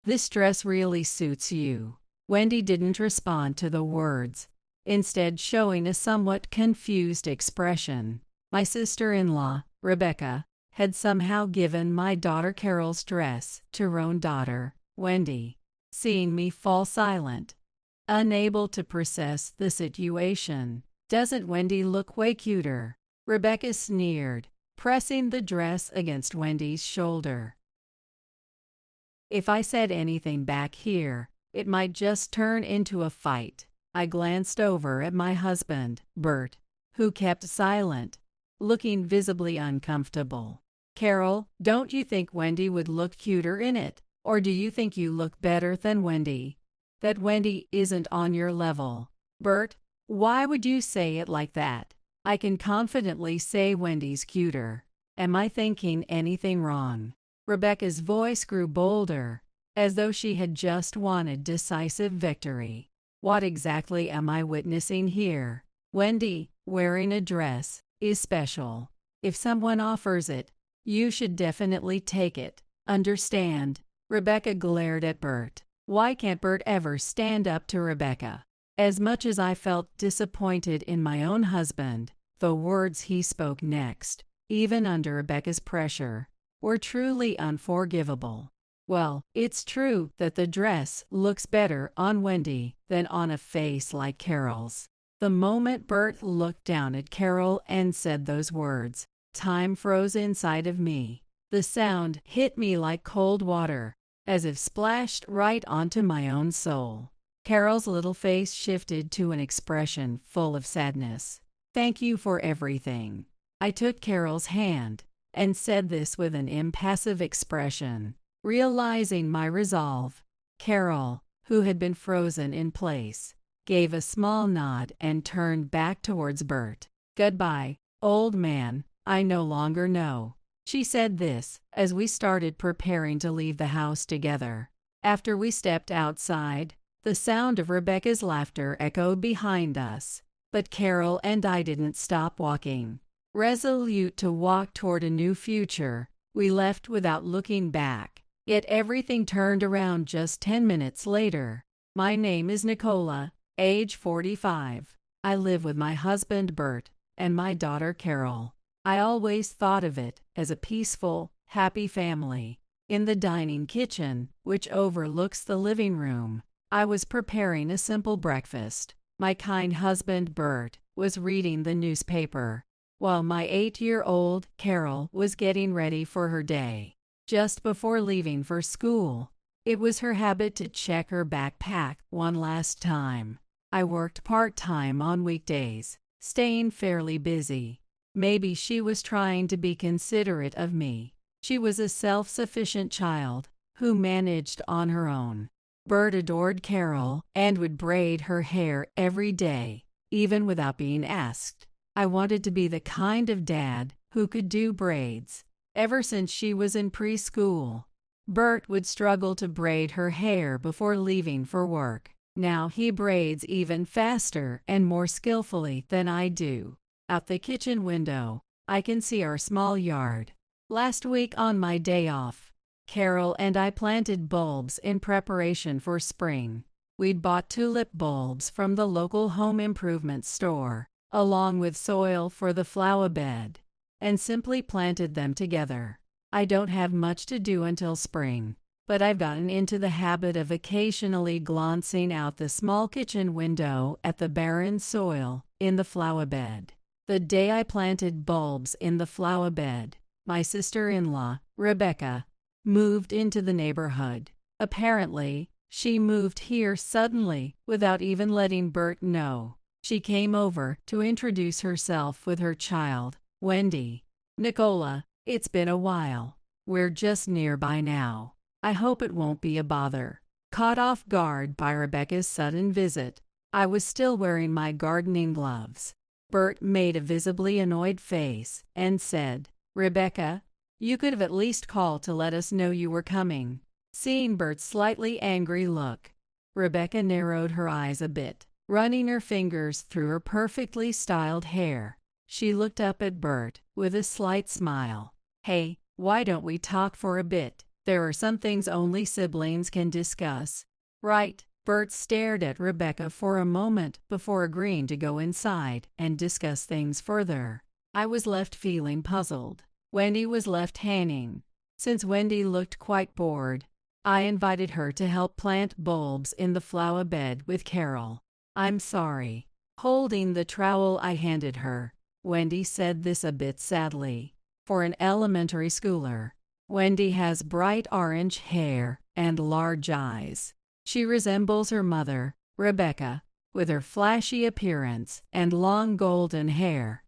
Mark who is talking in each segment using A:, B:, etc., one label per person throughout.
A: "This dress really suits you." Wendy didn't respond to the words, instead showing a somewhat confused expression. My sister-in-law, Rebecca, had somehow given my daughter Carol's dress to her own daughter, Wendy. Seeing me fall silent, unable to process the situation. "Doesn't Wendy look way cuter?" Rebecca sneered, pressing the dress against Wendy's shoulder. If I said anything back here, it might just turn into a fight. I glanced over at my husband, Bert, who kept silent, looking visibly uncomfortable. "Carol, don't you think Wendy would look cuter in it? Or do you think you look better than Wendy? That Wendy isn't on your level?" "Bert, why would you say it like that? I can confidently say Wendy's cuter. Am I thinking anything wrong?" Rebecca's voice grew bolder, as though she had just won a decisive victory. "What exactly am I witnessing here? Wendy, wearing a dress, is special. If someone offers it, you should definitely take it. Understand?" Rebecca glared at Bert. Why can't Bert ever stand up to Rebecca? As much as I felt disappointed in my own husband, the words he spoke next, even under Rebecca's pressure, were truly unforgivable. "Well, it's true that the dress looks better on Wendy than on a face like Carol's." The moment Bert looked down at Carol and said those words, time froze inside of me. The sound hit me like cold water, as if splashed right onto my own soul. Carol's little face shifted to an expression full of sadness. "Thank you for everything." I took Carol's hand and said this with an impassive expression, realizing my resolve. Carol, who had been frozen in place, gave a small nod and turned back towards Bert. "Goodbye, old man, I no longer know." She said this as we started preparing to leave the house together. After we stepped outside, the sound of Rebecca's laughter echoed behind us, but Carol and I didn't stop walking. Resolute to walk toward a new future, we left without looking back. Yet everything turned around just 10 minutes later. My name is Nicola, age 45. I live with my husband Bert and my daughter Carol. I always thought of it as a peaceful, happy family. In the dining kitchen, which overlooks the living room, I was preparing a simple breakfast. My kind husband Bert was reading the newspaper, while my 8-year-old Carol was getting ready for her day. Just before leaving for school, it was her habit to check her backpack one last time. I worked part-time on weekdays, staying fairly busy. Maybe she was trying to be considerate of me. She was a self-sufficient child who managed on her own. Bert adored Carol and would braid her hair every day, even without being asked. I wanted to be the kind of dad who could do braids. Ever since she was in preschool, Bert would struggle to braid her hair before leaving for work. Now he braids even faster and more skillfully than I do. Out the kitchen window, I can see our small yard. Last week on my day off, Carol and I planted bulbs in preparation for spring. We'd bought tulip bulbs from the local home improvement store, along with soil for the flower bed, and simply planted them together. I don't have much to do until spring, but I've gotten into the habit of occasionally glancing out the small kitchen window at the barren soil in the flower bed. The day I planted bulbs in the flower bed, my sister-in-law, Rebecca, moved into the neighborhood. Apparently, she moved here suddenly without even letting Bert know. She came over to introduce herself with her child, Wendy. "Nicola, it's been a while. We're just nearby now. I hope it won't be a bother." Caught off guard by Rebecca's sudden visit, I was still wearing my gardening gloves. Bert made a visibly annoyed face and said, "Rebecca, you could have at least called to let us know you were coming." Seeing Bert's slightly angry look, Rebecca narrowed her eyes a bit, running her fingers through her perfectly styled hair. She looked up at Bert with a slight smile. "Hey, why don't we talk for a bit? There are some things only siblings can discuss. Right? Bert stared at Rebecca for a moment before agreeing to go inside and discuss things further. I was left feeling puzzled. Wendy was left hanging. Since Wendy looked quite bored, I invited her to help plant bulbs in the flower bed with Carol. I'm sorry. Holding the trowel I handed her, Wendy said this a bit sadly. For an elementary schooler, Wendy has bright orange hair and large eyes. She resembles her mother, Rebecca, with her flashy appearance and long golden hair.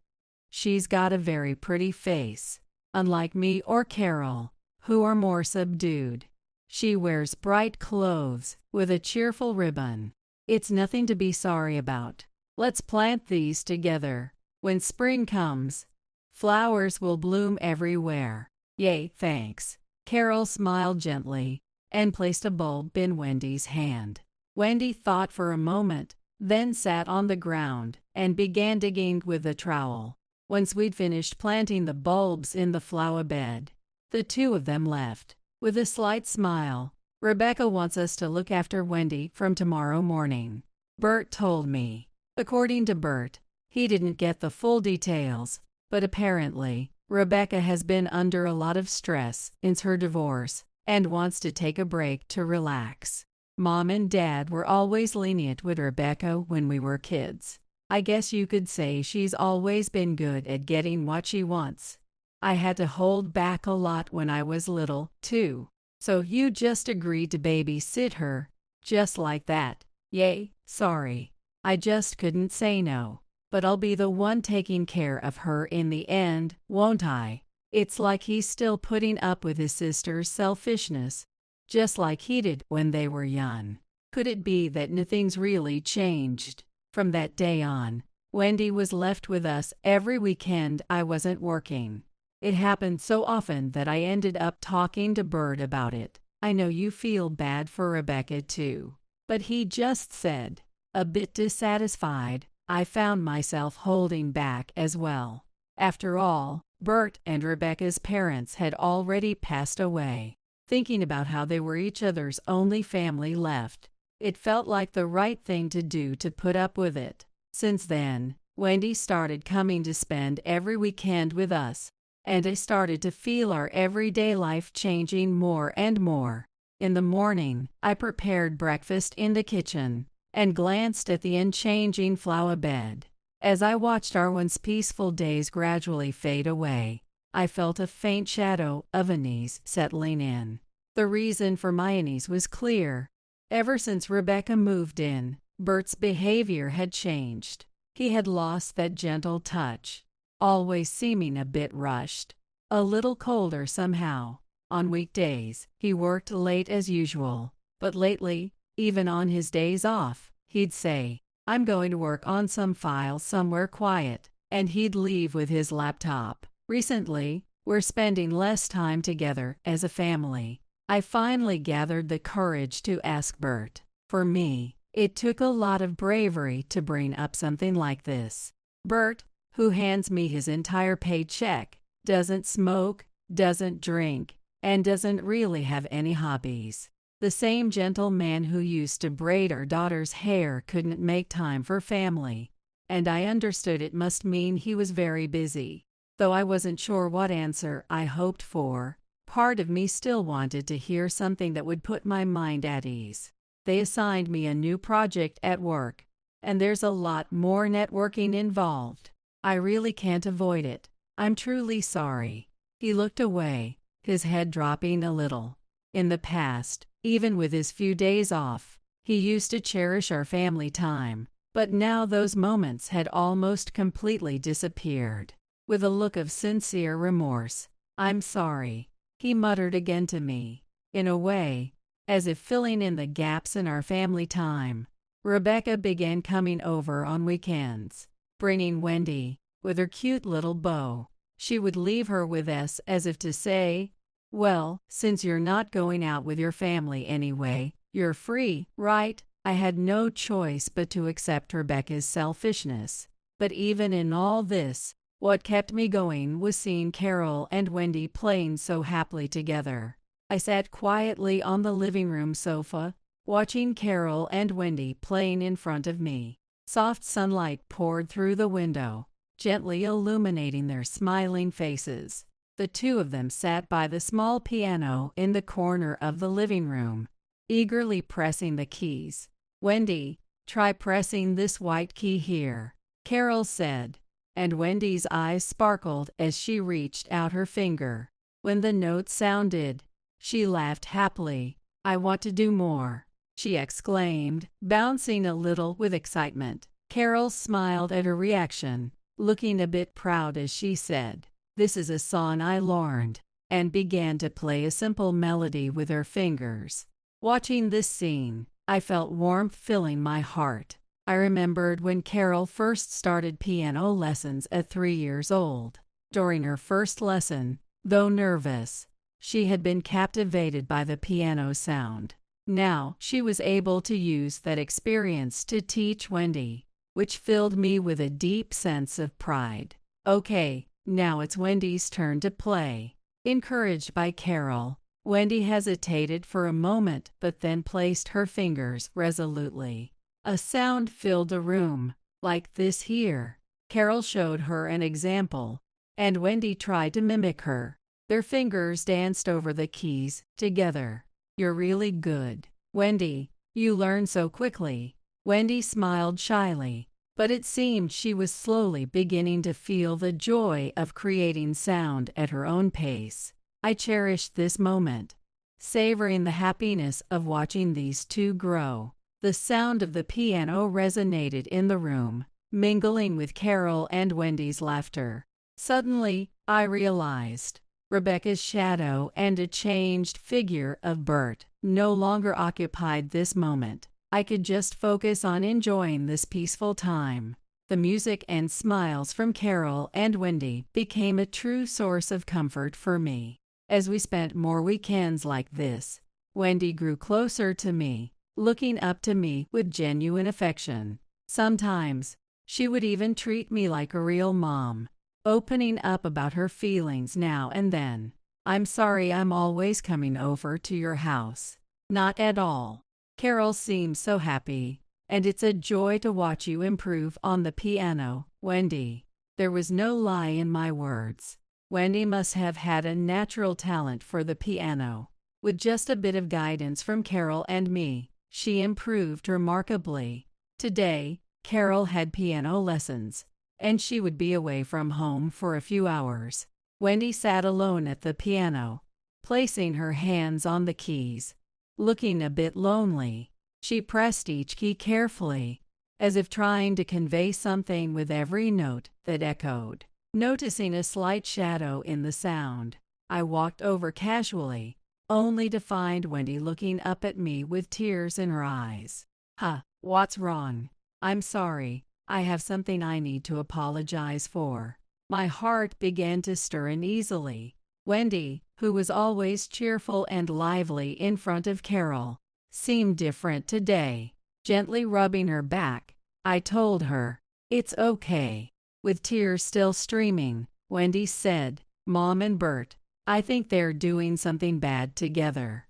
A: She's got a very pretty face, unlike me or Carol, who are more subdued. She wears bright clothes with a cheerful ribbon. It's nothing to be sorry about. Let's plant these together. When spring comes, flowers will bloom everywhere. Yay, thanks. Carol smiled gently and placed a bulb in Wendy's hand. Wendy thought for a moment, then sat on the ground and began digging with the trowel. Once we'd finished planting the bulbs in the flower bed, the two of them left. With a slight smile, Rebecca wants us to look after Wendy from tomorrow morning, Bert told me. According to Bert, he didn't get the full details, but apparently, Rebecca has been under a lot of stress since her divorce and wants to take a break to relax. Mom and Dad were always lenient with Rebecca when we were kids. I guess you could say she's always been good at getting what she wants. I had to hold back a lot when I was little, too. So you just agreed to babysit her, just like that. Yay, sorry. I just couldn't say no. But I'll be the one taking care of her in the end, won't I? It's like he's still putting up with his sister's selfishness, just like he did when they were young. Could it be that nothing's really changed? From that day on, Wendy was left with us every weekend I wasn't working. It happened so often that I ended up talking to Bert about it. I know you feel bad for Rebecca too. But he just said, a bit dissatisfied, I found myself holding back as well. After all, Bert and Rebecca's parents had already passed away. Thinking about how they were each other's only family left, it felt like the right thing to do to put up with it. Since then, Wendy started coming to spend every weekend with us, and I started to feel our everyday life changing more and more. In the morning, I prepared breakfast in the kitchen and glanced at the unchanging flower bed. As I watched our once peaceful days gradually fade away, I felt a faint shadow of unease settling in. The reason for my unease was clear. Ever since Rebecca moved in, Bert's behavior had changed. He had lost that gentle touch, always seeming a bit rushed, a little colder somehow. On weekdays, he worked late as usual, but lately, even on his days off, he'd say, I'm going to work on some file somewhere quiet, and he'd leave with his laptop. Recently, we're spending less time together as a family. I finally gathered the courage to ask Bert. For me, it took a lot of bravery to bring up something like this. Bert, who hands me his entire paycheck, doesn't smoke, doesn't drink, and doesn't really have any hobbies. The same gentle man who used to braid our daughter's hair couldn't make time for family, and I understood it must mean he was very busy. Though I wasn't sure what answer I hoped for, part of me still wanted to hear something that would put my mind at ease. They assigned me a new project at work, and there's a lot more networking involved. I really can't avoid it. I'm truly sorry. He looked away, his head dropping a little. In the past, even with his few days off, he used to cherish our family time, but now those moments had almost completely disappeared. With a look of sincere remorse, I'm sorry, he muttered again to me. In a way, as if filling in the gaps in our family time, Rebecca began coming over on weekends, bringing Wendy, with her cute little bow. She would leave her with us as if to say, well, since you're not going out with your family anyway, you're free, right? I had no choice but to accept Rebecca's selfishness. But even in all this, what kept me going was seeing Carol and Wendy playing so happily together. I sat quietly on the living room sofa, watching Carol and Wendy playing in front of me. Soft sunlight poured through the window, gently illuminating their smiling faces. The two of them sat by the small piano in the corner of the living room, eagerly pressing the keys. "Wendy, try pressing this white key here," Carol said, and Wendy's eyes sparkled as she reached out her finger. When the note sounded, she laughed happily. "I want to do more," she exclaimed, bouncing a little with excitement. Carol smiled at her reaction, looking a bit proud as she said, "This is a song I learned," and began to play a simple melody with her fingers. Watching this scene, I felt warmth filling my heart. I remembered when Carol first started piano lessons at 3 years old. During her first lesson, though nervous, she had been captivated by the piano sound. Now she was able to use that experience to teach Wendy, which filled me with a deep sense of pride. "Okay, now it's Wendy's turn to play." Encouraged by Carol, Wendy hesitated for a moment but then placed her fingers resolutely. A sound filled the room, "Like this here." Carol showed her an example, and Wendy tried to mimic her. Their fingers danced over the keys together. "You're really good, Wendy. You learn so quickly." Wendy smiled shyly, but it seemed she was slowly beginning to feel the joy of creating sound at her own pace. I cherished this moment, savoring the happiness of watching these two grow. The sound of the piano resonated in the room, mingling with Carol and Wendy's laughter. Suddenly, I realized Rebecca's shadow and a changed figure of Bert no longer occupied this moment. I could just focus on enjoying this peaceful time. The music and smiles from Carol and Wendy became a true source of comfort for me. As we spent more weekends like this, Wendy grew closer to me, looking up to me with genuine affection. Sometimes, she would even treat me like a real mom, opening up about her feelings now and then. "I'm sorry I'm always coming over to your house." "Not at all." Carol seems so happy, and it's a joy to watch you improve on the piano, Wendy. There was no lie in my words. Wendy must have had a natural talent for the piano. With just a bit of guidance from Carol and me, she improved remarkably. Today, Carol had piano lessons, and she would be away from home for a few hours. Wendy sat alone at the piano, placing her hands on the keys, looking a bit lonely. She pressed each key carefully, as if trying to convey something with every note that echoed. Noticing a slight shadow in the sound, I walked over casually, only to find Wendy looking up at me with tears in her eyes. "Huh, what's wrong?" "I'm sorry. I have something I need to apologize for." My heart began to stir uneasily. Wendy, who was always cheerful and lively in front of Carol, seemed different today. Gently rubbing her back, I told her, "It's okay." With tears still streaming, Wendy said, "Mom and Bert, I think they're doing something bad together."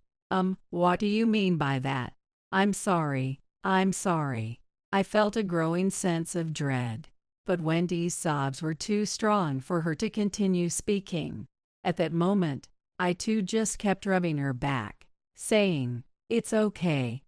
A: What do you mean by that?" I'm sorry. I felt a growing sense of dread, but Wendy's sobs were too strong for her to continue speaking. At that moment, I too just kept rubbing her back, saying, it's okay,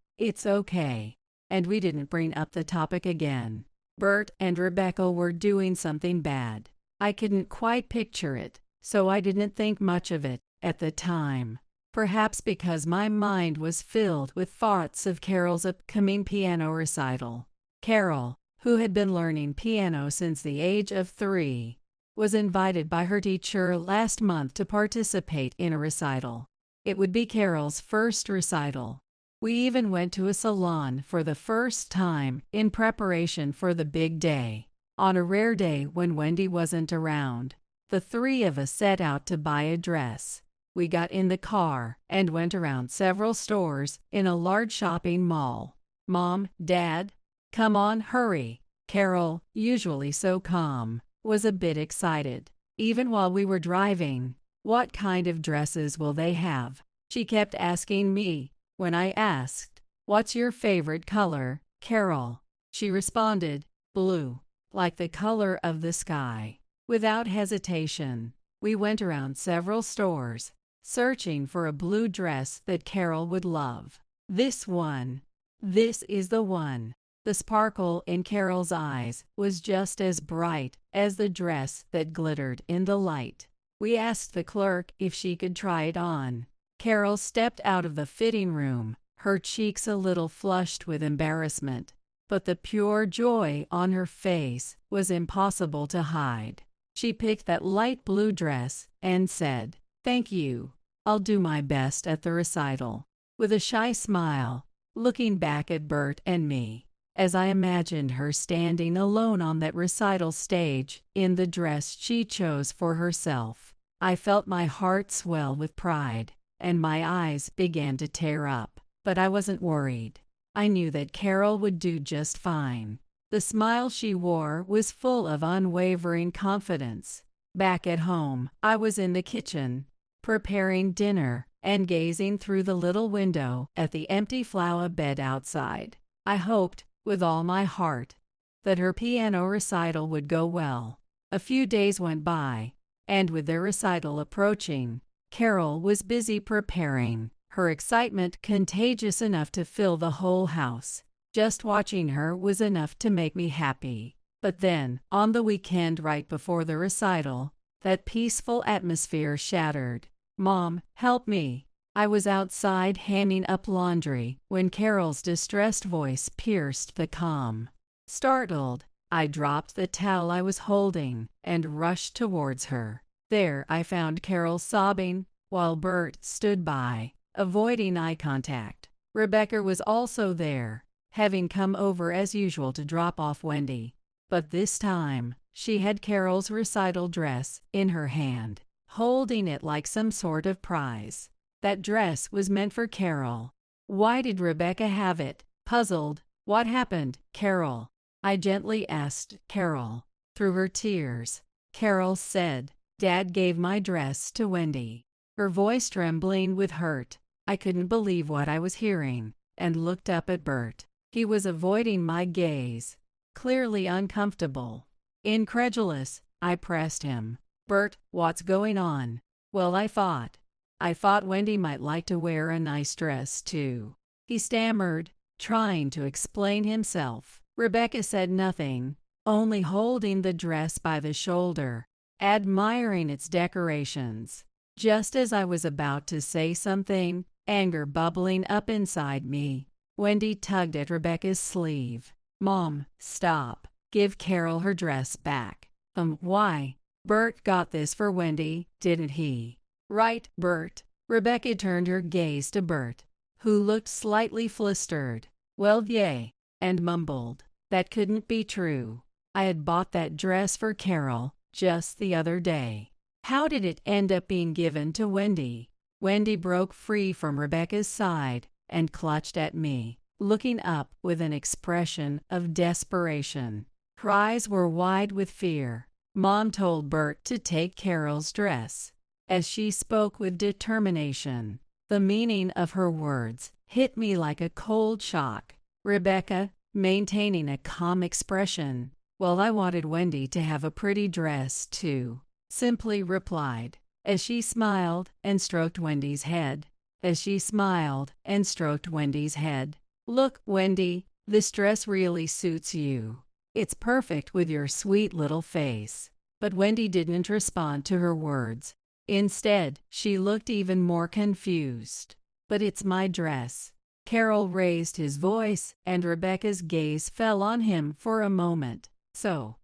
A: and we didn't bring up the topic again. Bert and Rebecca were doing something bad. I couldn't quite picture it, so I didn't think much of it at the time. Perhaps because my mind was filled with thoughts of Carol's upcoming piano recital. Carol, who had been learning piano since the age of 3, was invited by her teacher last month to participate in a recital. It would be Carol's first recital. We even went to a salon for the first time in preparation for the big day. On a rare day when Wendy wasn't around, the 3 of us set out to buy a dress. We got in the car and went around several stores in a large shopping mall. "Mom, Dad, come on, hurry." Carol, usually so calm, was a bit excited. Even while we were driving, "What kind of dresses will they have?" She kept asking me. When I asked, "What's your favorite color, Carol?" she responded, "Blue, like the color of the sky." Without hesitation, we went around several stores, searching for a blue dress that Carol would love. This one. This is the one. The sparkle in Carol's eyes was just as bright as the dress that glittered in the light. We asked the clerk if she could try it on. Carol stepped out of the fitting room, her cheeks a little flushed with embarrassment, but the pure joy on her face was impossible to hide. She picked that light blue dress and said, "Thank you. I'll do my best at the recital." With a shy smile, looking back at Bert and me, as I imagined her standing alone on that recital stage in the dress she chose for herself, I felt my heart swell with pride, and my eyes began to tear up. But I wasn't worried. I knew that Carol would do just fine. The smile she wore was full of unwavering confidence. Back at home, I was in the kitchen, preparing dinner and gazing through the little window at the empty flower bed outside. I hoped, with all my heart, that her piano recital would go well. A few days went by, and with their recital approaching, Carol was busy preparing, her excitement contagious enough to fill the whole house. Just watching her was enough to make me happy. But then, on the weekend right before the recital, that peaceful atmosphere shattered. "Mom, help me." I was outside hanging up laundry when Carol's distressed voice pierced the calm. Startled, I dropped the towel I was holding and rushed towards her. There I found Carol sobbing, while Bert stood by, avoiding eye contact. Rebecca was also there, having come over as usual to drop off Wendy. But this time, she had Carol's recital dress in her hand, holding it like some sort of prize. That dress was meant for Carol. Why did Rebecca have it? Puzzled, "What happened, Carol?" I gently asked Carol. Through her tears, Carol said, "Dad gave my dress to Wendy." Her voice trembling with hurt. I couldn't believe what I was hearing, and looked up at Bert. He was avoiding my gaze, clearly uncomfortable. Incredulous, I pressed him. "Bert, what's going on?" "Well, I thought Wendy might like to wear a nice dress, too," he stammered, trying to explain himself. Rebecca said nothing, only holding the dress by the shoulder, admiring its decorations. Just as I was about to say something, anger bubbling up inside me, Wendy tugged at Rebecca's sleeve. "Mom, stop. Give Carol her dress back." Why? Bert got this for Wendy, didn't he?" "Right, Bert." Rebecca turned her gaze to Bert, who looked slightly flustered. "Well, yay," and mumbled, "That couldn't be true. I had bought that dress for Carol just the other day. How did it end up being given to Wendy?" Wendy broke free from Rebecca's side and clutched at me, looking up with an expression of desperation. Her eyes were wide with fear. Mom told Bert to take Carol's dress. As she spoke with determination, the meaning of her words hit me like a cold shock. Rebecca, maintaining a calm expression, "Well, I wanted Wendy to have a pretty dress, too," simply replied, as she smiled and stroked Wendy's head. "Look, Wendy, this dress really suits you. It's perfect with your sweet little face." But Wendy didn't respond to her words. Instead, she looked even more confused. "But it's my dress." Carol raised his voice, and Rebecca's gaze fell on him for a moment.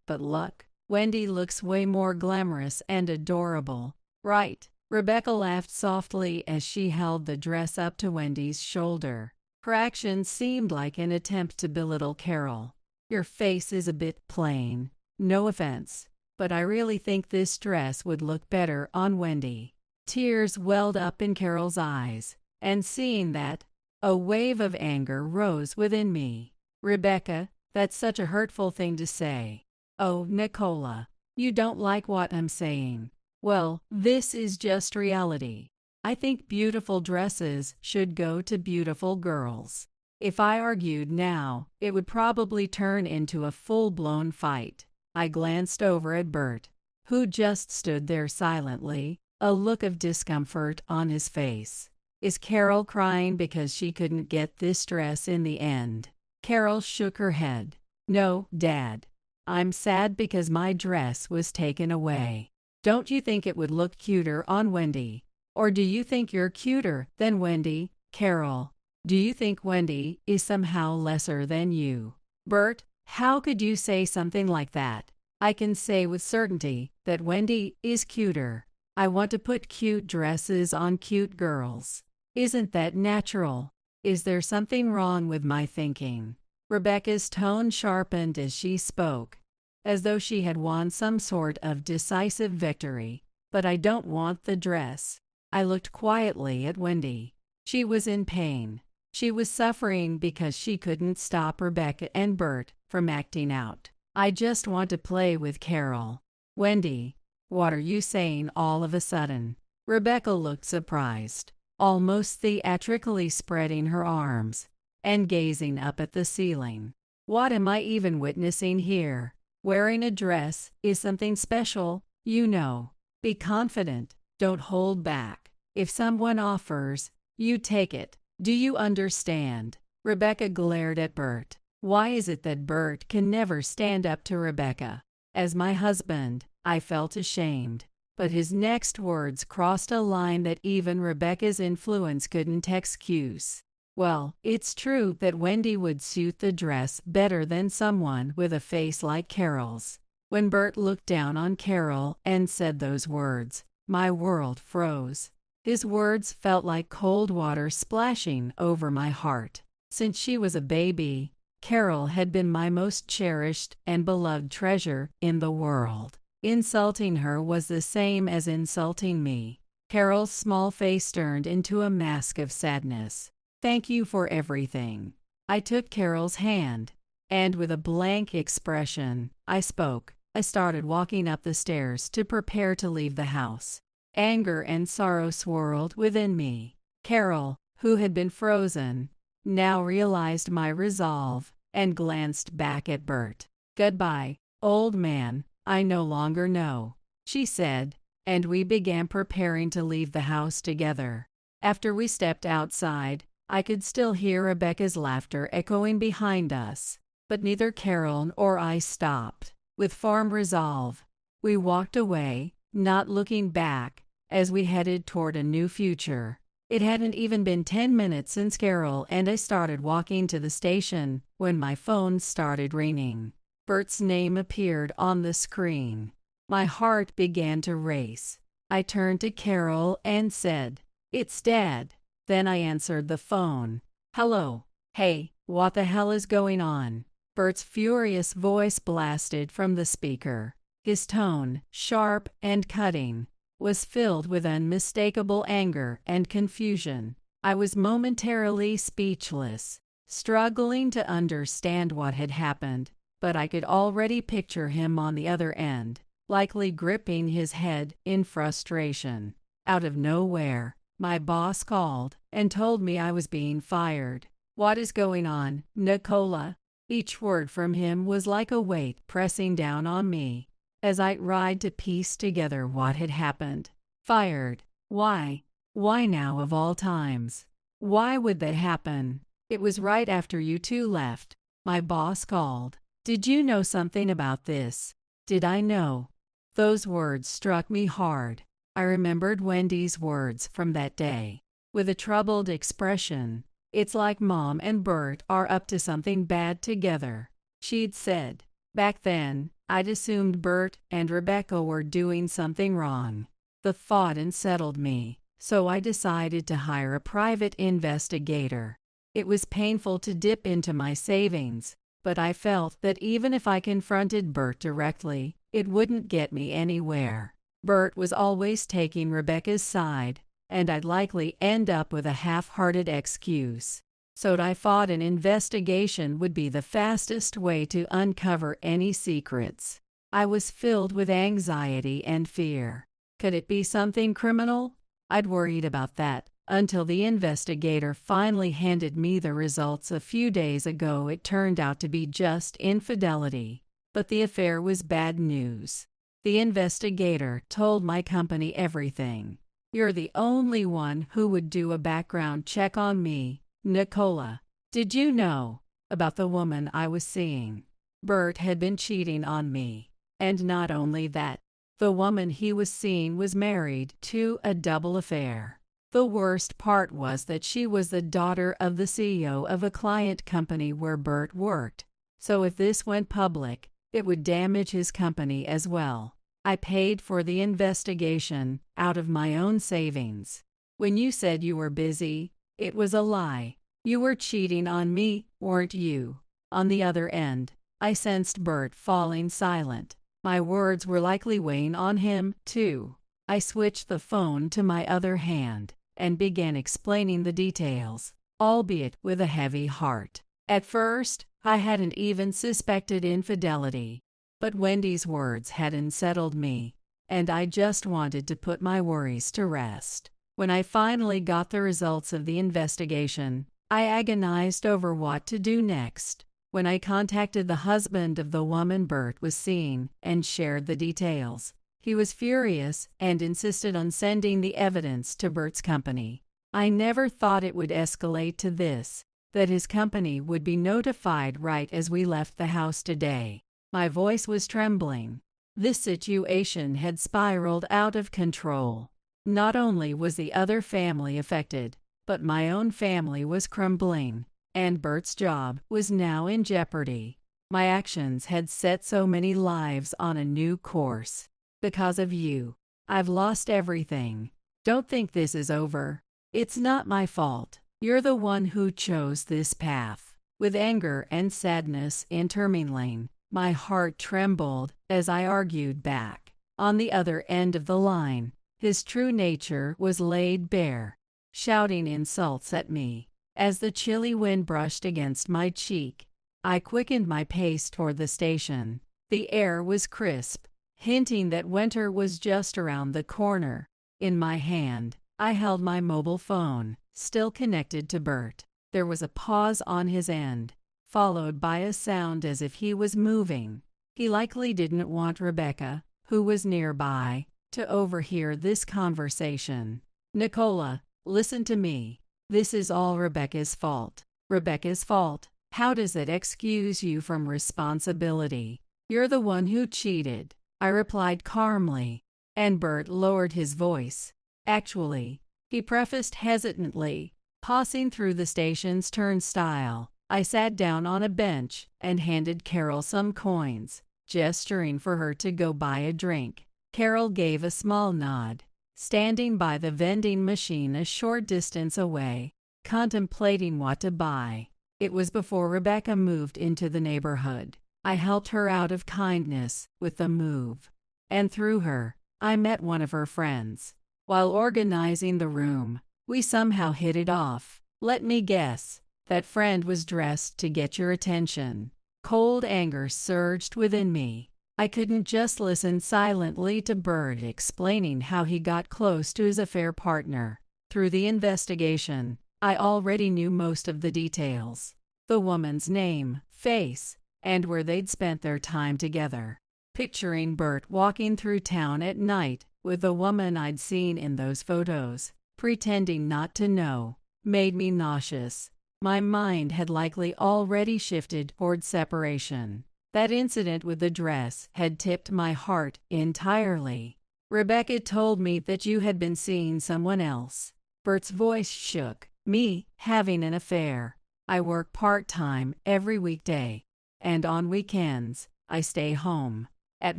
A: But look, Wendy looks way more glamorous and adorable, right?" Rebecca laughed softly as she held the dress up to Wendy's shoulder. Her action seemed like an attempt to belittle Carol. "Your face is a bit plain. No offense, but I really think this dress would look better on Wendy." Tears welled up in Carol's eyes, and seeing that, a wave of anger rose within me. "Rebecca, that's such a hurtful thing to say." "Oh, Nicola, you don't like what I'm saying. Well, this is just reality. I think beautiful dresses should go to beautiful girls. If I argued now, it would probably turn into a full-blown fight. I glanced over at Bert, who just stood there silently, a look of discomfort on his face. Is Carol crying because she couldn't get this dress in the end? Carol shook her head. No, Dad. I'm sad because my dress was taken away. Don't you think it would look cuter on Wendy? Or do you think you're cuter than Wendy, Carol? Do you think Wendy is somehow lesser than you? Bert, how could you say something like that? I can say with certainty that Wendy is cuter. I want to put cute dresses on cute girls. Isn't that natural? Is there something wrong with my thinking? Rebecca's tone sharpened as she spoke, as though she had won some sort of decisive victory. But I don't want the dress. I looked quietly at Wendy. She was in pain. She was suffering because she couldn't stop Rebecca and Bert from acting out. I just want to play with Carol. Wendy, what are you saying all of a sudden? Rebecca looked surprised, almost theatrically spreading her arms and gazing up at the ceiling. What am I even witnessing here? Wearing a dress is something special, you know. Be confident. Don't hold back. If someone offers, you take it. Do you understand? Rebecca glared at Bert. Why is it that Bert can never stand up to Rebecca? As my husband, I felt ashamed. But his next words crossed a line that even Rebecca's influence couldn't excuse. Well, it's true that Wendy would suit the dress better than someone with a face like Carol's. When Bert looked down on Carol and said those words, my world froze. His words felt like cold water splashing over my heart. Since she was a baby, Carol had been my most cherished and beloved treasure in the world. Insulting her was the same as insulting me. Carol's small face turned into a mask of sadness. Thank you for everything. I took Carol's hand, and with a blank expression, I spoke. I started walking up the stairs to prepare to leave the house. Anger and sorrow swirled within me. Carol, who had been frozen, now realized my resolve and glanced back at Bert. Goodbye, old man, I no longer know, she said, and we began preparing to leave the house together. After we stepped outside, I could still hear Rebecca's laughter echoing behind us, but neither Carol or I stopped. With firm resolve, we walked away, not looking back, as we headed toward a new future. It hadn't even been 10 minutes since Carol and I started walking to the station when my phone started ringing. Bert's name appeared on the screen. My heart began to race. I turned to Carol and said, "It's Dad." Then I answered the phone. "Hello. Hey, what the hell is going on?" Bert's furious voice blasted from the speaker. His tone, sharp and cutting, was filled with unmistakable anger and confusion. I was momentarily speechless, struggling to understand what had happened, but I could already picture him on the other end, likely gripping his head in frustration. Out of nowhere, my boss called and told me I was being fired. "What is going on, Nicola?" Each word from him was like a weight pressing down on me, as I tried to piece together what had happened. Fired? Why? Why now of all times? Why would that happen? "It was right after you two left," my boss called. "Did you know something about this?" Did I know? Those words struck me hard. I remembered Wendy's words from that day. With a troubled expression, "It's like Mom and Bert are up to something bad together," she'd said. Back then, I'd assumed Bert and Rebecca were doing something wrong. The thought unsettled me, so I decided to hire a private investigator. It was painful to dip into my savings, but I felt that even if I confronted Bert directly, it wouldn't get me anywhere. Bert was always taking Rebecca's side, and I'd likely end up with a half-hearted excuse. So I thought an investigation would be the fastest way to uncover any secrets. I was filled with anxiety and fear. Could it be something criminal? I'd worried about that until the investigator finally handed me the results a few days ago. It turned out to be just infidelity. But the affair was bad news. The investigator told my company everything. You're the only one who would do a background check on me, Nicola. Did you know about the woman I was seeing? Bert had been cheating on me. And not only that, the woman he was seeing was married to a double affair. The worst part was that she was the daughter of the CEO of a client company where Bert worked. So if this went public, it would damage his company as well. I paid for the investigation out of my own savings. When you said you were busy, it was a lie. You were cheating on me, weren't you? On the other end, I sensed Bert falling silent. My words were likely weighing on him, too. I switched the phone to my other hand and began explaining the details, albeit with a heavy heart. At first, I hadn't even suspected infidelity. But Wendy's words had unsettled me, and I just wanted to put my worries to rest. When I finally got the results of the investigation, I agonized over what to do next. When I contacted the husband of the woman Bert was seeing and shared the details, he was furious and insisted on sending the evidence to Bert's company. I never thought it would escalate to this, that his company would be notified right as we left the house today. My voice was trembling. This situation had spiraled out of control. Not only was the other family affected, but my own family was crumbling, and Bert's job was now in jeopardy. My actions had set so many lives on a new course. Because of you, I've lost everything. Don't think this is over. It's not my fault. You're the one who chose this path. With anger and sadness intermingling, my heart trembled as I argued back. On the other end of the line, his true nature was laid bare, shouting insults at me. As the chilly wind brushed against my cheek, I quickened my pace toward the station. The air was crisp, hinting that winter was just around the corner. In my hand, I held my mobile phone, still connected to Bert. There was a pause on his end, followed by a sound as if he was moving. He likely didn't want Rebecca, who was nearby, to overhear this conversation. Nicola, listen to me. This is all Rebecca's fault. Rebecca's fault? How does it excuse you from responsibility? You're the one who cheated, I replied calmly, and Bert lowered his voice. Actually, he prefaced hesitantly, passing through the station's turnstile. I sat down on a bench and handed Carol some coins, gesturing for her to go buy a drink. Carol gave a small nod, standing by the vending machine a short distance away, contemplating what to buy. It was before Rebecca moved into the neighborhood. I helped her out of kindness with the move, and through her, I met one of her friends. While organizing the room, we somehow hit it off. Let me guess. That friend was dressed to get your attention. Cold anger surged within me. I couldn't just listen silently to Bert explaining how he got close to his affair partner. Through the investigation, I already knew most of the details. The woman's name, face, and where they'd spent their time together. Picturing Bert walking through town at night with the woman I'd seen in those photos, pretending not to know, made me nauseous. My mind had likely already shifted toward separation. That incident with the dress had tipped my heart entirely. Rebecca told me that you had been seeing someone else. Bert's voice shook. Me, having an affair. I work part-time every weekday, and on weekends, I stay home. At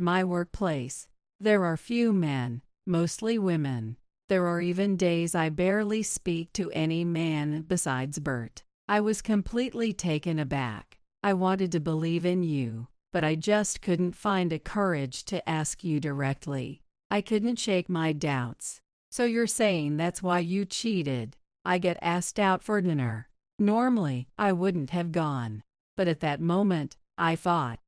A: my workplace, there are few men, mostly women. There are even days I barely speak to any man besides Bert. I was completely taken aback. I wanted to believe in you, but I just couldn't find the courage to ask you directly. I couldn't shake my doubts. So you're saying that's why you cheated? I get asked out for dinner. Normally, I wouldn't have gone, but at that moment, I thought,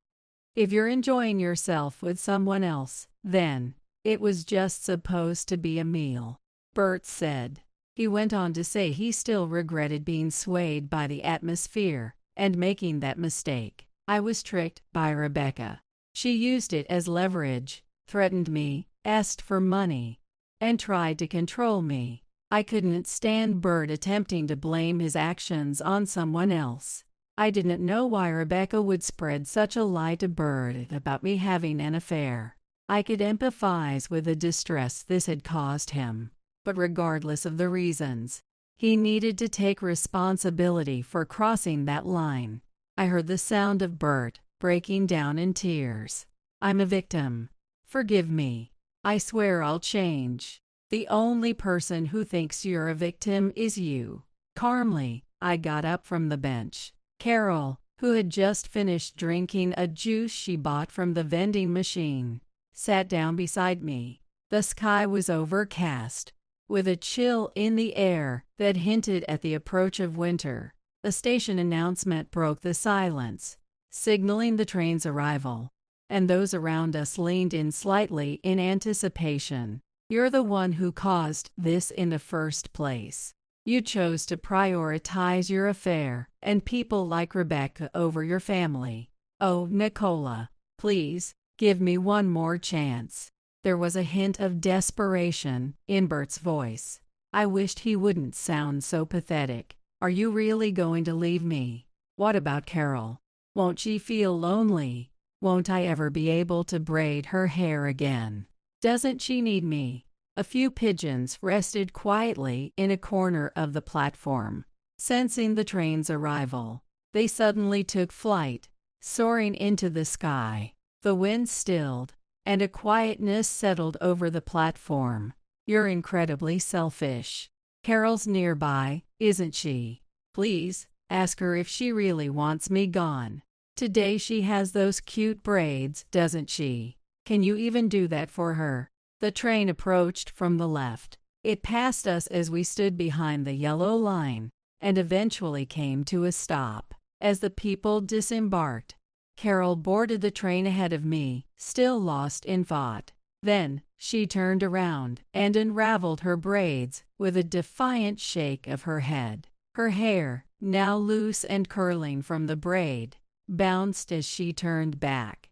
A: if you're enjoying yourself with someone else, then it was just supposed to be a meal. Bert said. He went on to say he still regretted being swayed by the atmosphere and making that mistake. I was tricked by Rebecca. She used it as leverage, threatened me, asked for money, and tried to control me. I couldn't stand Bert attempting to blame his actions on someone else. I didn't know why Rebecca would spread such a lie to Bert about me having an affair. I could empathize with the distress this had caused him. But regardless of the reasons, he needed to take responsibility for crossing that line. I heard the sound of Bert breaking down in tears. I'm a victim. Forgive me. I swear I'll change. The only person who thinks you're a victim is you. Calmly, I got up from the bench. Carol, who had just finished drinking a juice she bought from the vending machine, sat down beside me. The sky was overcast, with a chill in the air that hinted at the approach of winter. The station announcement broke the silence, signaling the train's arrival, and those around us leaned in slightly in anticipation. You're the one who caused this in the first place. You chose to prioritize your affair and people like Rebecca over your family. Oh, Nicola, please, give me one more chance. There was a hint of desperation in Bert's voice. I wished he wouldn't sound so pathetic. Are you really going to leave me? What about Carol? Won't she feel lonely? Won't I ever be able to braid her hair again? Doesn't she need me? A few pigeons rested quietly in a corner of the platform. Sensing the train's arrival, they suddenly took flight, soaring into the sky. The wind stilled, and a quietness settled over the platform. You're incredibly selfish. Carol's nearby, isn't she? Please, ask her if she really wants me gone. Today she has those cute braids, doesn't she? Can you even do that for her? The train approached from the left. It passed us as we stood behind the yellow line, and eventually came to a stop. As the people disembarked, Carol boarded the train ahead of me, still lost in thought. Then, she turned around and unraveled her braids with a defiant shake of her head. Her hair, now loose and curling from the braid, bounced as she turned back,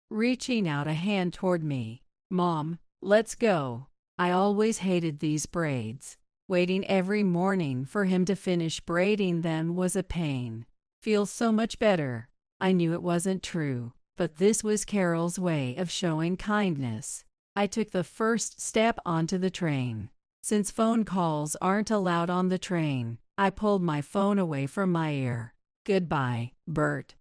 A: reaching out a hand toward me. Mom, let's go. I always hated these braids. Waiting every morning for him to finish braiding them was a pain. Feels so much better. I knew it wasn't true, but this was Carol's way of showing kindness. I took the first step onto the train. Since phone calls aren't allowed on the train, I pulled my phone away from my ear. Goodbye, Bert.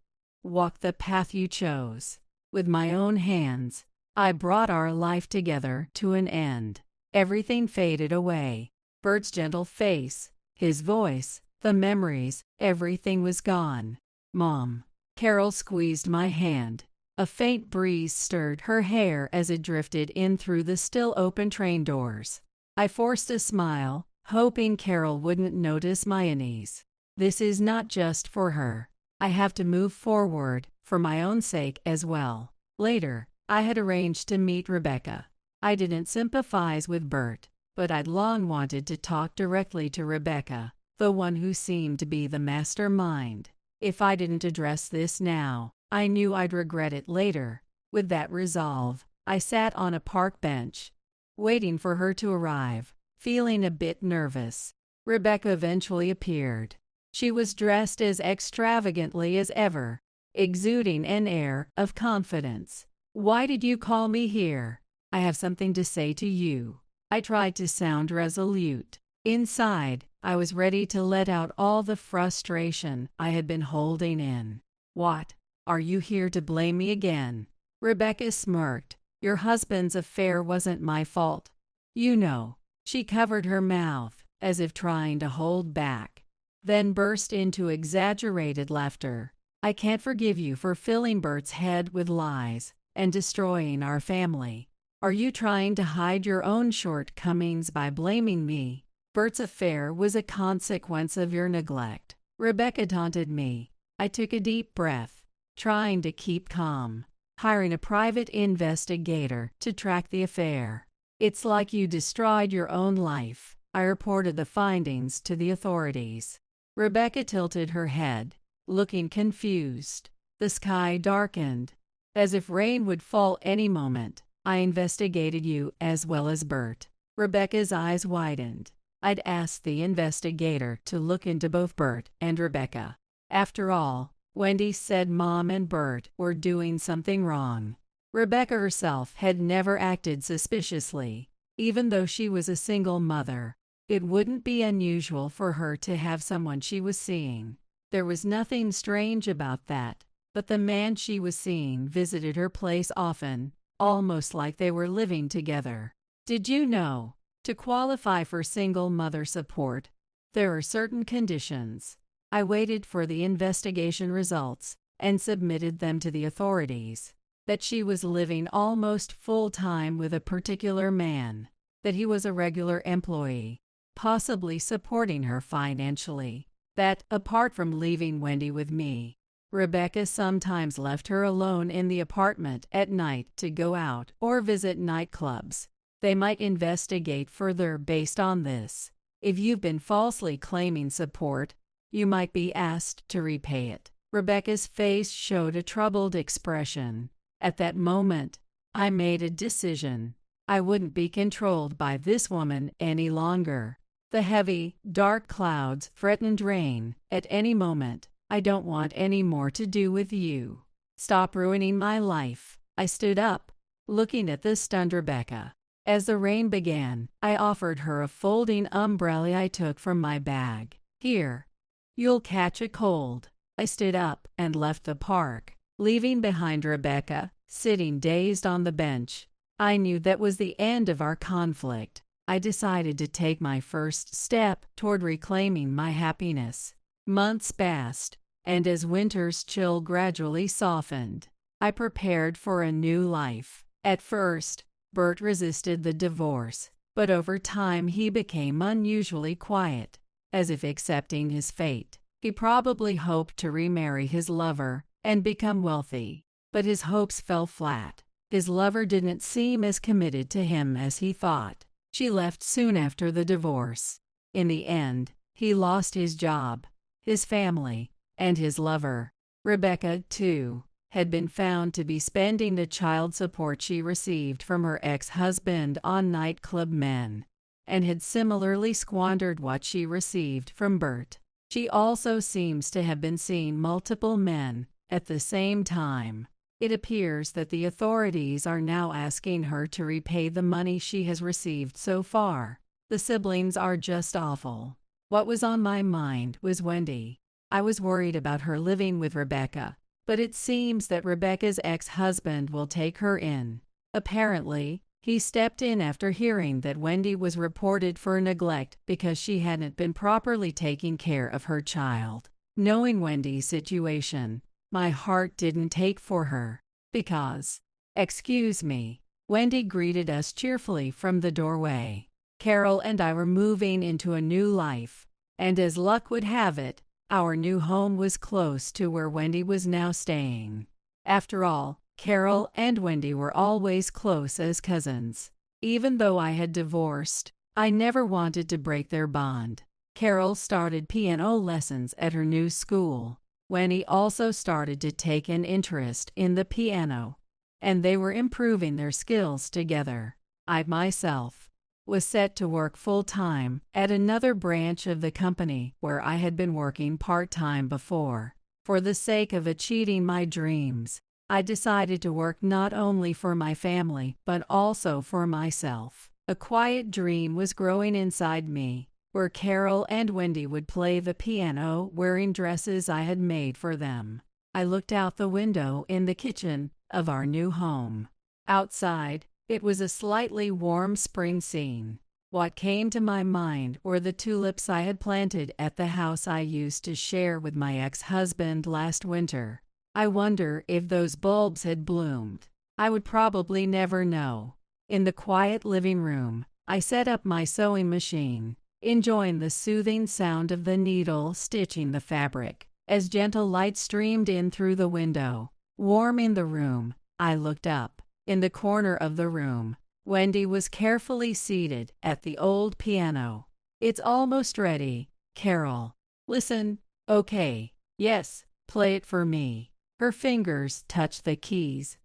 A: Walk the path you chose. With my own hands, I brought our life together to an end. Everything faded away. Bert's gentle face, his voice, the memories, everything was gone. Mom. Carol squeezed my hand. A faint breeze stirred her hair as it drifted in through the still open train doors. I forced a smile, hoping Carol wouldn't notice my unease. This is not just for her. I have to move forward, for my own sake as well. Later, I had arranged to meet Rebecca. I didn't sympathize with Bert, but I'd long wanted to talk directly to Rebecca, the one who seemed to be the mastermind. If I didn't address this now, I knew I'd regret it later. With that resolve, I sat on a park bench, waiting for her to arrive, feeling a bit nervous. Rebecca eventually appeared. She was dressed as extravagantly as ever, exuding an air of confidence. Why did you call me here? I have something to say to you. I tried to sound resolute. Inside, I was ready to let out all the frustration I had been holding in. What? Are you here to blame me again? Rebecca smirked. Your husband's affair wasn't my fault. You know. She covered her mouth, as if trying to hold back, then burst into exaggerated laughter. I can't forgive you for filling Bert's head with lies and destroying our family. Are you trying to hide your own shortcomings by blaming me? Bert's affair was a consequence of your neglect. Rebecca taunted me. I took a deep breath, trying to keep calm. Hiring a private investigator to track the affair. It's like you destroyed your own life. I reported the findings to the authorities. Rebecca tilted her head, looking confused. The sky darkened, as if rain would fall any moment. I investigated you as well as Bert. Rebecca's eyes widened. I'd asked the investigator to look into both Bert and Rebecca. After all, Wendy said Mom and Bert were doing something wrong. Rebecca herself had never acted suspiciously, even though she was a single mother. It wouldn't be unusual for her to have someone she was seeing. There was nothing strange about that, but the man she was seeing visited her place often, almost like they were living together. Did you know, to qualify for single mother support, there are certain conditions? I waited for the investigation results and submitted them to the authorities. That she was living almost full-time with a particular man, that he was a regular employee, possibly supporting her financially, that, apart from leaving Wendy with me, Rebecca sometimes left her alone in the apartment at night to go out or visit nightclubs. They might investigate further based on this. If you've been falsely claiming support, you might be asked to repay it. Rebecca's face showed a troubled expression. At that moment, I made a decision. I wouldn't be controlled by this woman any longer. The heavy, dark clouds threatened rain at any moment. I don't want any more to do with you. Stop ruining my life. I stood up, looking at the stunned Rebecca. As the rain began, I offered her a folding umbrella I took from my bag. Here, you'll catch a cold. I stood up and left the park, leaving behind Rebecca, sitting dazed on the bench. I knew that was the end of our conflict. I decided to take my first step toward reclaiming my happiness. Months passed, and as winter's chill gradually softened, I prepared for a new life. At first, Bert resisted the divorce, but over time he became unusually quiet, as if accepting his fate. He probably hoped to remarry his lover and become wealthy, but his hopes fell flat. His lover didn't seem as committed to him as he thought. She left soon after the divorce. In the end, he lost his job, his family, and his lover. Rebecca, too, had been found to be spending the child support she received from her ex-husband on nightclub men, and had similarly squandered what she received from Bert. She also seems to have been seeing multiple men at the same time. It appears that the authorities are now asking her to repay the money she has received so far. The siblings are just awful. What was on my mind was Wendy. I was worried about her living with Rebecca, but it seems that Rebecca's ex-husband will take her in. Apparently, he stepped in after hearing that Wendy was reported for neglect because she hadn't been properly taking care of her child. Knowing Wendy's situation, my heart didn't ache for her, because, "Excuse me," Wendy greeted us cheerfully from the doorway. Carol and I were moving into a new life, and as luck would have it, our new home was close to where Wendy was now staying. After all, Carol and Wendy were always close as cousins. Even though I had divorced, I never wanted to break their bond. Carol started piano lessons at her new school. Wendy also started to take an interest in the piano, and they were improving their skills together. I myself was set to work full-time at another branch of the company where I had been working part-time before. For the sake of achieving my dreams, I decided to work not only for my family but also for myself. A quiet dream was growing inside me, where Carol and Wendy would play the piano wearing dresses I had made for them. I looked out the window in the kitchen of our new home. Outside, it was a slightly warm spring scene. What came to my mind were the tulips I had planted at the house I used to share with my ex-husband last winter. I wonder if those bulbs had bloomed. I would probably never know. In the quiet living room, I set up my sewing machine, enjoying the soothing sound of the needle stitching the fabric. As gentle light streamed in through the window, warming the room, I looked up. In the corner of the room, Wendy was carefully seated at the old piano. "It's almost ready, Carol. Listen, okay, yes, play it for me." Her fingers touched the keys,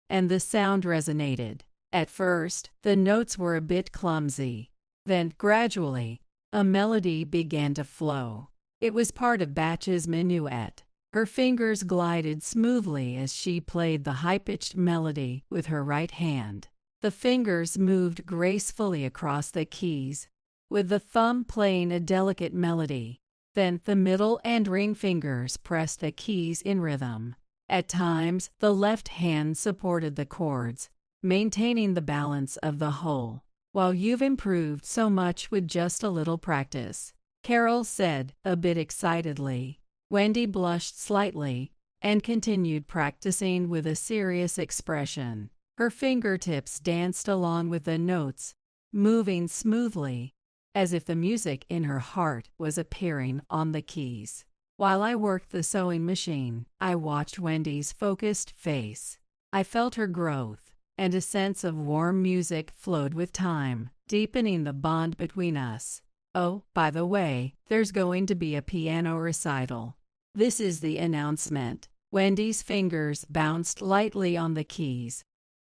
A: and the sound resonated. At first, the notes were a bit clumsy. Then, gradually, a melody began to flow. It was part of Bach's minuet. Her fingers glided smoothly as she played the high-pitched melody with her right hand. The fingers moved gracefully across the keys, with the thumb playing a delicate melody. Then the middle and ring fingers pressed the keys in rhythm. At times, the left hand supported the chords, maintaining the balance of the whole. "Well, you've improved so much with just a little practice," Carol said, a bit excitedly. Wendy blushed slightly and continued practicing with a serious expression. Her fingertips danced along with the notes, moving smoothly, as if the music in her heart was appearing on the keys. While I worked the sewing machine, I watched Wendy's focused face. I felt her growth, and a sense of warm music flowed with time, deepening the bond between us. "Oh, by the way, there's going to be a piano recital. This is the announcement." Wendy's fingers bounced lightly on the keys,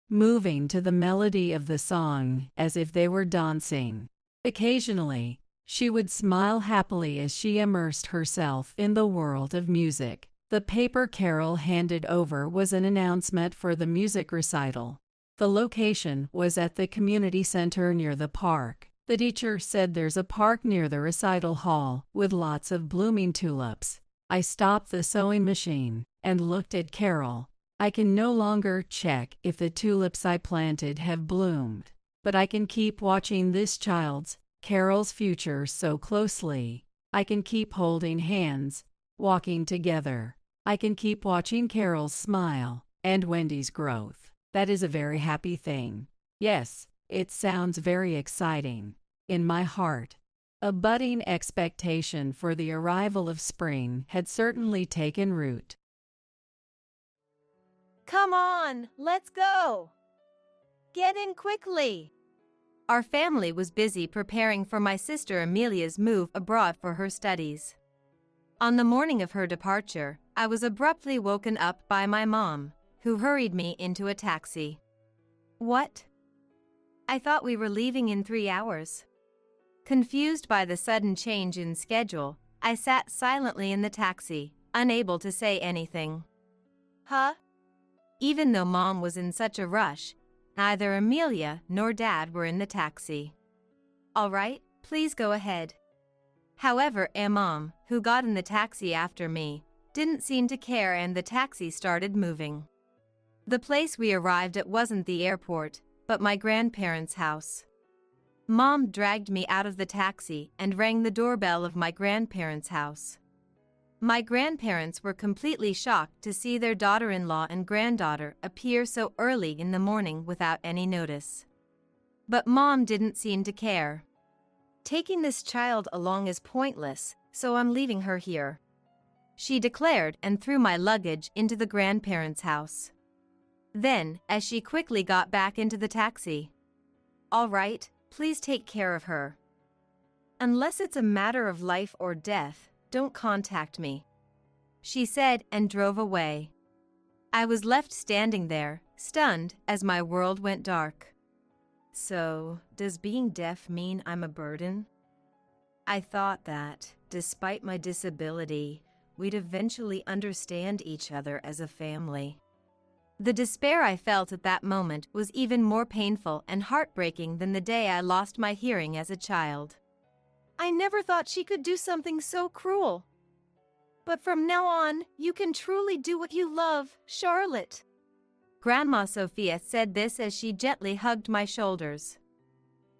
A: moving to the melody of the song as if they were dancing. Occasionally, she would smile happily as she immersed herself in the world of music. The paper Carol handed over was an announcement for the music recital. The location was at the community center near the park. The teacher said there's a park near the recital hall with lots of blooming tulips. I stopped the sewing machine and looked at Carol. I can no longer check if the tulips I planted have bloomed, but I can keep watching this child's, Carol's future so closely. I can keep holding hands, walking together. I can keep watching Carol's smile and Wendy's growth. That is a very happy thing. Yes, it sounds very exciting. In my heart, a budding expectation for the arrival of spring had certainly taken root.
B: "Come on, let's go! Get in quickly!" Our family was busy preparing for my sister Amelia's move abroad for her studies. On the morning of her departure, I was abruptly woken up by my mom, who hurried me into a taxi. "What? I thought we were leaving in 3 hours." Confused by the sudden change in schedule, I sat silently in the taxi, unable to say anything. "Huh?" Even though Mom was in such a rush, neither Amelia nor Dad were in the taxi. "All right, please go ahead." However, Mom, who got in the taxi after me, didn't seem to care and the taxi started moving. The place we arrived at wasn't the airport, but my grandparents' house. Mom dragged me out of the taxi and rang the doorbell of my grandparents' house. My grandparents were completely shocked to see their daughter-in-law and granddaughter appear so early in the morning without any notice. But Mom didn't seem to care. "Taking this child along is pointless, so I'm leaving her here," she declared and threw my luggage into the grandparents' house. Then, as she quickly got back into the taxi, "All right, please take care of her. Unless it's a matter of life or death, don't contact me," she said and drove away. I was left standing there, stunned, as my world went dark. So, does being deaf mean I'm a burden? I thought that, despite my disability, we'd eventually understand each other as a family. The despair I felt at that moment was even more painful and heartbreaking than the day I lost my hearing as a child. "I never thought she could do something so cruel. But from now on, you can truly do what you love, Charlotte." Grandma Sophia said this as she gently hugged my shoulders.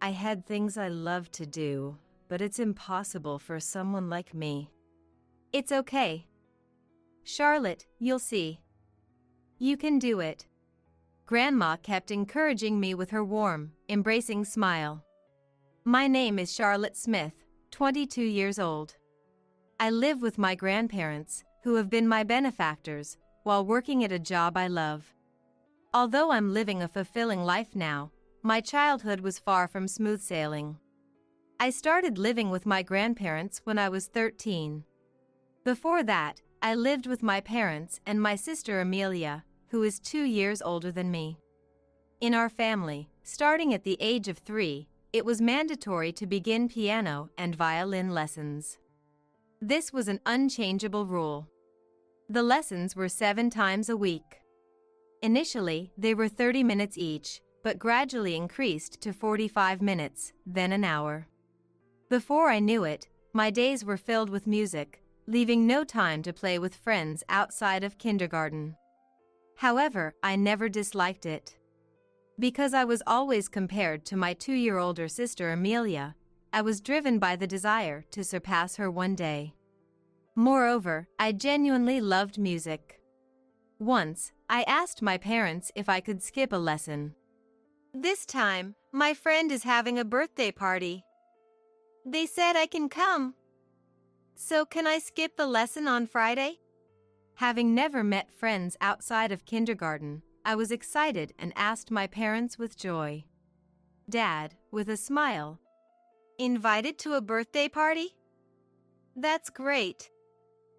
B: "I had things I loved to do, but it's impossible for someone like me." "It's okay, Charlotte, you'll see. You can do it." Grandma kept encouraging me with her warm, embracing smile. My name is Charlotte Smith, 22 years old. I live with my grandparents, who have been my benefactors, while working at a job I love. Although I'm living a fulfilling life now, my childhood was far from smooth sailing. I started living with my grandparents when I was 13. Before that, I lived with my parents and my sister Amelia, who is 2 years older than me. In our family, starting at the age of 3, it was mandatory to begin piano and violin lessons. This was an unchangeable rule. The lessons were 7 times a week. Initially, they were 30 minutes each, but gradually increased to 45 minutes, then an hour. Before I knew it, my days were filled with music, leaving no time to play with friends outside of kindergarten. However, I never disliked it. Because I was always compared to my 2-year-older sister Amelia, I was driven by the desire to surpass her one day. Moreover, I genuinely loved music. Once, I asked my parents if I could skip a lesson.
C: This time, my friend is having a birthday party. They said I can come. So can I skip the lesson on Friday?
B: Having never met friends outside of kindergarten, I was excited and asked my parents with joy. Dad, with a smile,
C: Invited to a birthday party? That's great,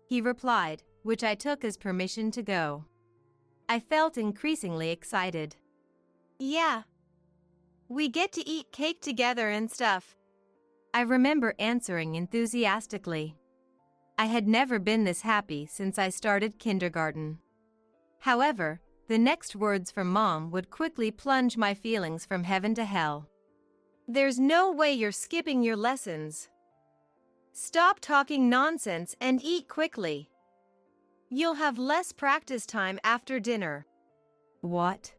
B: he replied, which I took as permission to go. I felt increasingly excited.
C: Yeah. We get to eat cake together and stuff.
B: I remember answering enthusiastically. I had never been this happy since I started kindergarten. However, the next words from Mom would quickly plunge my feelings from heaven to hell.
C: There's no way you're skipping your lessons. Stop talking nonsense and eat quickly. You'll have less practice time after dinner.
B: What?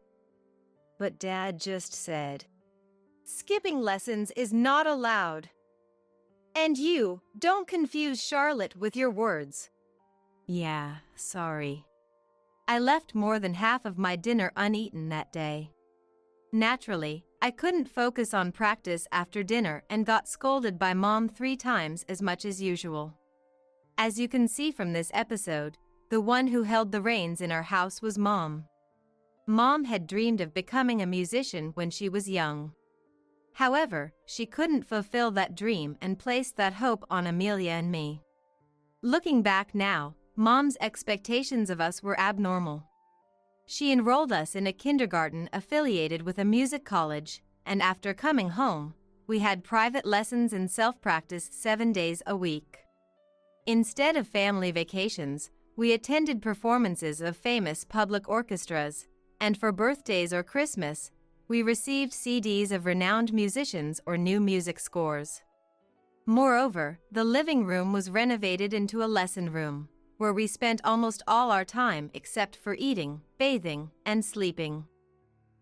C: But Dad just said, skipping lessons is not allowed. And you, don't confuse Charlotte with your words.
B: Yeah, sorry. I left more than half of my dinner uneaten that day. Naturally, I couldn't focus on practice after dinner and got scolded by Mom 3 times as much as usual. As you can see from this episode, the one who held the reins in our house was Mom. Mom had dreamed of becoming a musician when she was young. However, she couldn't fulfill that dream and placed that hope on Amelia and me. Looking back now, Mom's expectations of us were abnormal. She enrolled us in a kindergarten affiliated with a music college, and after coming home, we had private lessons and self-practice 7 days a week. Instead of family vacations, we attended performances of famous public orchestras, and for birthdays or Christmas, we received CDs of renowned musicians or new music scores. Moreover, the living room was renovated into a lesson room, where we spent almost all our time except for eating, bathing, and sleeping.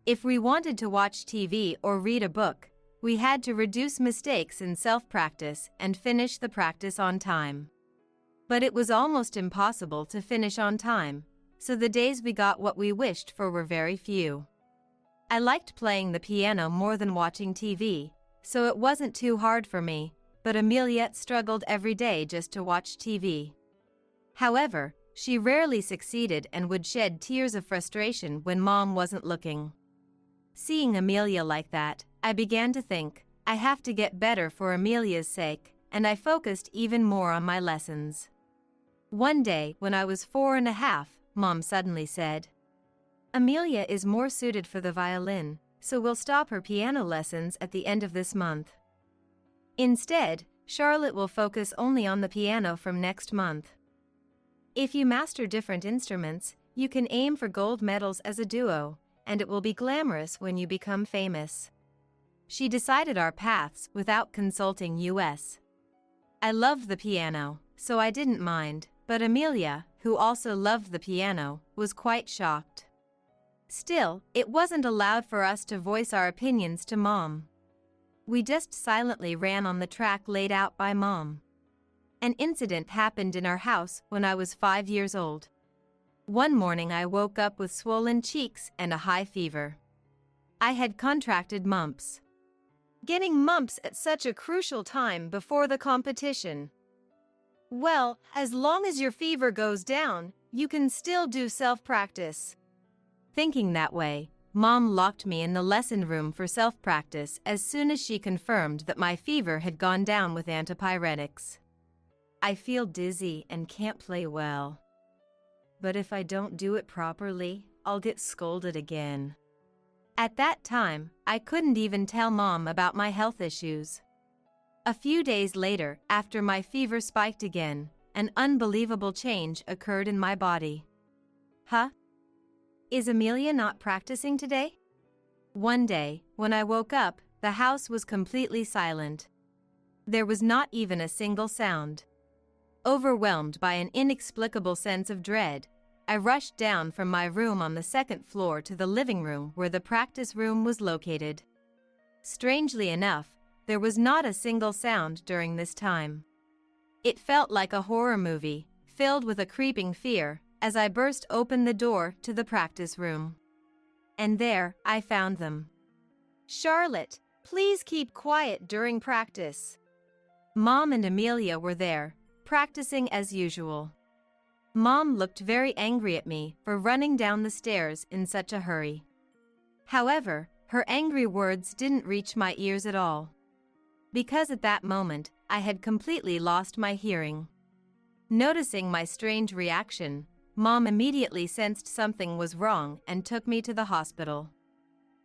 B: If we wanted to watch TV or read a book, we had to reduce mistakes in self-practice and finish the practice on time. But it was almost impossible to finish on time, so the days we got what we wished for were very few. I liked playing the piano more than watching TV, so it wasn't too hard for me, but Amelia struggled every day just to watch TV. However, she rarely succeeded and would shed tears of frustration when Mom wasn't looking. Seeing Amelia like that, I began to think, I have to get better for Amelia's sake, and I focused even more on my lessons. One day, when I was 4.5, Mom suddenly said, Amelia is more suited for the violin, so we'll stop her piano lessons at the end of this month. Instead, Charlotte will focus only on the piano from next month. If you master different instruments, you can aim for gold medals as a duo, and it will be glamorous when you become famous. She decided our paths without consulting us. I loved the piano, so I didn't mind, but Amelia, who also loved the piano, was quite shocked. Still, it wasn't allowed for us to voice our opinions to Mom. We just silently ran on the track laid out by Mom. An incident happened in our house when I was 5 years old. One morning I woke up with swollen cheeks and a high fever. I had contracted mumps.
C: Getting mumps at such a crucial time before the competition. Well, as long as your fever goes down, you can still do self-practice.
B: Thinking that way, Mom locked me in the lesson room for self-practice as soon as she confirmed that my fever had gone down with antipyretics. I feel dizzy and can't play well. But if I don't do it properly, I'll get scolded again. At that time, I couldn't even tell Mom about my health issues. A few days later, after my fever spiked again, an unbelievable change occurred in my body. Huh? Is Amelia not practicing today? One day, when I woke up, the house was completely silent. There was not even a single sound. Overwhelmed by an inexplicable sense of dread, I rushed down from my room on the second floor to the living room where the practice room was located. Strangely enough, there was not a single sound during this time. It felt like a horror movie, filled with a creeping fear, as I burst open the door to the practice room. And there, I found them.
C: Charlotte, please keep quiet during practice.
B: Mom and Amelia were there, practicing as usual. Mom looked very angry at me for running down the stairs in such a hurry. However, her angry words didn't reach my ears at all. Because at that moment, I had completely lost my hearing. Noticing my strange reaction, Mom immediately sensed something was wrong and took me to the hospital.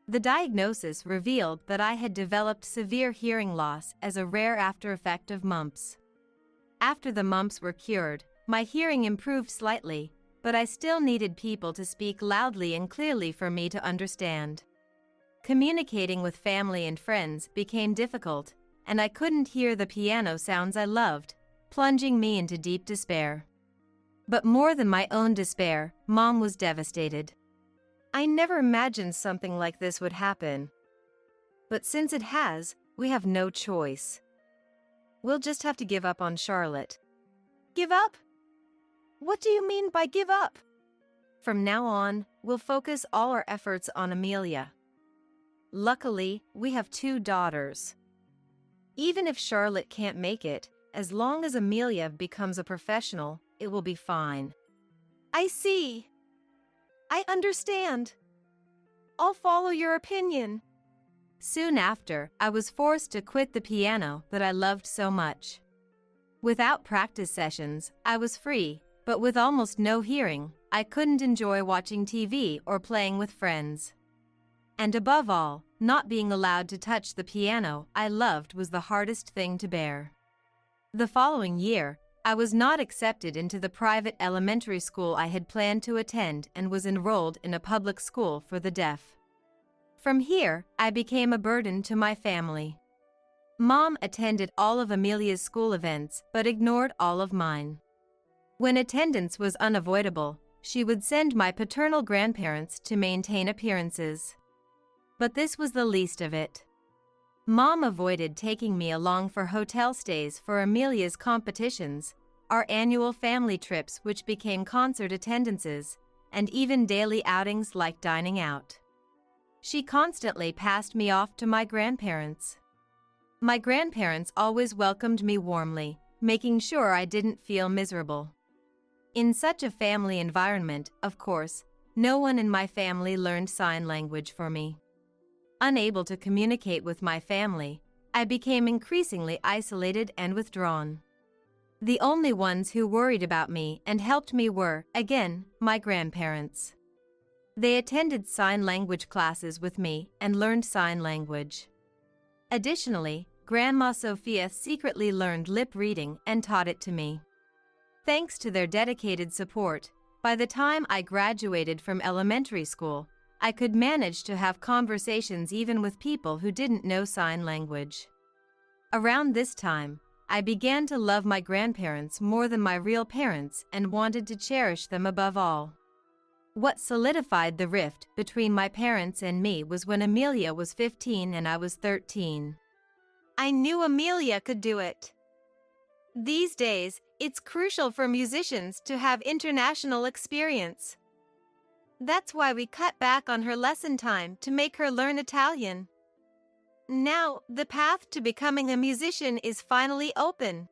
B: The diagnosis revealed that I had developed severe hearing loss as a rare after-effect of mumps. After the mumps were cured, my hearing improved slightly, but I still needed people to speak loudly and clearly for me to understand. Communicating with family and friends became difficult, and I couldn't hear the piano sounds I loved, plunging me into deep despair. But more than my own despair, Mom was devastated.
C: I never imagined something like this would happen. But since it has, we have no choice. We'll just have to give up on Charlotte. Give up? What do you mean by give up? From now on, we'll focus all our efforts on Amelia. Luckily, we have 2 daughters. Even if Charlotte can't make it, as long as Amelia becomes a professional, it will be fine. I see. I understand. I'll follow your opinion.
B: Soon after, I was forced to quit the piano that I loved so much. Without practice sessions, I was free, but with almost no hearing, I couldn't enjoy watching TV or playing with friends. And above all, not being allowed to touch the piano I loved was the hardest thing to bear. The following year, I was not accepted into the private elementary school I had planned to attend and was enrolled in a public school for the deaf. From here, I became a burden to my family. Mom attended all of Amelia's school events but ignored all of mine. When attendance was unavoidable, she would send my paternal grandparents to maintain appearances. But this was the least of it. Mom avoided taking me along for hotel stays for Amelia's competitions, our annual family trips which became concert attendances, and even daily outings like dining out. She constantly passed me off to my grandparents. My grandparents always welcomed me warmly, making sure I didn't feel miserable. In such a family environment, of course, no one in my family learned sign language for me. Unable to communicate with my family, I became increasingly isolated and withdrawn. The only ones who worried about me and helped me were, again, my grandparents. They attended sign language classes with me and learned sign language. Additionally, Grandma Sophia secretly learned lip reading and taught it to me. Thanks to their dedicated support, by the time I graduated from elementary school, I could manage to have conversations even with people who didn't know sign language. Around this time, I began to love my grandparents more than my real parents and wanted to cherish them above all. What solidified the rift between my parents and me was when Amelia was 15 and I was 13.
C: I knew Amelia could do it. These days, it's crucial for musicians to have international experience. That's why we cut back on her lesson time to make her learn Italian. Now, the path to becoming a musician is finally open.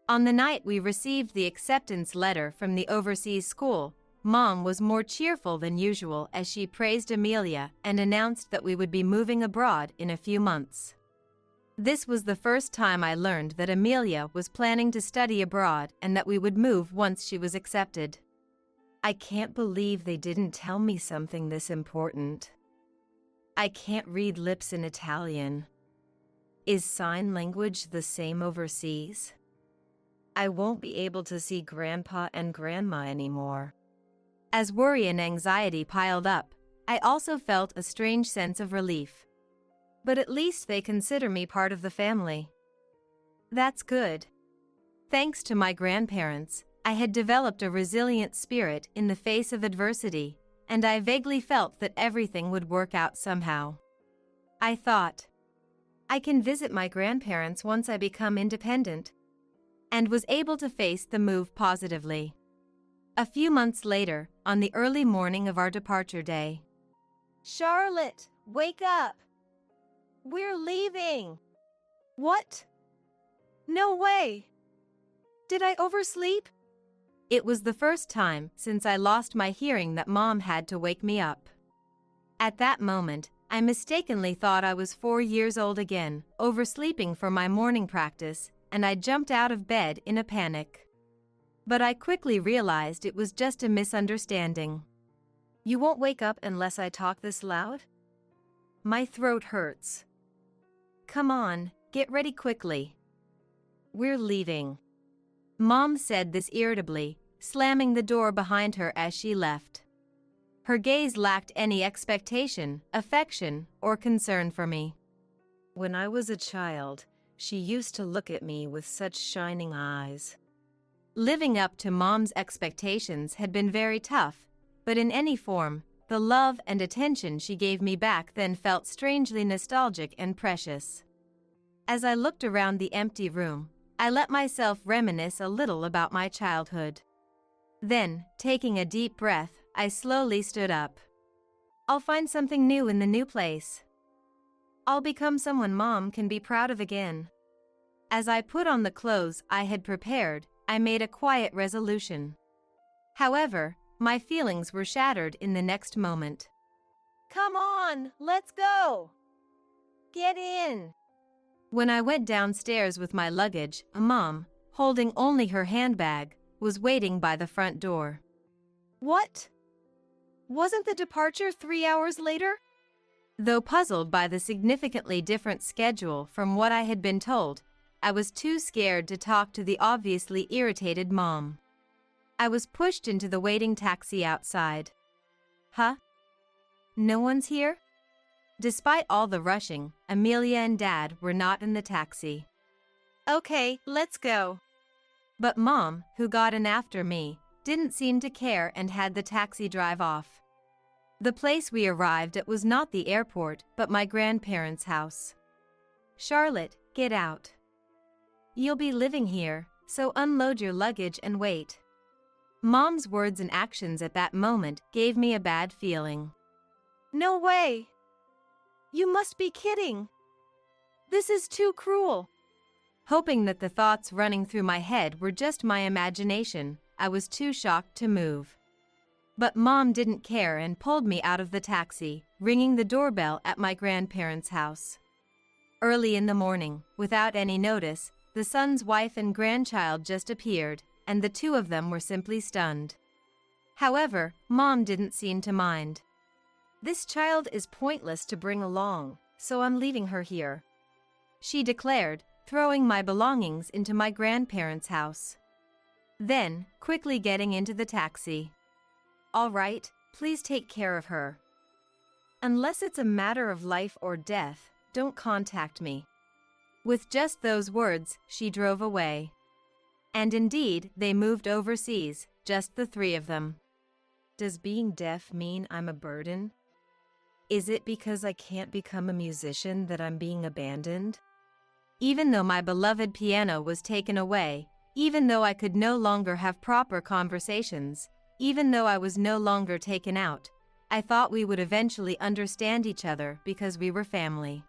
B: On the night we received the acceptance letter from the overseas school, Mom was more cheerful than usual as she praised Amelia and announced that we would be moving abroad in a few months. This was the first time I learned that Amelia was planning to study abroad and that we would move once she was accepted. I can't believe they didn't tell me something this important. I can't read lips in Italian. Is sign language the same overseas? I won't be able to see Grandpa and Grandma anymore. As worry and anxiety piled up, I also felt a strange sense of relief. But at least they consider me part of the family. That's good. Thanks to my grandparents, I had developed a resilient spirit in the face of adversity, and I vaguely felt that everything would work out somehow. I thought, I can visit my grandparents once I become independent, and was able to face the move positively. A few months later, on the early morning of our departure day,
C: Charlotte, wake up! We're leaving! What? No way! Did I oversleep?
B: It was the first time since I lost my hearing that Mom had to wake me up. At that moment, I mistakenly thought I was 4 years old again, oversleeping for my morning practice, and I jumped out of bed in a panic. But I quickly realized it was just a misunderstanding.
C: You won't wake up unless I talk this loud? My throat hurts.
B: Come on, get ready quickly.
C: We're leaving.
B: Mom said this irritably, slamming the door behind her as she left. Her gaze lacked any expectation, affection, or concern for me.
C: When I was a child, she used to look at me with such shining eyes.
B: Living up to Mom's expectations had been very tough, but in any form, the love and attention she gave me back then felt strangely nostalgic and precious. As I looked around the empty room, I let myself reminisce a little about my childhood. Then, taking a deep breath, I slowly stood up. I'll find something new in the new place. I'll become someone Mom can be proud of again. As I put on the clothes I had prepared, I made a quiet resolution. However, my feelings were shattered in the next moment.
C: Come on, let's go! Get in!
B: When I went downstairs with my luggage, Mom, holding only her handbag, was waiting by the front door.
C: What? Wasn't the departure 3 hours later?
B: Though puzzled by the significantly different schedule from what I had been told, I was too scared to talk to the obviously irritated Mom. I was pushed into the waiting taxi outside. Huh? No one's here? Despite all the rushing, Amelia and Dad were not in the taxi.
C: Okay, let's go.
B: But Mom, who got in after me, didn't seem to care and had the taxi drive off. The place we arrived at was not the airport, but my grandparents' house. Charlotte, get out. You'll be living here, so unload your luggage and wait. Mom's words and actions at that moment gave me a bad feeling.
C: No way! You must be kidding! This is too cruel!
B: Hoping that the thoughts running through my head were just my imagination, I was too shocked to move. But Mom didn't care and pulled me out of the taxi, ringing the doorbell at my grandparents' house. Early in the morning, without any notice, the son's wife and grandchild just appeared, and the two of them were simply stunned. However, Mom didn't seem to mind.
C: This child is pointless to bring along, so I'm leaving her here,
B: she declared, throwing my belongings into my grandparents' house. Then, quickly getting into the taxi.
C: All right, please take care of her. Unless it's a matter of life or death, don't contact me.
B: With just those words, she drove away. And indeed, they moved overseas, just the three of them.
C: Does being deaf mean I'm a burden? Is it because I can't become a musician that I'm being abandoned?
B: Even though my beloved piano was taken away, even though I could no longer have proper conversations, even though I was no longer taken out, I thought we would eventually understand each other because we were family.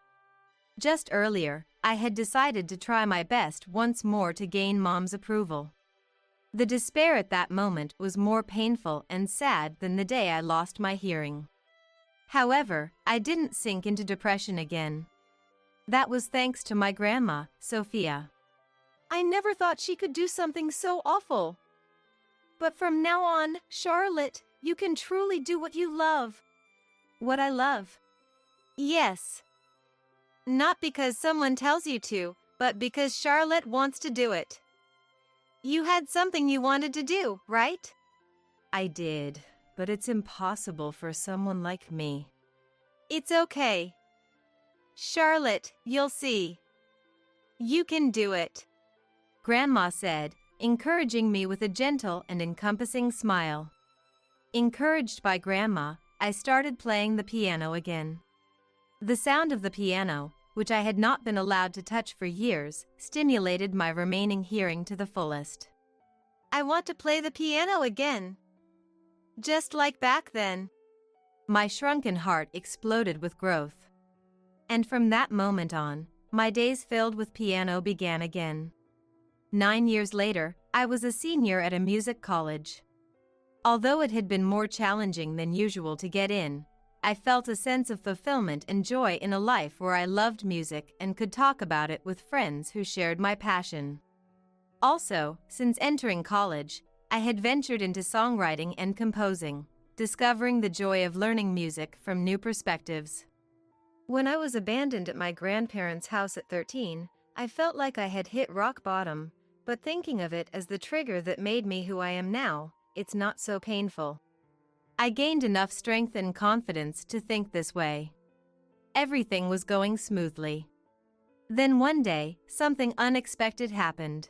B: Just earlier, I had decided to try my best once more to gain Mom's approval. The despair at that moment was more painful and sad than the day I lost my hearing. However, I didn't sink into depression again. That was thanks to my grandma, Sophia.
C: I never thought she could do something so awful. But from now on, Charlotte, you can truly do what you love.
B: What I love?
C: Yes. Not because someone tells you to, but because Charlotte wants to do it. You had something you wanted to do, right?
B: I did, but it's impossible for someone like me.
C: It's okay. Charlotte, you'll see. You can do it.
B: Grandma said, encouraging me with a gentle and encompassing smile. Encouraged by Grandma, I started playing the piano again. The sound of the piano, which I had not been allowed to touch for years, stimulated my remaining hearing to the fullest.
C: I want to play the piano again. Just like back then.
B: My shrunken heart exploded with growth. And from that moment on, my days filled with piano began again. 9 years later, I was a senior at a music college. Although it had been more challenging than usual to get in, I felt a sense of fulfillment and joy in a life where I loved music and could talk about it with friends who shared my passion. Also, since entering college, I had ventured into songwriting and composing, discovering the joy of learning music from new perspectives.
C: When I was abandoned at my grandparents' house at 13, I felt like I had hit rock bottom, but thinking of it as the trigger that made me who I am now, it's not so painful.
B: I gained enough strength and confidence to think this way. Everything was going smoothly. Then one day, something unexpected happened.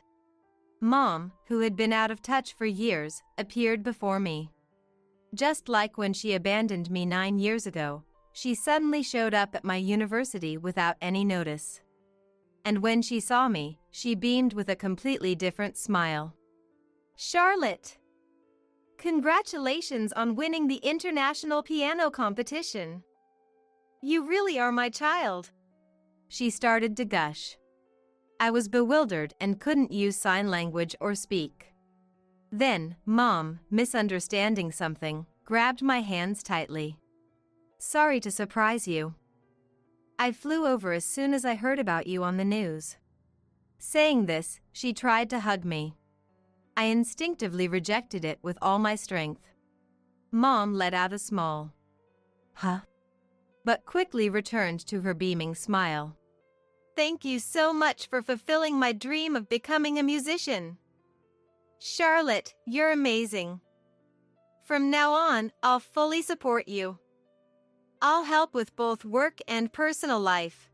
B: Mom, who had been out of touch for years, appeared before me. Just like when she abandoned me 9 years ago, she suddenly showed up at my university without any notice. And when she saw me, she beamed with a completely different smile.
C: Charlotte! Congratulations on winning the international piano competition. You really are my child.
B: She started to gush. I was bewildered and couldn't use sign language or speak. Then, Mom, misunderstanding something, grabbed my hands tightly. Sorry to surprise you. I flew over as soon as I heard about you on the news. Saying this, she tried to hug me. I instinctively rejected it with all my strength. Mom let out a small, "Huh?" but quickly returned to her beaming smile.
C: Thank you so much for fulfilling my dream of becoming a musician. Charlotte, you're amazing. From now on, I'll fully support you. I'll help with both work and personal life.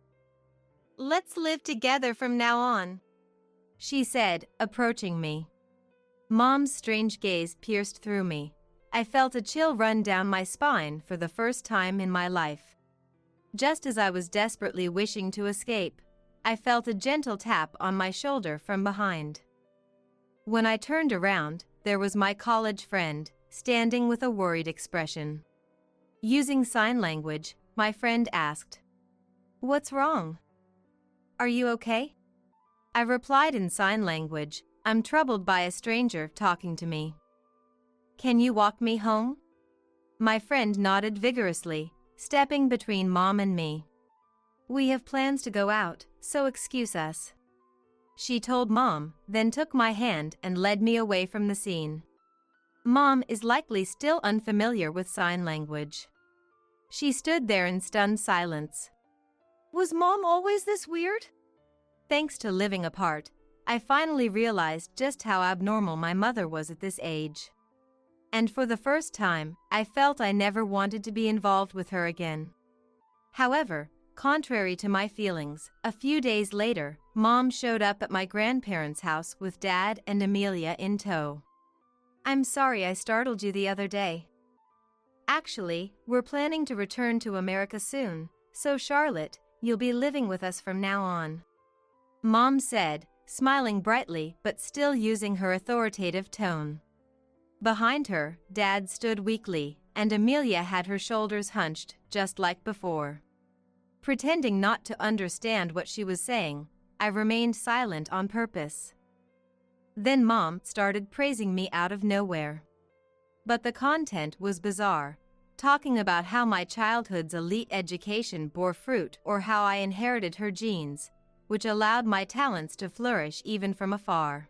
C: Let's live together from now on,
B: she said, approaching me. Mom's strange gaze pierced through me. I felt a chill run down my spine for the first time in my life. Just as I was desperately wishing to escape, I felt a gentle tap on my shoulder from behind. When I turned around, there was my college friend, standing with a worried expression. Using sign language, my friend asked, "What's wrong? Are you okay?" I replied in sign language, "I'm troubled by a stranger talking to me. Can you walk me home?" My friend nodded vigorously, stepping between Mom and me. "We have plans to go out, so excuse us," she told Mom, then took my hand and led me away from the scene. Mom is likely still unfamiliar with sign language. She stood there in stunned silence.
C: Was Mom always this weird?
B: Thanks to living apart, I finally realized just how abnormal my mother was at this age. And for the first time, I felt I never wanted to be involved with her again. However, contrary to my feelings, a few days later, Mom showed up at my grandparents' house with Dad and Amelia in tow. "I'm sorry I startled you the other day. Actually, we're planning to return to America soon, so Charlotte, you'll be living with us from now on," Mom said, smiling brightly but still using her authoritative tone. Behind her, Dad stood weakly, and Amelia had her shoulders hunched, just like before. Pretending not to understand what she was saying, I remained silent on purpose. Then Mom started praising me out of nowhere. But the content was bizarre, talking about how my childhood's elite education bore fruit or how I inherited her genes, which allowed my talents to flourish even from afar.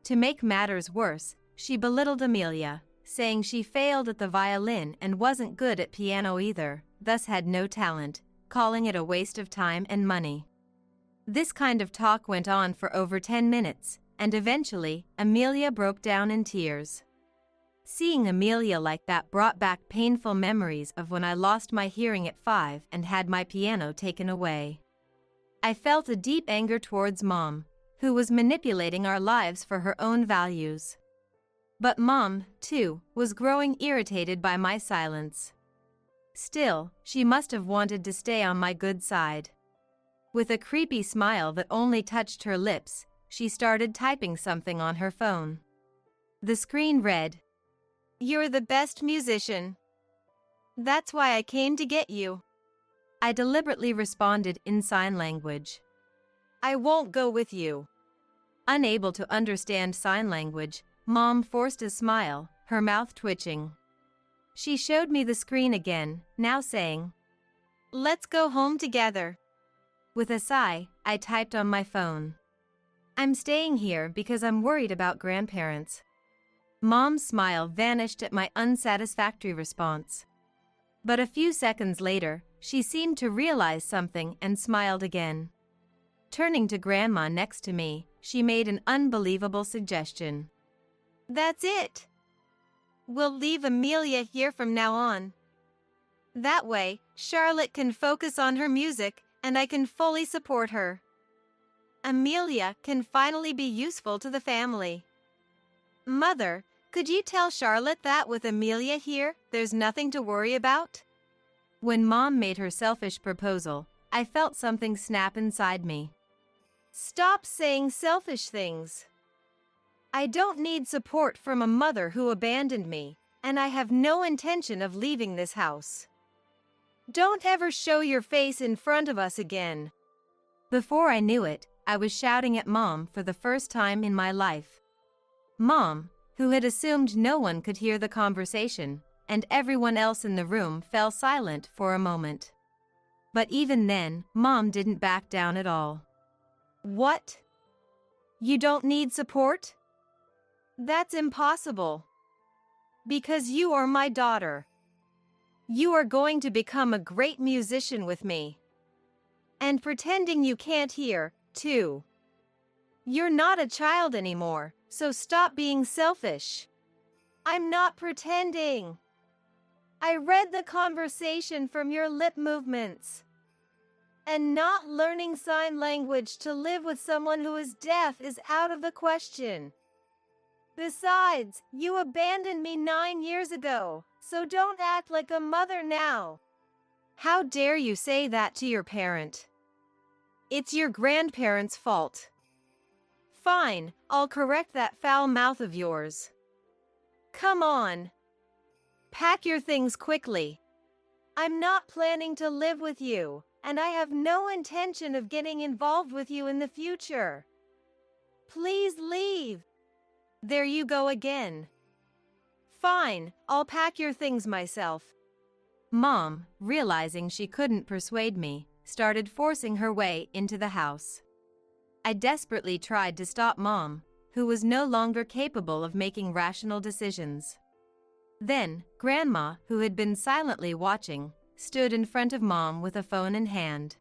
B: To make matters worse, she belittled Amelia, saying she failed at the violin and wasn't good at piano either, thus had no talent, calling it a waste of time and money. This kind of talk went on for over 10 minutes, and eventually, Amelia broke down in tears. Seeing Amelia like that brought back painful memories of when I lost my hearing at 5 and had my piano taken away. I felt a deep anger towards Mom, who was manipulating our lives for her own values. But Mom, too, was growing irritated by my silence. Still, she must have wanted to stay on my good side. With a creepy smile that only touched her lips, she started typing something on her phone. The screen read,
C: "You're the best musician. That's why I came to get you."
B: I deliberately responded in sign language.
C: "I won't go with you."
B: Unable to understand sign language, Mom forced a smile, her mouth twitching. She showed me the screen again, now saying,
C: "Let's go home together."
B: With a sigh, I typed on my phone, "I'm staying here because I'm worried about grandparents." Mom's smile vanished at my unsatisfactory response. But a few seconds later, she seemed to realize something and smiled again. Turning to Grandma next to me, she made an unbelievable suggestion.
C: "That's it. We'll leave Amelia here from now on. That way, Charlotte can focus on her music, and I can fully support her. Amelia can finally be useful to the family. Mother, could you tell Charlotte that with Amelia here, there's nothing to worry about?"
B: When Mom made her selfish proposal, I felt something snap inside me.
C: Stop saying selfish things. I don't need support from a mother who abandoned me, and I have no intention of leaving this house. Don't ever show your face in front of us again.
B: Before I knew it, I was shouting at Mom for the first time in my life. Mom, who had assumed no one could hear the conversation, and everyone else in the room fell silent for a moment. But even then, Mom didn't back down at all.
C: What? You don't need support? That's impossible. Because you are my daughter. You are going to become a great musician with me. And pretending you can't hear, too. You're not a child anymore, so stop being selfish. I'm not pretending. I read the conversation from your lip movements. And not learning sign language to live with someone who is deaf is out of the question. Besides, you abandoned me 9 years ago, so don't act like a mother now. How dare you say that to your parent? It's your grandparents' fault. Fine, I'll correct that foul mouth of yours. Come on. Pack your things quickly. I'm not planning to live with you, and I have no intention of getting involved with you in the future. Please leave. There you go again. Fine, I'll pack your things myself.
B: Mom, realizing she couldn't persuade me, started forcing her way into the house. I desperately tried to stop Mom, who was no longer capable of making rational decisions. Then, Grandma, who had been silently watching, stood in front of Mom with a phone in hand.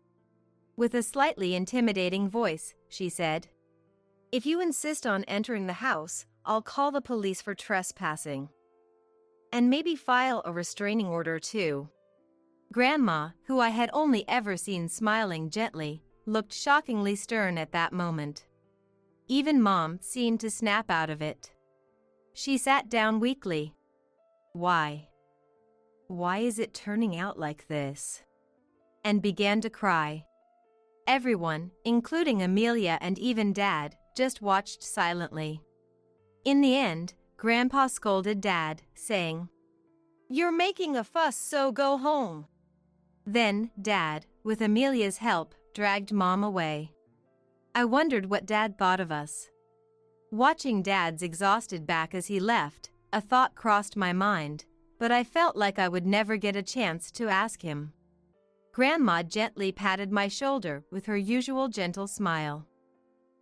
B: With a slightly intimidating voice, she said, "If you insist on entering the house, I'll call the police for trespassing. And maybe file a restraining order too." Grandma, who I had only ever seen smiling gently, looked shockingly stern at that moment. Even Mom seemed to snap out of it. She sat down weakly. Why? Why is it turning out like this? And began to cry. Everyone, including Amelia and even Dad, just watched silently. In the end, Grandpa scolded Dad, saying, "You're making a fuss, so go home." Then, Dad, with Amelia's help, dragged Mom away. I wondered what Dad thought of us. Watching Dad's exhausted back as he left, a thought crossed my mind, but I felt like I would never get a chance to ask him. Grandma gently patted my shoulder with her usual gentle smile.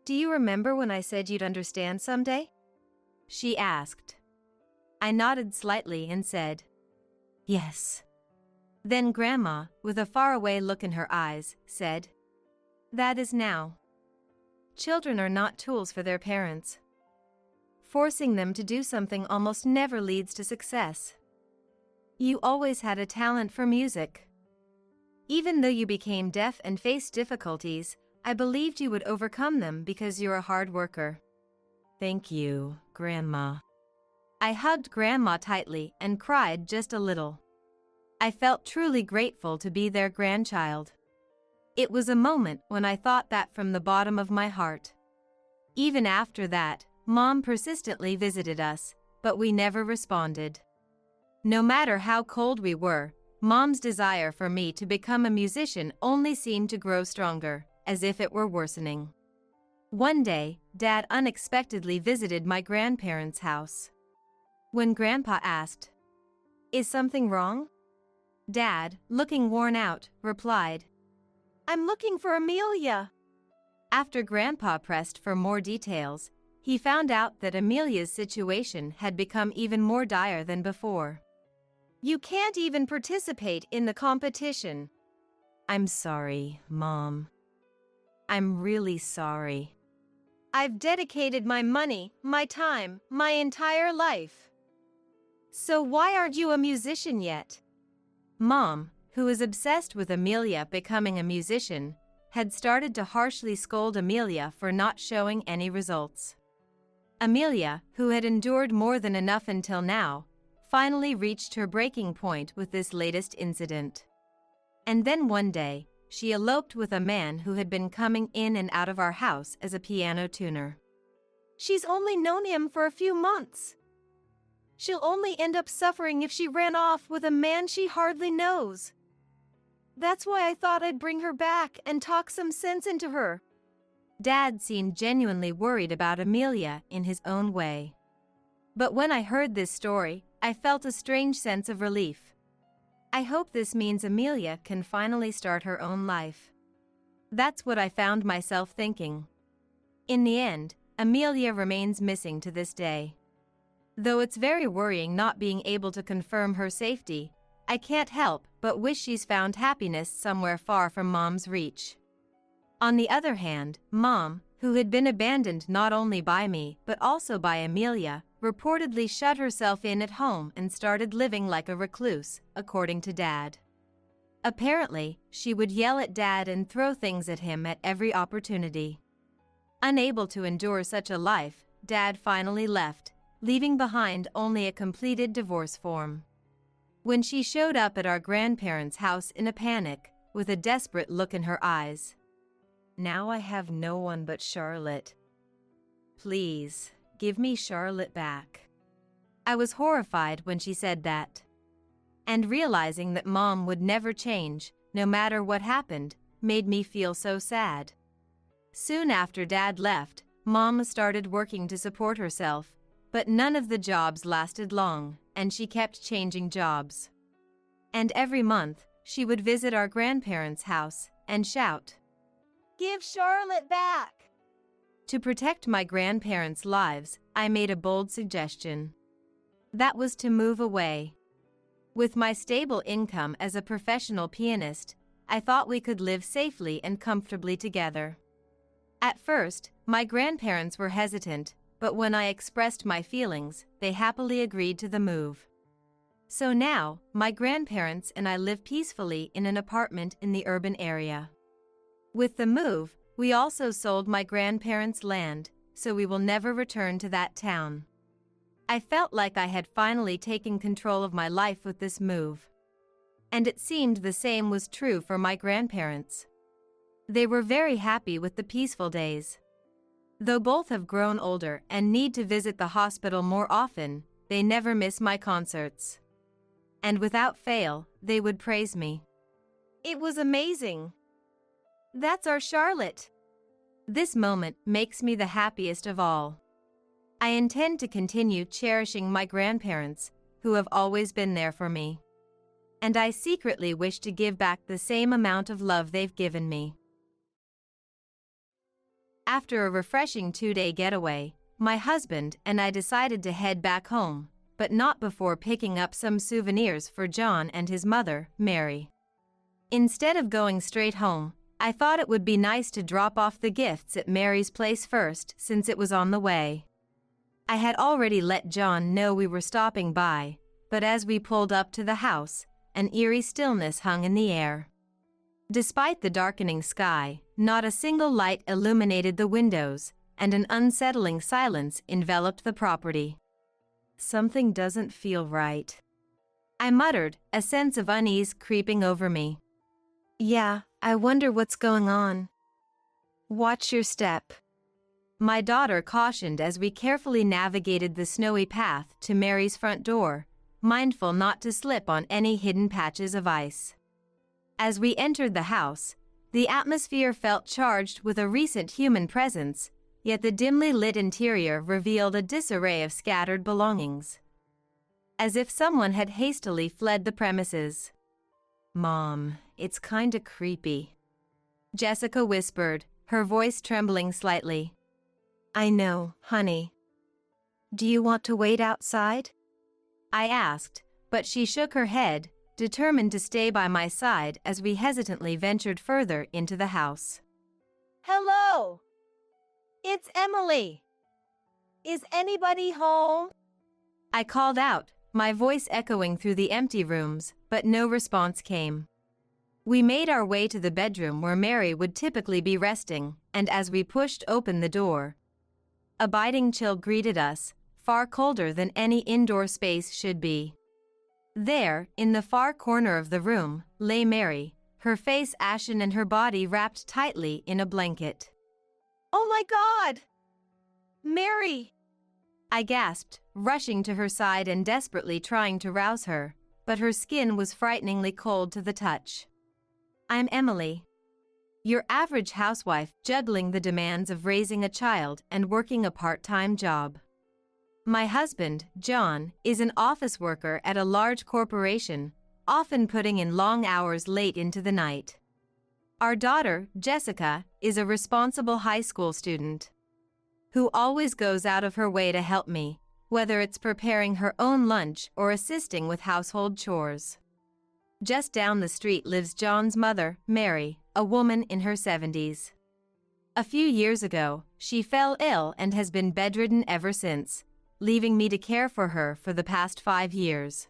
C: "Do you remember when I said you'd understand someday?"
B: she asked. I nodded slightly and said, "Yes." Then Grandma, with a faraway look in her eyes, said, "That is now. Children are not tools for their parents. Forcing them to do something almost never leads to success. You always had a talent for music. Even though you became deaf and faced difficulties, I believed you would overcome them because you're a hard worker." "Thank you, Grandma." I hugged Grandma tightly and cried just a little. I felt truly grateful to be their grandchild. It was a moment when I thought that from the bottom of my heart. Even after that, Mom persistently visited us, but we never responded. No matter how cold we were, Mom's desire for me to become a musician only seemed to grow stronger, as if it were worsening. One day, Dad unexpectedly visited my grandparents' house. When Grandpa asked, "Is something wrong?" Dad, looking worn out, replied,
C: "I'm looking for Amelia."
B: After Grandpa pressed for more details, he found out that Amelia's situation had become even more dire than before.
C: "You can't even participate in the competition."
B: "I'm sorry, Mom. I'm really sorry."
C: "I've dedicated my money, my time, my entire life. So why aren't you a musician yet?"
B: Mom, who is obsessed with Amelia becoming a musician, had started to harshly scold Amelia for not showing any results. Amelia, who had endured more than enough until now, finally reached her breaking point with this latest incident. And then one day, she eloped with a man who had been coming in and out of our house as a piano tuner.
C: "She's only known him for a few months. She'll only end up suffering if she ran off with a man she hardly knows. That's why I thought I'd bring her back and talk some sense into her."
B: Dad seemed genuinely worried about Amelia in his own way. But when I heard this story, I felt a strange sense of relief. I hope this means Amelia can finally start her own life. That's what I found myself thinking. In the end, Amelia remains missing to this day. Though it's very worrying not being able to confirm her safety, I can't help but wish she's found happiness somewhere far from Mom's reach. On the other hand, Mom, who had been abandoned not only by me but also by Amelia, reportedly shut herself in at home and started living like a recluse, according to Dad. Apparently, she would yell at Dad and throw things at him at every opportunity. Unable to endure such a life, Dad finally left, leaving behind only a completed divorce form. When she showed up at our grandparents' house in a panic, with a desperate look in her eyes, "Now I have no one but Charlotte. Please, give me Charlotte back." I was horrified when she said that. And realizing that Mom would never change, no matter what happened, made me feel so sad. Soon after Dad left, Mom started working to support herself, but none of the jobs lasted long, and she kept changing jobs. And every month, she would visit our grandparents' house and shout,
C: "Give Charlotte back!"
B: To protect my grandparents' lives, I made a bold suggestion. That was to move away. With my stable income as a professional pianist, I thought we could live safely and comfortably together. At first, my grandparents were hesitant, but when I expressed my feelings, they happily agreed to the move. So now, my grandparents and I live peacefully in an apartment in the urban area. With the move, we also sold my grandparents' land, so we will never return to that town. I felt like I had finally taken control of my life with this move. And it seemed the same was true for my grandparents. They were very happy with the peaceful days. Though both have grown older and need to visit the hospital more often, they never miss my concerts. And without fail, they would praise me.
C: "It was amazing. That's our Charlotte."
B: This moment makes me the happiest of all. I intend to continue cherishing my grandparents, who have always been there for me. And I secretly wish to give back the same amount of love they've given me. After a refreshing 2-day getaway, my husband and I decided to head back home, but not before picking up some souvenirs for John and his mother, Mary. Instead of going straight home, I thought it would be nice to drop off the gifts at Mary's place first since it was on the way. I had already let John know we were stopping by, but as we pulled up to the house, an eerie stillness hung in the air. Despite the darkening sky, not a single light illuminated the windows, and an unsettling silence enveloped the property. Something doesn't feel right, I muttered, a sense of unease creeping over me.
C: Yeah, I wonder what's going on. Watch your step,
B: my daughter cautioned as we carefully navigated the snowy path to Mary's front door, mindful not to slip on any hidden patches of ice. As we entered the house, the atmosphere felt charged with a recent human presence, yet the dimly lit interior revealed a disarray of scattered belongings. As if someone had hastily fled the premises. "Mom, it's kinda creepy," Jessica whispered, her voice trembling slightly.
C: I know, honey. Do you want to wait outside?
B: I asked, but she shook her head, determined to stay by my side as we hesitantly ventured further into the house.
D: Hello! It's Emily. Is anybody home?
B: I called out, my voice echoing through the empty rooms, but no response came. We made our way to the bedroom where Mary would typically be resting, and as we pushed open the door, a biting chill greeted us, far colder than any indoor space should be. There, in the far corner of the room, lay Mary, her face ashen and her body wrapped tightly in a blanket.
D: Oh my God! Mary!
B: I gasped, rushing to her side and desperately trying to rouse her, but her skin was frighteningly cold to the touch. I'm Emily. Your average housewife juggling the demands of raising a child and working a part-time job. My husband, John, is an office worker at a large corporation, often putting in long hours late into the night. Our daughter, Jessica, is a responsible high school student who always goes out of her way to help me, whether it's preparing her own lunch or assisting with household chores. Just down the street lives John's mother, Mary, a woman in her 70s. A few years ago, she fell ill and has been bedridden ever since, leaving me to care for her for the past 5 years.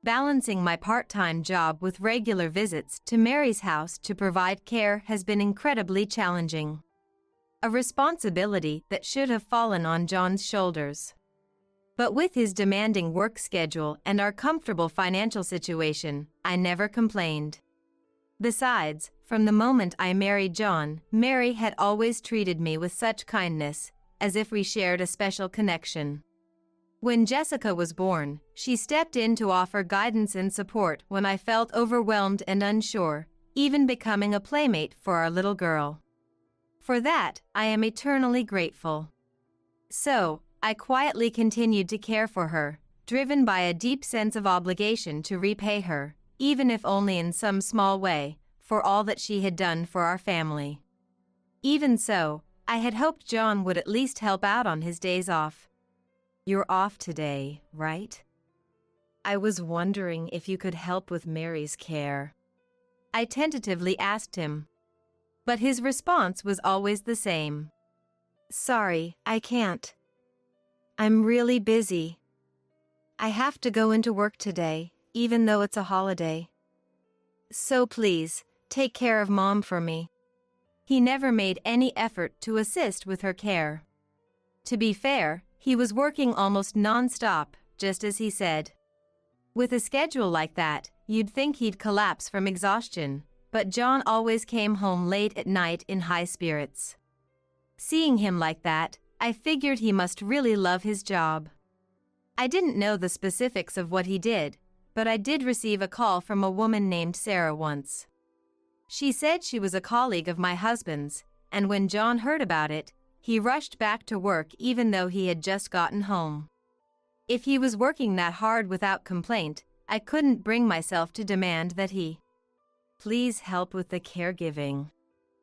B: Balancing my part-time job with regular visits to Mary's house to provide care has been incredibly challenging. A responsibility that should have fallen on John's shoulders. But with his demanding work schedule and our comfortable financial situation, I never complained. Besides, from the moment I married John, Mary had always treated me with such kindness, as if we shared a special connection. When Jessica was born, she stepped in to offer guidance and support when I felt overwhelmed and unsure, even becoming a playmate for our little girl. For that, I am eternally grateful. So, I quietly continued to care for her, driven by a deep sense of obligation to repay her, even if only in some small way, for all that she had done for our family. Even so, I had hoped John would at least help out on his days off. You're off today, right? I was wondering if you could help with Mary's care. I tentatively asked him. But his response was always the same.
C: Sorry, I can't. I'm really busy. I have to go into work today, even though it's a holiday. So please, take care of Mom for me.
B: He never made any effort to assist with her care. To be fair, he was working almost non-stop, just as he said. With a schedule like that, you'd think he'd collapse from exhaustion, but John always came home late at night in high spirits. Seeing him like that, I figured he must really love his job. I didn't know the specifics of what he did, but I did receive a call from a woman named Sarah once. She said she was a colleague of my husband's, and when John heard about it, he rushed back to work even though he had just gotten home. If he was working that hard without complaint, I couldn't bring myself to demand that he please help with the caregiving.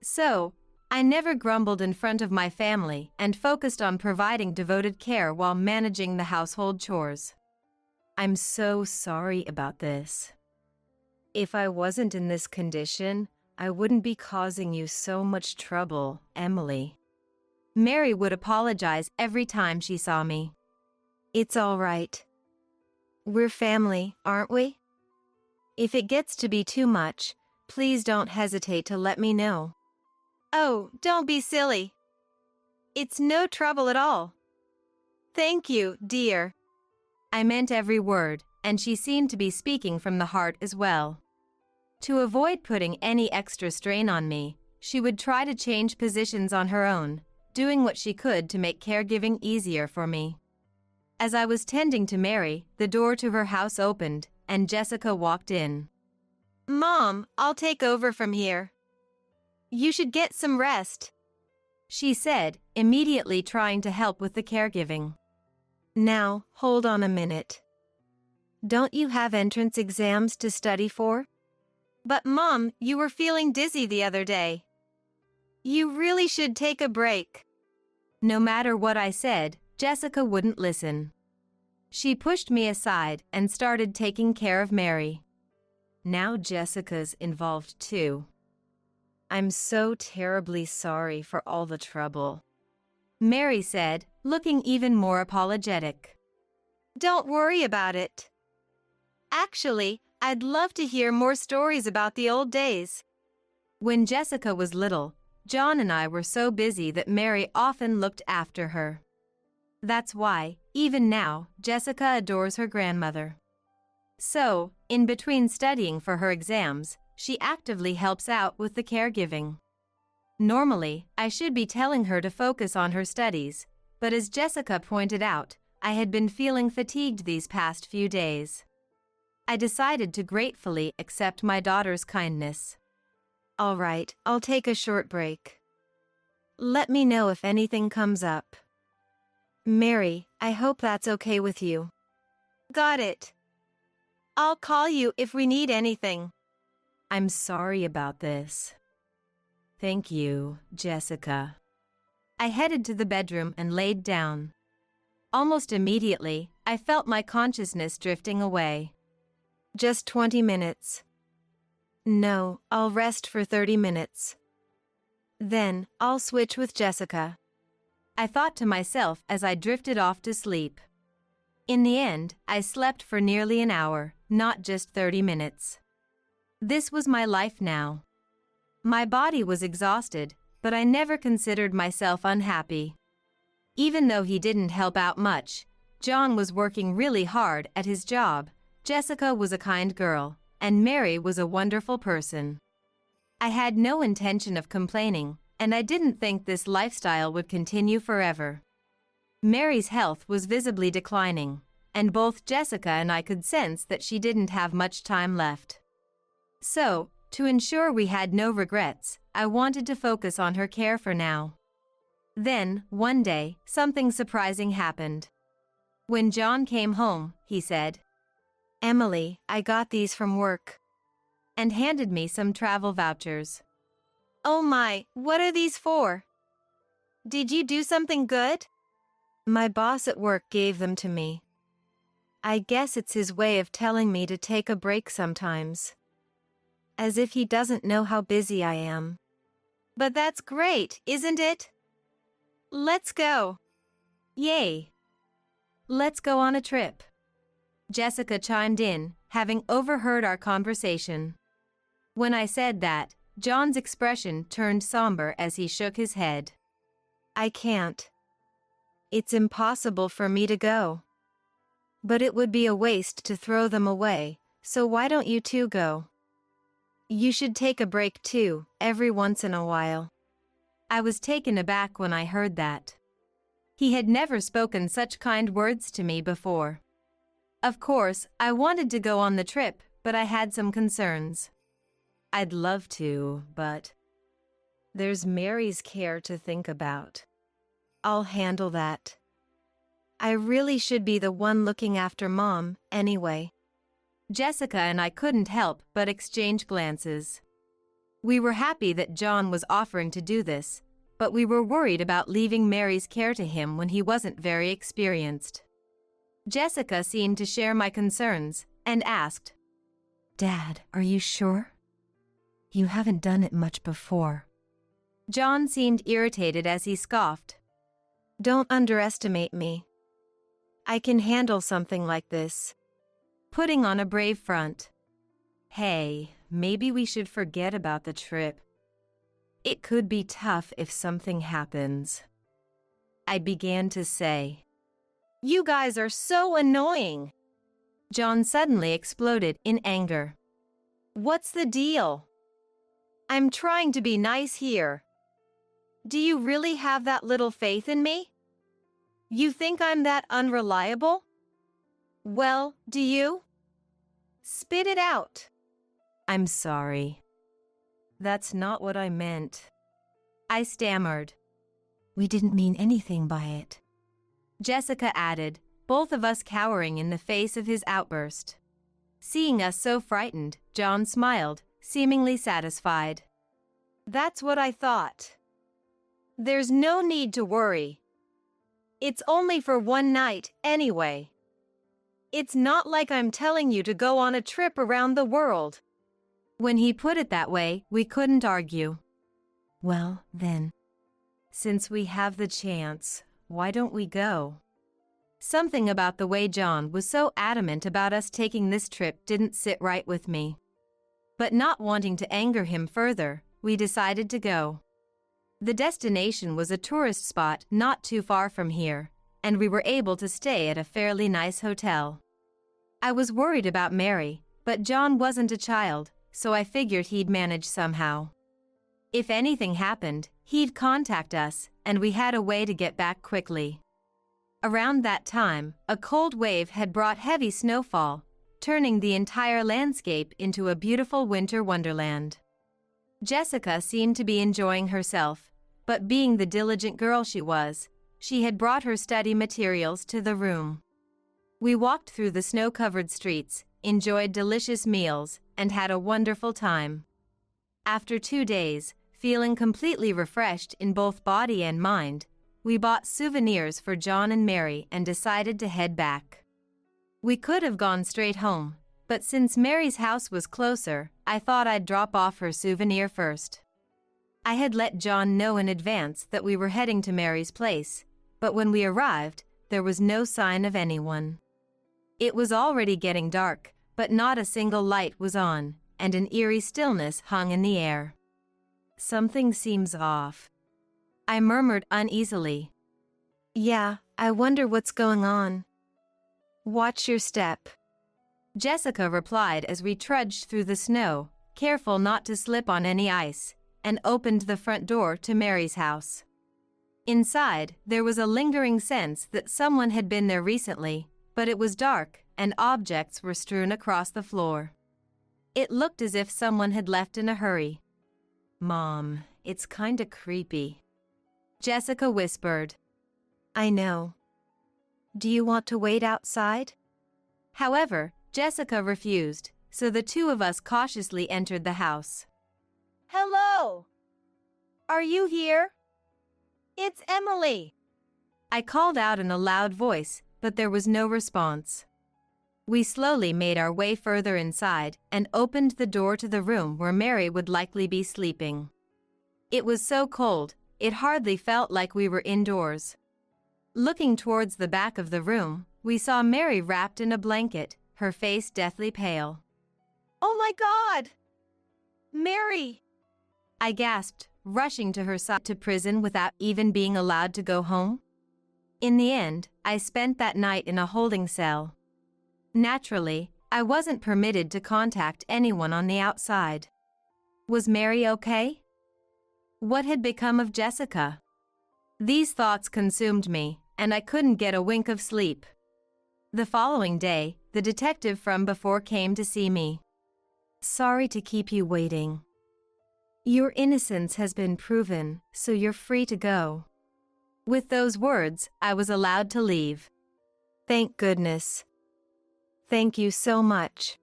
B: So, I never grumbled in front of my family and focused on providing devoted care while managing the household chores. I'm so sorry about this. If I wasn't in this condition, I wouldn't be causing you so much trouble, Emily. Mary would apologize every time she saw me.
C: It's all right. We're family, aren't we? If it gets to be too much, please don't hesitate to let me know.
D: Oh, don't be silly. It's no trouble at all. Thank you, dear.
B: I meant every word, and she seemed to be speaking from the heart as well. To avoid putting any extra strain on me, she would try to change positions on her own, doing what she could to make caregiving easier for me. As I was tending to Mary, the door to her house opened, and Jessica walked in.
D: Mom, I'll take over from here. You should get some rest,
B: she said, immediately trying to help with the caregiving.
C: Now, hold on a minute. Don't you have entrance exams to study for?
D: But Mom, you were feeling dizzy the other day. You really should take a break.
B: No matter what I said, Jessica wouldn't listen. She pushed me aside and started taking care of Mary. Now Jessica's involved too.
C: I'm so terribly sorry for all the trouble,
B: Mary said, looking even more apologetic.
D: Don't worry about it. Actually, I'd love to hear more stories about the old days.
B: When Jessica was little, John and I were so busy that Mary often looked after her. That's why, even now, Jessica adores her grandmother. So, in between studying for her exams, she actively helps out with the caregiving. Normally, I should be telling her to focus on her studies, but as Jessica pointed out, I had been feeling fatigued these past few days. I decided to gratefully accept my daughter's kindness.
C: All right, I'll take a short break. Let me know if anything comes up. Mary, I hope that's okay with you.
D: Got it. I'll call you if we need anything.
B: I'm sorry about this. Thank you, Jessica. I headed to the bedroom and laid down. Almost immediately, I felt my consciousness drifting away.
C: Just 20 minutes. No, I'll rest for 30 minutes. Then, I'll switch with Jessica,
B: I thought to myself as I drifted off to sleep. In the end, I slept for nearly an hour, not just 30 minutes. This was my life now. My body was exhausted, but I never considered myself unhappy. Even though he didn't help out much, John was working really hard at his job, Jessica was a kind girl, and Mary was a wonderful person. I had no intention of complaining, and I didn't think this lifestyle would continue forever. Mary's health was visibly declining, and both Jessica and I could sense that she didn't have much time left. So, to ensure we had no regrets, I wanted to focus on her care for now. Then, one day, something surprising happened. When John came home, he said,
C: Emily, I got these from work,
B: and handed me some travel vouchers.
D: Oh my, what are these for? Did you do something good?
C: My boss at work gave them to me. I guess it's his way of telling me to take a break sometimes. As if he doesn't know how busy I am.
D: But that's great, isn't it? Let's go.
B: Yay! Let's go on a trip. Jessica chimed in, having overheard our conversation. When I said that, John's expression turned somber as he shook his head.
C: I can't. It's impossible for me to go. But it would be a waste to throw them away, so why don't you two go? You should take a break too, every once in a while.
B: I was taken aback when I heard that. He had never spoken such kind words to me before. Of course, I wanted to go on the trip, but I had some concerns. I'd love to, but
C: there's Mary's care to think about. I'll handle that. I really should be the one looking after Mom, anyway.
B: Jessica and I couldn't help but exchange glances. We were happy that John was offering to do this, but we were worried about leaving Mary's care to him when he wasn't very experienced. Jessica seemed to share my concerns and asked,
C: Dad, are you sure? You haven't done it much before.
B: John seemed irritated as he scoffed.
C: Don't underestimate me. I can handle something like this.
B: Putting on a brave front. Hey, maybe we should forget about the trip. It could be tough if something happens. I began to say.
C: You guys are so annoying.
B: John suddenly exploded in anger.
C: What's the deal? I'm trying to be nice here. Do you really have that little faith in me? You think I'm that unreliable? Well, do you? Spit it out.
B: I'm sorry. That's not what I meant. I stammered.
C: We didn't mean anything by it.
B: Jessica added, both of us cowering in the face of his outburst. Seeing us so frightened, John smiled, seemingly satisfied.
C: That's what I thought. There's no need to worry. It's only for one night, anyway. It's not like I'm telling you to go on a trip around the world.
B: When he put it that way, we couldn't argue.
C: Well, then.
B: Since we have the chance, why don't we go? Something about the way John was so adamant about us taking this trip didn't sit right with me. But not wanting to anger him further, we decided to go. The destination was a tourist spot not too far from here, and we were able to stay at a fairly nice hotel. I was worried about Mary, but John wasn't a child, so I figured he'd manage somehow. If anything happened, he'd contact us, and we had a way to get back quickly. Around that time, a cold wave had brought heavy snowfall, turning the entire landscape into a beautiful winter wonderland. Jessica seemed to be enjoying herself, but being the diligent girl she was, she had brought her study materials to the room. We walked through the snow-covered streets, enjoyed delicious meals, and had a wonderful time. After 2 days, feeling completely refreshed in both body and mind, we bought souvenirs for John and Mary and decided to head back. We could have gone straight home, but since Mary's house was closer, I thought I'd drop off her souvenir first. I had let John know in advance that we were heading to Mary's place, but when we arrived, there was no sign of anyone. It was already getting dark, but not a single light was on, and an eerie stillness hung in the air. Something seems off. I murmured uneasily.
C: Yeah, I wonder what's going on. Watch your step.
B: Jessica replied as we trudged through the snow, careful not to slip on any ice, and opened the front door to Mary's house. Inside, there was a lingering sense that someone had been there recently, but it was dark, and objects were strewn across the floor. It looked as if someone had left in a hurry. Mom, it's kinda creepy. Jessica whispered.
C: I know. Do you want to wait outside?
B: However, Jessica refused, so the two of us cautiously entered the house.
D: Hello! Are you here? It's Emily.
B: I called out in a loud voice, but there was no response. We slowly made our way further inside and opened the door to the room where Mary would likely be sleeping. It was so cold, it hardly felt like we were indoors. Looking towards the back of the room, we saw Mary wrapped in a blanket, her face deathly pale.
D: Oh my God! Mary!
B: I gasped, rushing to her side to prison without even being allowed to go home. In the end, I spent that night in a holding cell. Naturally, I wasn't permitted to contact anyone on the outside. Was Mary okay? What had become of Jessica? These thoughts consumed me, and I couldn't get a wink of sleep. The following day, the detective from before came to see me. Sorry to keep you waiting. Your innocence has been proven, so you're free to go. With those words, I was allowed to leave.
C: Thank goodness. Thank you so much.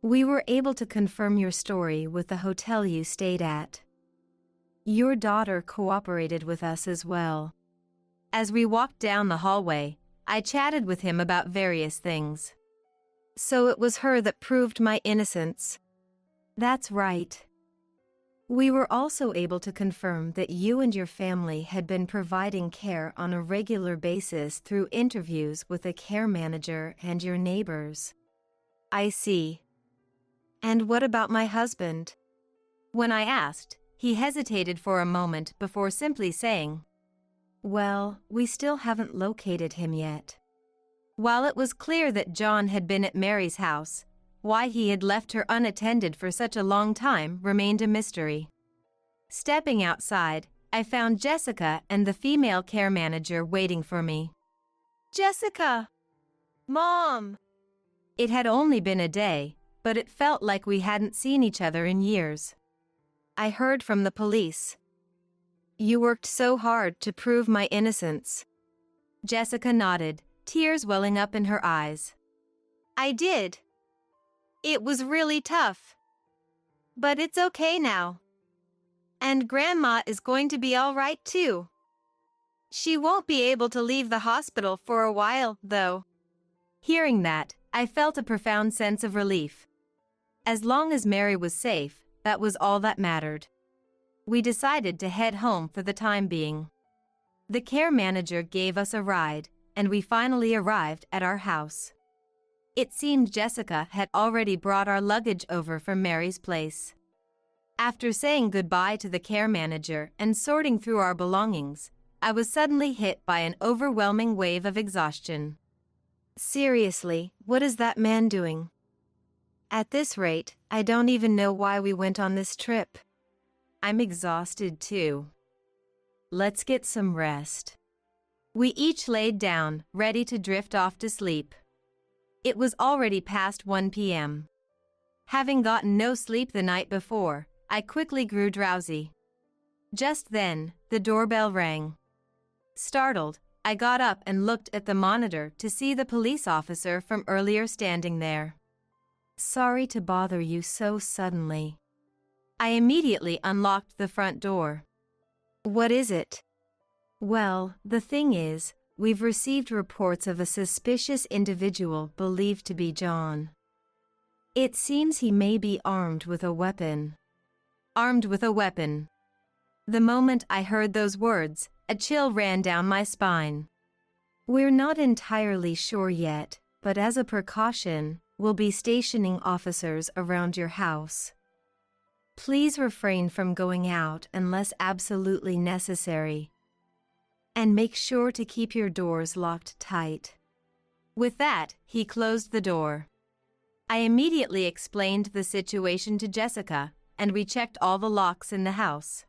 C: We were able to confirm your story with the hotel you stayed at. Your daughter cooperated with us as well.
B: As we walked down the hallway, I chatted with him about various things.
C: So it was her that proved my innocence.
B: That's right.
C: We were also able to confirm that you and your family had been providing care on a regular basis through interviews with a care manager and your neighbors.
B: I see.
C: And what about my husband?
B: When I asked, he hesitated for a moment before simply saying,
C: Well, we still haven't located him yet.
B: While it was clear that John had been at Mary's house, why he had left her unattended for such a long time remained a mystery. Stepping outside, I found Jessica and the female care manager waiting for me.
D: Jessica! Mom!
B: It had only been a day, but it felt like we hadn't seen each other in years.
C: I heard from the police. You worked so hard to prove my innocence.
B: Jessica nodded, tears welling up in her eyes.
D: I did. It was really tough. But it's okay now. And Grandma is going to be all right too. She won't be able to leave the hospital for a while, though.
B: Hearing that, I felt a profound sense of relief. As long as Mary was safe, that was all that mattered. We decided to head home for the time being. The care manager gave us a ride, and we finally arrived at our house. It seemed Jessica had already brought our luggage over from Mary's place. After saying goodbye to the care manager and sorting through our belongings, I was suddenly hit by an overwhelming wave of exhaustion.
C: Seriously, what is that man doing? At this rate, I don't even know why we went on this trip.
B: I'm exhausted too. Let's get some rest. We each laid down, ready to drift off to sleep. It was already past 1 p.m. Having gotten no sleep the night before, I quickly grew drowsy. Just then, the doorbell rang. Startled, I got up and looked at the monitor to see the police officer from earlier standing there.
C: Sorry to bother you so suddenly.
B: I immediately unlocked the front door.
C: What is it?
B: Well, the thing is, we've received reports of a suspicious individual believed to be John.
C: It seems he may be armed with a weapon.
B: Armed with a weapon. The moment I heard those words, a chill ran down my spine.
C: We're not entirely sure yet, but as a precaution, we'll be stationing officers around your house. Please refrain from going out unless absolutely necessary. And make sure to keep your doors locked tight.
B: With that, he closed the door. I immediately explained the situation to Jessica, and we checked all the locks in the house.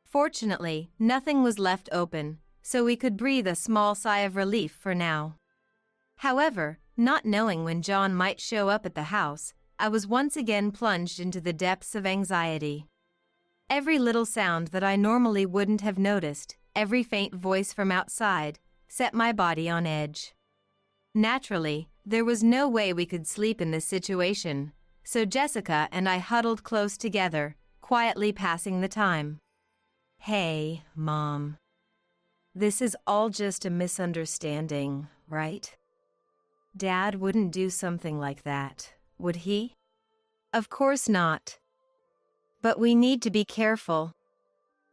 B: Fortunately, nothing was left open, so we could breathe a small sigh of relief for now. However, not knowing when John might show up at the house, I was once again plunged into the depths of anxiety. Every little sound that I normally wouldn't have noticed, every faint voice from outside, set my body on edge. Naturally, there was no way we could sleep in this situation, so Jessica and I huddled close together, quietly passing the time.
C: Hey, Mom. This is all just a misunderstanding, right? Dad wouldn't do something like that, would he?
B: Of course not.
C: But we need to be careful.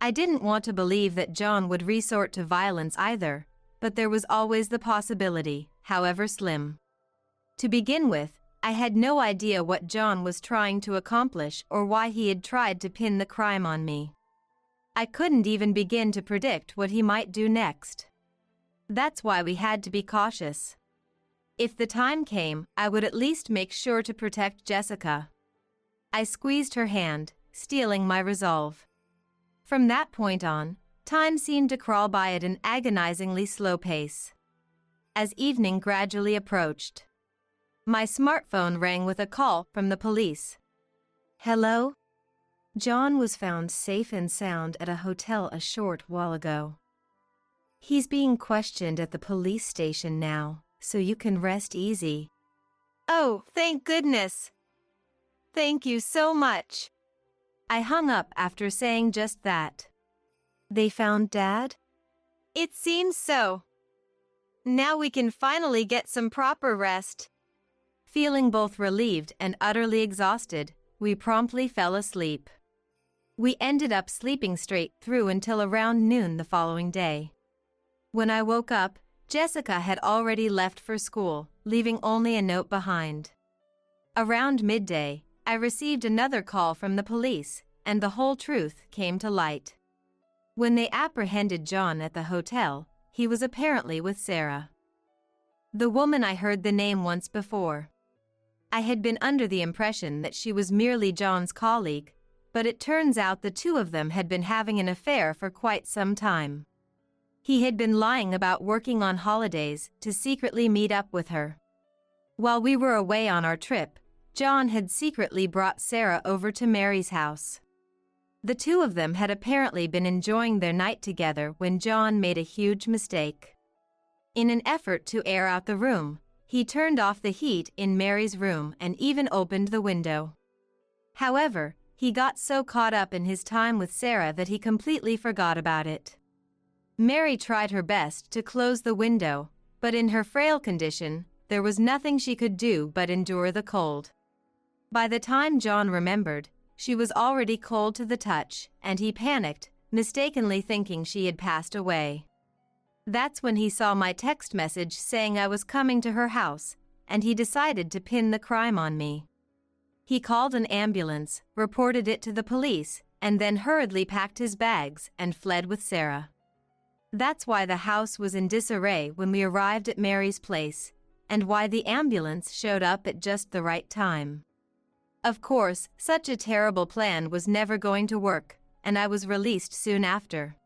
B: I didn't want to believe that John would resort to violence either, but there was always the possibility, however slim. To begin with, I had no idea what John was trying to accomplish or why he had tried to pin the crime on me. I couldn't even begin to predict what he might do next. That's why we had to be cautious. If the time came, I would at least make sure to protect Jessica. I squeezed her hand, steeling my resolve. From that point on, time seemed to crawl by at an agonizingly slow pace. As evening gradually approached, my smartphone rang with a call from the police.
C: Hello? John was found safe and sound at a hotel a short while ago. He's being questioned at the police station now, so you can rest easy.
D: Oh, thank goodness. Thank you so much.
B: I hung up after saying just that.
C: They found Dad?
D: It seems so. Now we can finally get some proper rest.
B: Feeling both relieved and utterly exhausted, we promptly fell asleep. We ended up sleeping straight through until around noon the following day. When I woke up, Jessica had already left for school, leaving only a note behind. Around midday, I received another call from the police, and the whole truth came to light. When they apprehended John at the hotel, he was apparently with Sarah, the woman I heard the name once before. I had been under the impression that she was merely John's colleague, but it turns out the two of them had been having an affair for quite some time. He had been lying about working on holidays to secretly meet up with her. While we were away on our trip, John had secretly brought Sarah over to Mary's house. The two of them had apparently been enjoying their night together when John made a huge mistake. In an effort to air out the room, he turned off the heat in Mary's room and even opened the window. However, he got so caught up in his time with Sarah that he completely forgot about it. Mary tried her best to close the window, but in her frail condition, there was nothing she could do but endure the cold. By the time John remembered, she was already cold to the touch, and he panicked, mistakenly thinking she had passed away. That's when he saw my text message saying I was coming to her house, and he decided to pin the crime on me. He called an ambulance, reported it to the police, and then hurriedly packed his bags and fled with Sarah. That's why the house was in disarray when we arrived at Mary's place, and why the ambulance showed up at just the right time. Of course, such a terrible plan was never going to work, and I was released soon after.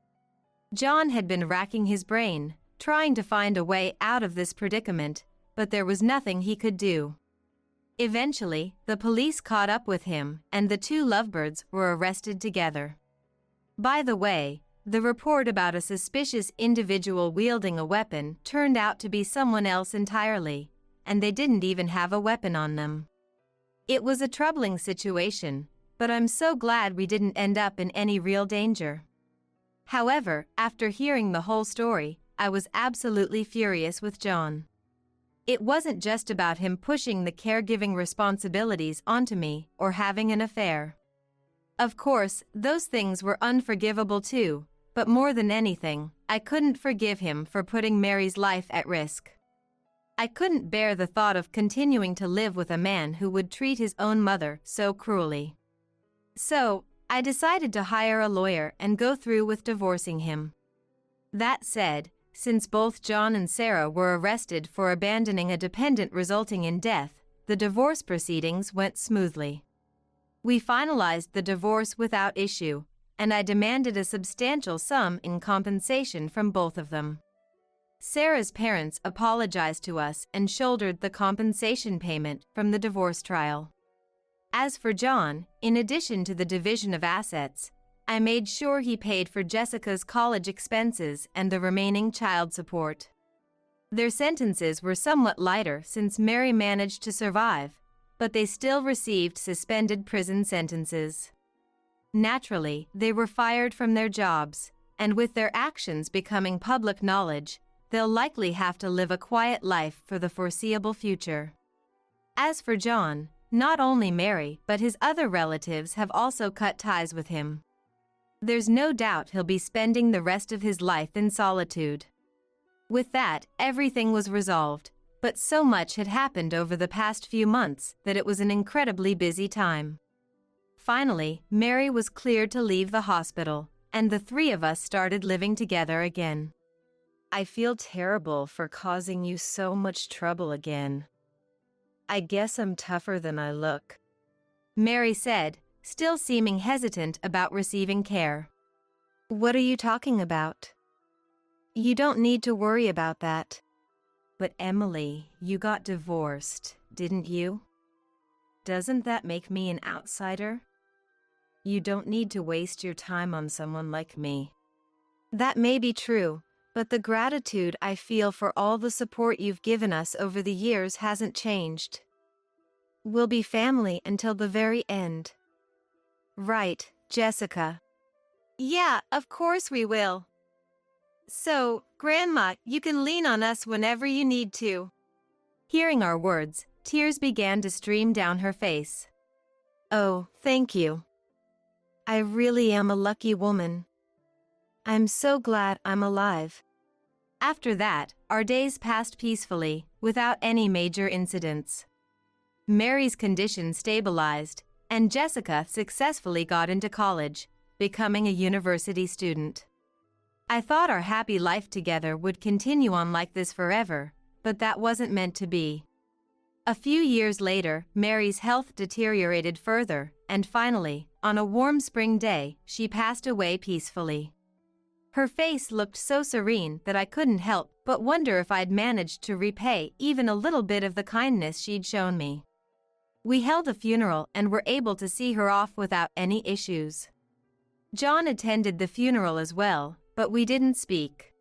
B: John had been racking his brain, trying to find a way out of this predicament, but there was nothing he could do. Eventually, the police caught up with him, and the two lovebirds were arrested together. By the way, the report about a suspicious individual wielding a weapon turned out to be someone else entirely, and they didn't even have a weapon on them. It was a troubling situation, but I'm so glad we didn't end up in any real danger. However, after hearing the whole story, I was absolutely furious with John. It wasn't just about him pushing the caregiving responsibilities onto me or having an affair. Of course, those things were unforgivable too, but more than anything, I couldn't forgive him for putting Mary's life at risk. I couldn't bear the thought of continuing to live with a man who would treat his own mother so cruelly. So, I decided to hire a lawyer and go through with divorcing him. That said, since both John and Sarah were arrested for abandoning a dependent resulting in death, the divorce proceedings went smoothly. We finalized the divorce without issue, and I demanded a substantial sum in compensation from both of them. Sarah's parents apologized to us and shouldered the compensation payment from the divorce trial. As for John, in addition to the division of assets, I made sure he paid for Jessica's college expenses and the remaining child support. Their sentences were somewhat lighter since Mary managed to survive, but they still received suspended prison sentences. Naturally, they were fired from their jobs, and with their actions becoming public knowledge, they'll likely have to live a quiet life for the foreseeable future. As for John, not only Mary but his other relatives have also cut ties with him. There's no doubt he'll be spending the rest of his life in solitude. With that, everything was resolved, but so much had happened over the past few months that it was an incredibly busy time. Finally, Mary was cleared to leave the hospital, and the three of us started living together again.
C: I feel terrible for causing you so much trouble again. I guess I'm tougher than I look,
B: Mary said, still seeming hesitant about receiving care.
C: What are you talking about? You don't need to worry about that.
B: But Emily, you got divorced, didn't you? Doesn't that make me an outsider?
C: You don't need to waste your time on someone like me. That may be true, But the gratitude I feel for all the support you've given us over the years hasn't changed. We'll be family until the very end. Right, Jessica?
D: Yeah, of course we will. So, Grandma, you can lean on us whenever you need to.
B: Hearing our words, tears began to stream down her face.
C: Oh, thank you. I really am a lucky woman. I'm so glad I'm alive.
B: After that, our days passed peacefully, without any major incidents. Mary's condition stabilized, and Jessica successfully got into college, becoming a university student. I thought our happy life together would continue on like this forever, but that wasn't meant to be. A few years later, Mary's health deteriorated further, and finally, on a warm spring day, she passed away peacefully. Her face looked so serene that I couldn't help but wonder if I'd managed to repay even a little bit of the kindness she'd shown me. We held a funeral and were able to see her off without any issues. John attended the funeral as well, but we didn't speak.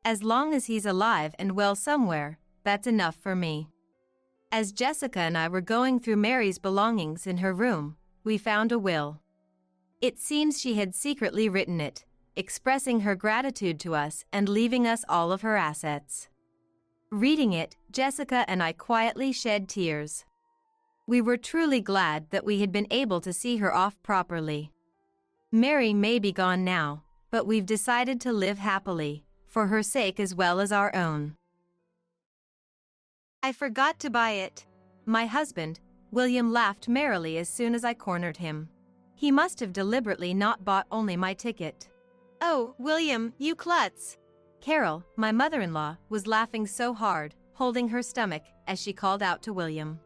B: As long as he's alive and well somewhere, that's enough for me. As Jessica and I were going through Mary's belongings in her room, we found a will. It seems she had secretly written it, expressing her gratitude to us and leaving us all of her assets. Reading it, Jessica and I quietly shed tears. We were truly glad that we had been able to see her off properly. Mary may be gone now, but we've decided to live happily, for her sake as well as our own.
D: I forgot to buy it.
B: My husband, William, laughed merrily as soon as I cornered him. He must have deliberately not bought only my ticket.
D: Oh, William, you klutz.
B: Carol, my mother-in-law, was laughing so hard, holding her stomach, as she called out to William.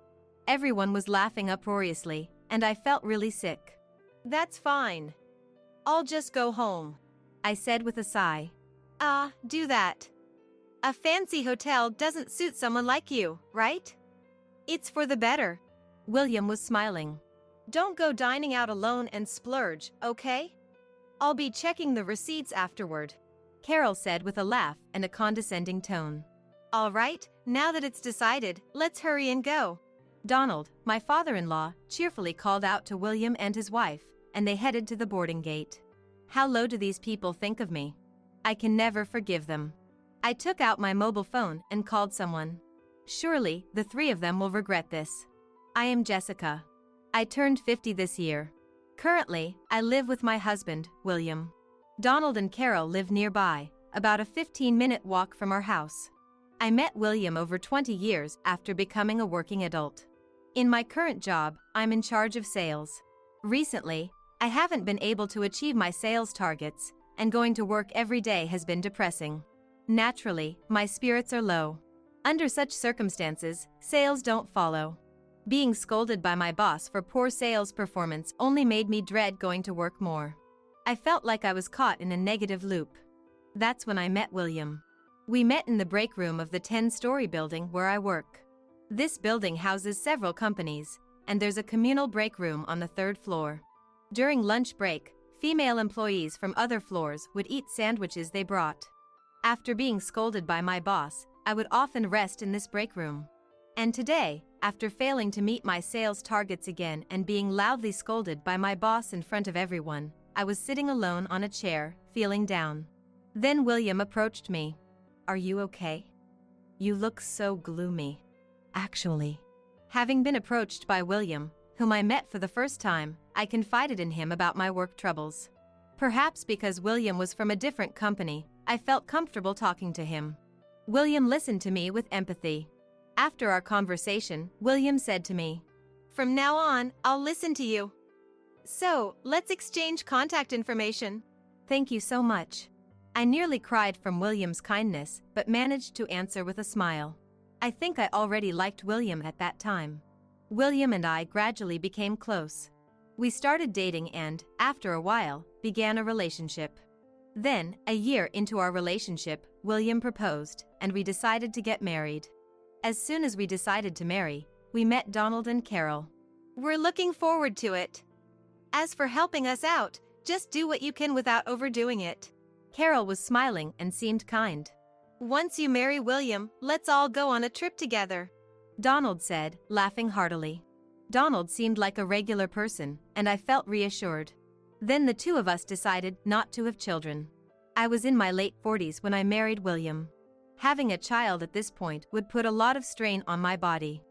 B: Everyone was laughing uproariously, and I felt really sick.
D: That's fine. I'll just go home,
B: I said with a sigh.
D: Do that. A fancy hotel doesn't suit someone like you, right? It's for the better.
B: William was smiling.
D: Don't go dining out alone and splurge, okay? I'll be checking the receipts afterward,
B: Carol said with a laugh and a condescending tone.
D: All right, now that it's decided, let's hurry and go.
B: Donald, my father-in-law, cheerfully called out to William and his wife, and they headed to the boarding gate. How low do these people think of me? I can never forgive them. I took out my mobile phone and called someone. Surely, the three of them will regret this. I am Jessica. I turned 50 this year. Currently, I live with my husband, William. Donald and Carol live nearby, about a 15-minute walk from our house. I met William over 20 years after becoming a working adult. In my current job, I'm in charge of sales. Recently, I haven't been able to achieve my sales targets, and going to work every day has been depressing. Naturally, my spirits are low. Under such circumstances, sales don't follow. Being scolded by my boss for poor sales performance only made me dread going to work more. I felt like I was caught in a negative loop. That's when I met William. We met in the break room of the 10-story building where I work. This building houses several companies, and there's a communal break room on the 3rd floor. During lunch break, female employees from other floors would eat sandwiches they brought. After being scolded by my boss, I would often rest in this break room. And today, after failing to meet my sales targets again and being loudly scolded by my boss in front of everyone, I was sitting alone on a chair, feeling down. Then William approached me. Are you okay? You look so gloomy. Actually, having been approached by William, whom I met for the first time, I confided in him about my work troubles. Perhaps because William was from a different company, I felt comfortable talking to him. William listened to me with empathy. After our conversation, William said to me,
D: From now on, I'll listen to you. So, let's exchange contact information.
B: Thank you so much. I nearly cried from William's kindness, but managed to answer with a smile. I think I already liked William at that time. William and I gradually became close. We started dating and, after a while, began a relationship. Then, a year into our relationship, William proposed, and we decided to get married. As soon as we decided to marry, we met Donald and Carol.
D: We're looking forward to it. As for helping us out, just do what you can without overdoing it.
B: Carol was smiling and seemed kind.
D: Once you marry William, let's all go on a trip together,
B: Donald said, laughing heartily. Donald seemed like a regular person, and I felt reassured. Then the two of us decided not to have children. I was in my late 40s when I married William. Having a child at this point would put a lot of strain on my body.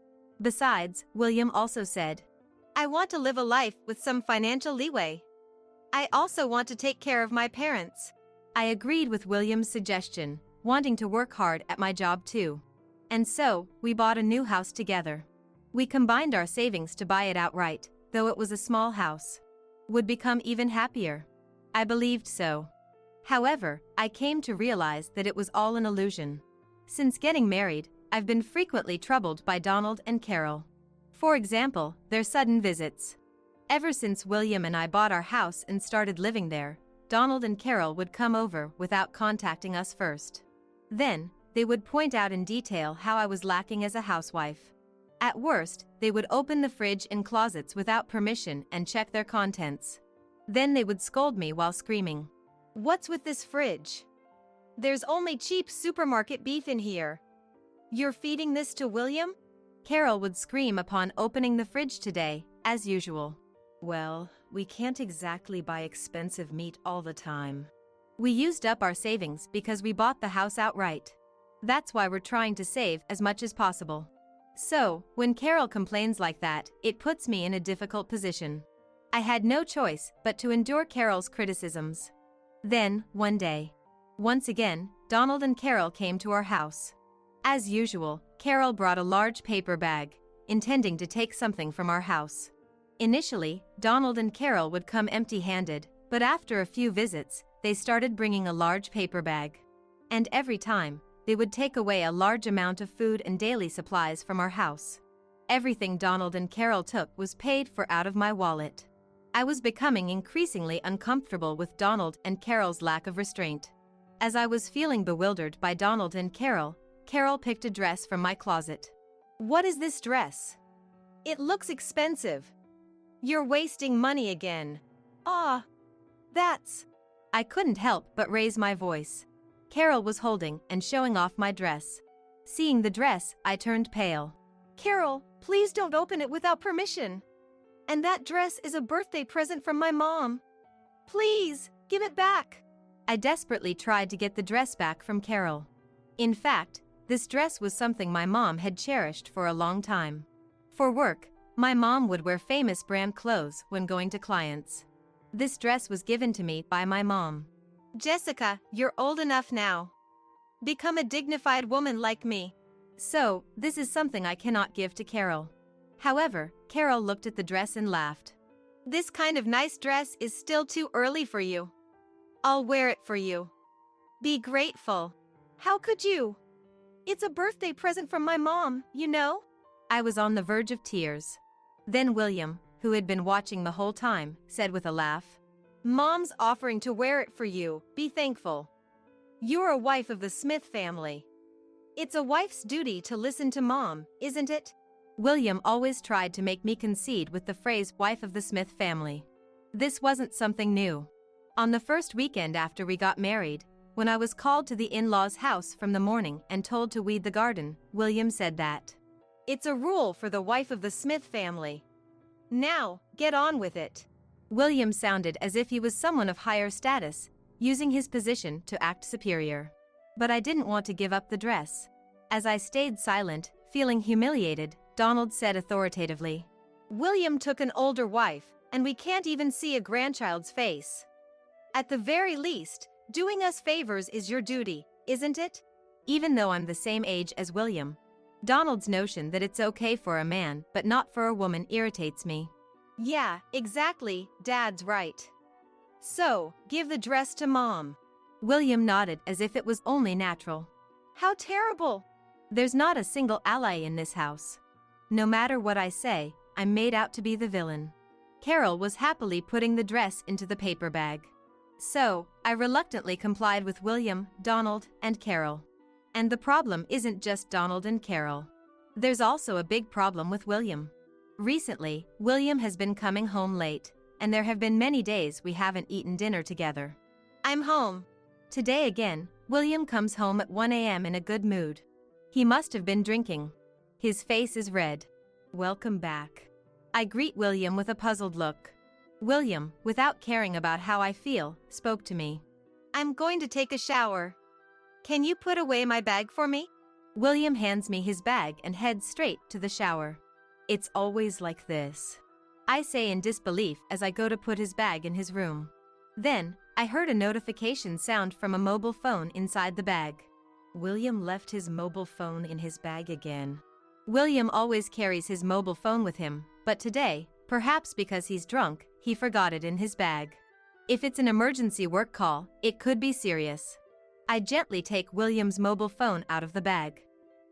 B: Besides, William also said,
D: I want to live a life with some financial leeway. I also want to take care of my parents.
B: I agreed with William's suggestion, wanting to work hard at my job too. And so, we bought a new house together. We combined our savings to buy it outright, though it was a small house. Would become even happier. I believed so. However, I came to realize that it was all an illusion. Since getting married, I've been frequently troubled by Donald and Carol. For example, their sudden visits. Ever since William and I bought our house and started living there, Donald and Carol would come over without contacting us first. Then, they would point out in detail how I was lacking as a housewife. At worst, they would open the fridge and closets without permission and check their contents. Then they would scold me while screaming,
D: What's with this fridge? There's only cheap supermarket beef in here. You're feeding this to William?
B: Carol would scream upon opening the fridge today, as usual.
C: Well, we can't exactly buy expensive meat all the time.
B: We used up our savings because we bought the house outright. That's why we're trying to save as much as possible. So, when Carol complains like that, it puts me in a difficult position. I had no choice but to endure Carol's criticisms. Then, one day, once again, Donald and Carol came to our house. As usual, Carol brought a large paper bag, intending to take something from our house. Initially, Donald and Carol would come empty-handed, but after a few visits, they started bringing a large paper bag. And every time, they would take away a large amount of food and daily supplies from our house. Everything Donald and Carol took was paid for out of my wallet. I was becoming increasingly uncomfortable with Donald and Carol's lack of restraint. As I was feeling bewildered by Donald and Carol, Carol picked a dress from my closet.
D: What is this dress? It looks expensive. You're wasting money again. That's...
B: I couldn't help but raise my voice. Carol was holding and showing off my dress. Seeing the dress, I turned pale.
D: Carol, please don't open it without permission. And that dress is a birthday present from my mom. Please, give it back.
B: I desperately tried to get the dress back from Carol. In fact, this dress was something my mom had cherished for a long time. For work, my mom would wear famous brand clothes when going to clients. This dress was given to me by my mom.
D: Jessica, you're old enough now. Become a dignified woman like me.
B: So, this is something I cannot give to Carol. However, Carol looked at the dress and laughed.
D: This kind of nice dress is still too early for you. I'll wear it for you. Be grateful. How could you? It's a birthday present from my mom, you know?
B: I was on the verge of tears. Then William, who had been watching the whole time, said with a laugh,
D: Mom's offering to wear it for you, be thankful. You're a wife of the Smith family. It's a wife's duty to listen to Mom, isn't it?
B: William always tried to make me concede with the phrase wife of the Smith family. This wasn't something new. On the first weekend after we got married, when I was called to the in-laws' house from the morning and told to weed the garden, William said that.
D: It's a rule for the wife of the Smith family. Now, get on with it.
B: William sounded as if he was someone of higher status, using his position to act superior. But I didn't want to give up the dress. As I stayed silent, feeling humiliated, Donald said authoritatively,
D: William took an older wife, and we can't even see a grandchild's face. At the very least, doing us favors is your duty, isn't it?
B: Even though I'm the same age as William, Donald's notion that it's okay for a man but not for a woman irritates me.
D: Yeah, exactly, Dad's right. So, give the dress to Mom.
B: William nodded as if it was only natural.
D: How terrible!
B: There's not a single ally in this house. No matter what I say, I'm made out to be the villain. Carol was happily putting the dress into the paper bag. So, I reluctantly complied with William, Donald, and Carol. And the problem isn't just Donald and Carol. There's also a big problem with William. Recently, William has been coming home late, and there have been many days we haven't eaten dinner together.
D: I'm home.
B: Today again, William comes home at 1 a.m. in a good mood. He must have been drinking. His face is red. Welcome back. I greet William with a puzzled look. William, without caring about how I feel, spoke to me.
D: I'm going to take a shower. Can you put away my bag for me?
B: William hands me his bag and heads straight to the shower. It's always like this, I say in disbelief as I go to put his bag in his room. Then, I heard a notification sound from a mobile phone inside the bag. William left his mobile phone in his bag again. William always carries his mobile phone with him, but today, perhaps because he's drunk, he forgot it in his bag. If it's an emergency work call, it could be serious. I gently take William's mobile phone out of the bag.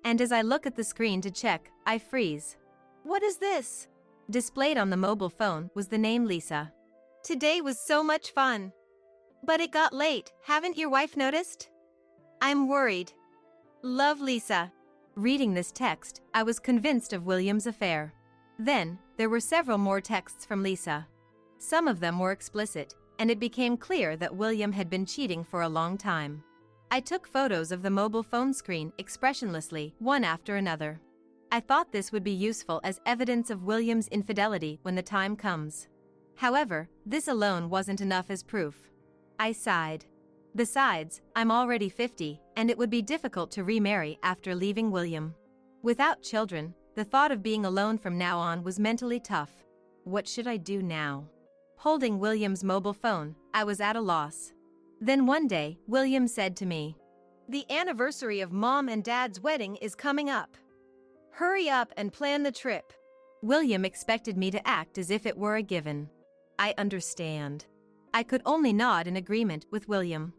B: And as I look at the screen to check, I freeze.
D: What is this?
B: Displayed on the mobile phone was the name Lisa.
D: Today was so much fun. But it got late, haven't your wife noticed? I'm worried. Love, Lisa.
B: Reading this text, I was convinced of William's affair. Then, there were several more texts from Lisa. Some of them were explicit, and it became clear that William had been cheating for a long time. I took photos of the mobile phone screen expressionlessly, one after another. I thought this would be useful as evidence of William's infidelity when the time comes. However, this alone wasn't enough as proof. I sighed. Besides, I'm already 50, and it would be difficult to remarry after leaving William. Without children, the thought of being alone from now on was mentally tough. What should I do now? Holding William's mobile phone, I was at a loss. Then one day, William said to me,
D: "The anniversary of Mom and Dad's wedding is coming up. Hurry up and plan the trip."
B: William expected me to act as if it were a given. I understand. I could only nod in agreement with William.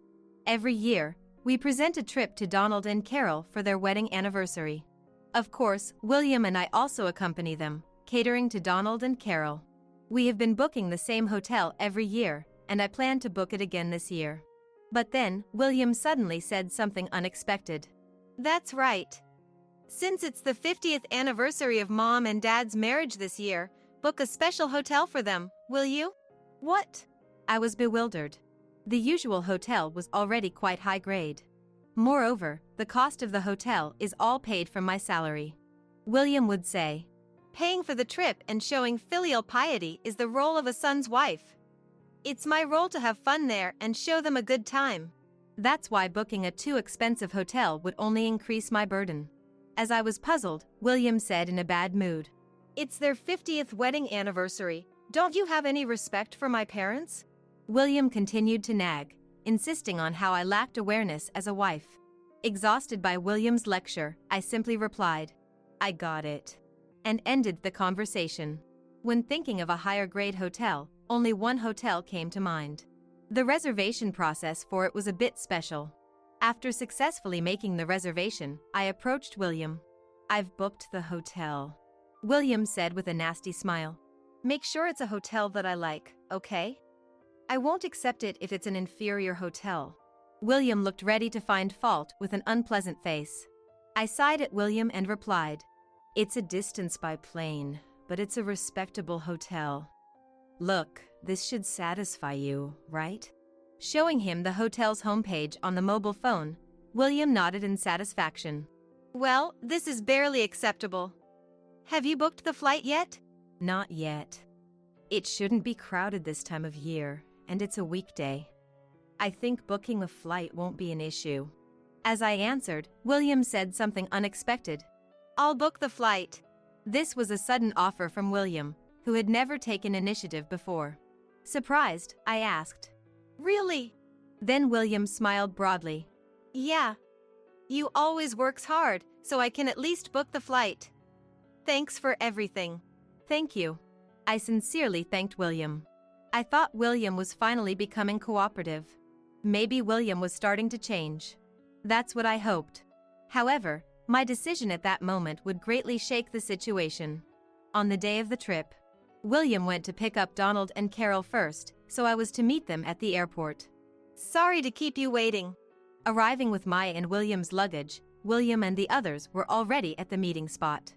B: Every year, we present a trip to Donald and Carol for their wedding anniversary. Of course, William and I also accompany them, catering to Donald and Carol. We have been booking the same hotel every year, and I plan to book it again this year. But then, William suddenly said something unexpected.
D: "That's right. Since it's the 50th anniversary of Mom and Dad's marriage this year, book a special hotel for them, will you?" "What?"
B: I was bewildered. The usual hotel was already quite high grade. Moreover, the cost of the hotel is all paid from my salary. William would say,
D: "Paying for the trip and showing filial piety is the role of a son's wife. It's my role to have fun there and show them a good time."
B: That's why booking a too expensive hotel would only increase my burden. As I was puzzled, William said in a bad mood,
D: "It's their 50th wedding anniversary. Don't you have any respect for my parents?"
B: William continued to nag, insisting on how I lacked awareness as a wife. Exhausted by William's lecture, I simply replied, "I got it," and ended the conversation. When thinking of a higher grade hotel, only one hotel came to mind. The reservation process for it was a bit special. After successfully making the reservation, I approached William. "I've booked the hotel," William said with a nasty smile.
D: "Make sure it's a hotel that I like, okay? I won't accept it if it's an inferior hotel."
B: William looked ready to find fault with an unpleasant face. I sighed at William and replied, "It's a distance by plane, but it's a respectable hotel. Look, this should satisfy you, right?" Showing him the hotel's homepage on the mobile phone, William nodded in satisfaction.
D: "Well, this is barely acceptable. Have you booked the flight yet?"
B: "Not yet. It shouldn't be crowded this time of year, and it's a weekday. I think booking a flight won't be an issue." As I answered, William said something unexpected.
D: "I'll book the flight."
B: This was a sudden offer from William, who had never taken initiative before. Surprised, I asked,
D: "Really?"
B: Then William smiled broadly.
D: "Yeah. You always works hard, so I can at least book the flight. Thanks for everything."
B: "Thank you." I sincerely thanked William. I thought William was finally becoming cooperative. Maybe William was starting to change. That's what I hoped. However, my decision at that moment would greatly shake the situation. On the day of the trip, William went to pick up Donald and Carol first, so I was to meet them at the airport.
D: "Sorry to keep you waiting."
B: Arriving with my and William's luggage, William and the others were already at the meeting spot.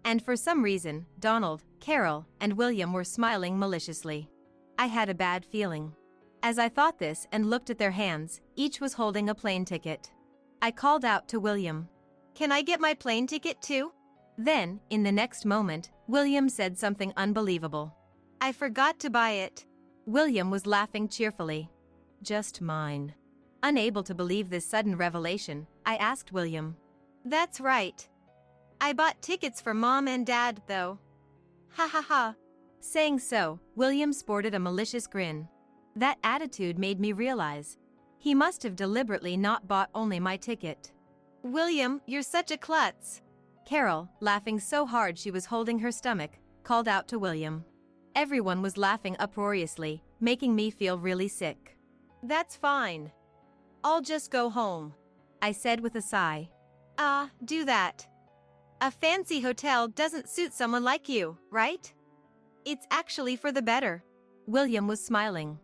B: And for some reason, Donald, Carol, and William were smiling maliciously. I had a bad feeling. As I thought this and looked at their hands, each was holding a plane ticket. I called out to William,
C: "Can I get my plane ticket too?"
B: Then, in the next moment, William said something unbelievable.
C: "I forgot to buy it."
B: William was laughing cheerfully. "Just mine." Unable to believe this sudden revelation, I asked William.
C: "That's right. I bought tickets for Mom and Dad, though. Ha ha ha."
B: Saying so, William sported a malicious grin. That attitude made me realize he must have deliberately not bought only my ticket.
C: "William, you're such a klutz."
B: Carol, laughing so hard she was holding her stomach, called out to William. Everyone was laughing uproariously, making me feel really sick.
C: "That's fine. I'll just go home,"
B: I said with a sigh.
C: Do that. A fancy hotel doesn't suit someone like you, right? It's actually for the better."
B: William was smiling.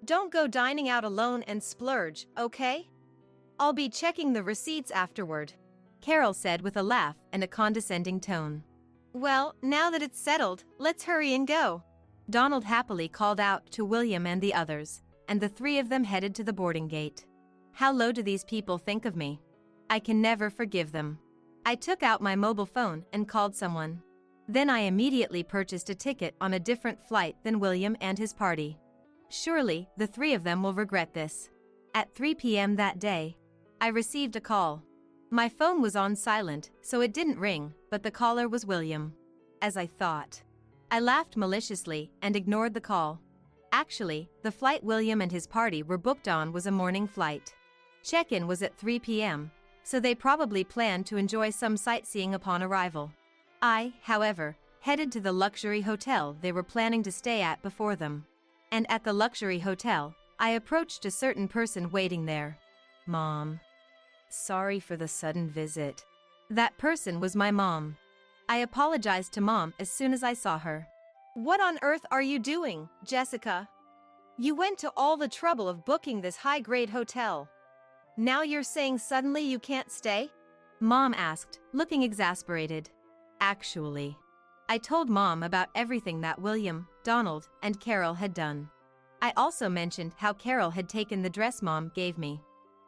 C: "Don't go dining out alone and splurge, okay? I'll be checking the receipts afterward,"
B: Carol said with a laugh and a condescending tone.
C: "Well, now that it's settled, let's hurry and go."
B: Donald happily called out to William and the others, and the three of them headed to the boarding gate. How low do these people think of me? I can never forgive them. I took out my mobile phone and called someone. Then I immediately purchased a ticket on a different flight than William and his party. Surely, the three of them will regret this. At 3 p.m. that day, I received a call. My phone was on silent, so it didn't ring, but the caller was William. As I thought. I laughed maliciously and ignored the call. Actually, the flight William and his party were booked on was a morning flight. Check-in was at 3 p.m., so they probably planned to enjoy some sightseeing upon arrival. I, however, headed to the luxury hotel they were planning to stay at before them. And at the luxury hotel, I approached a certain person waiting there. "Mom. Sorry for the sudden visit." That person was my mom. I apologized to Mom as soon as I saw her.
C: "What on earth are you doing, Jessica? You went to all the trouble of booking this high-grade hotel. Now you're saying suddenly you can't stay?"
B: Mom asked, looking exasperated. Actually, I told Mom about everything that William, Donald, and Carol had done. I also mentioned how Carol had taken the dress Mom gave me.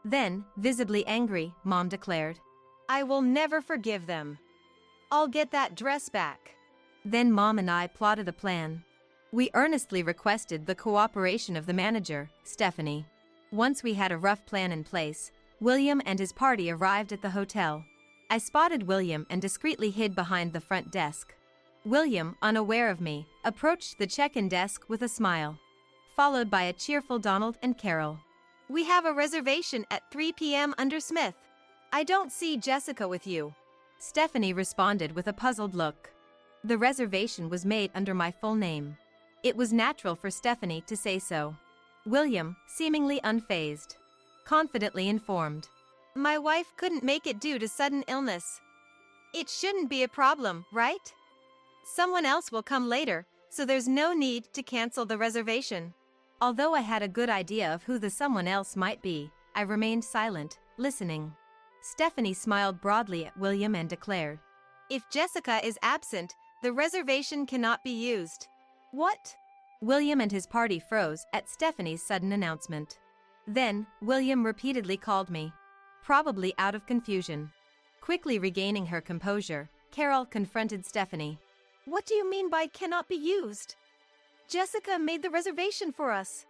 B: Then, visibly angry, Mom declared,
C: "I will never forgive them. I'll get that dress back."
B: Then Mom and I plotted a plan. We earnestly requested the cooperation of the manager, Stephanie. Once we had a rough plan in place, William and his party arrived at the hotel. I spotted William and discreetly hid behind the front desk. William, unaware of me, approached the check-in desk with a smile, followed by a cheerful Donald and Carol.
C: "We have a reservation at 3 p.m. under Smith. I don't see Jessica with you."
B: Stephanie responded with a puzzled look. The reservation was made under my full name. It was natural for Stephanie to say so. William, seemingly unfazed, confidently informed,
C: "My wife couldn't make it due to sudden illness. It shouldn't be a problem, right? Someone else will come later, so there's no need to cancel the reservation."
B: Although I had a good idea of who the someone else might be, I remained silent, listening. Stephanie smiled broadly at William and declared,
C: "If Jessica is absent, the reservation cannot be used." "What?"
B: William and his party froze at Stephanie's sudden announcement. Then, William repeatedly called me, probably out of confusion. Quickly regaining her composure, Carol confronted Stephanie.
C: "What do you mean by cannot be used? Jessica made the reservation for us.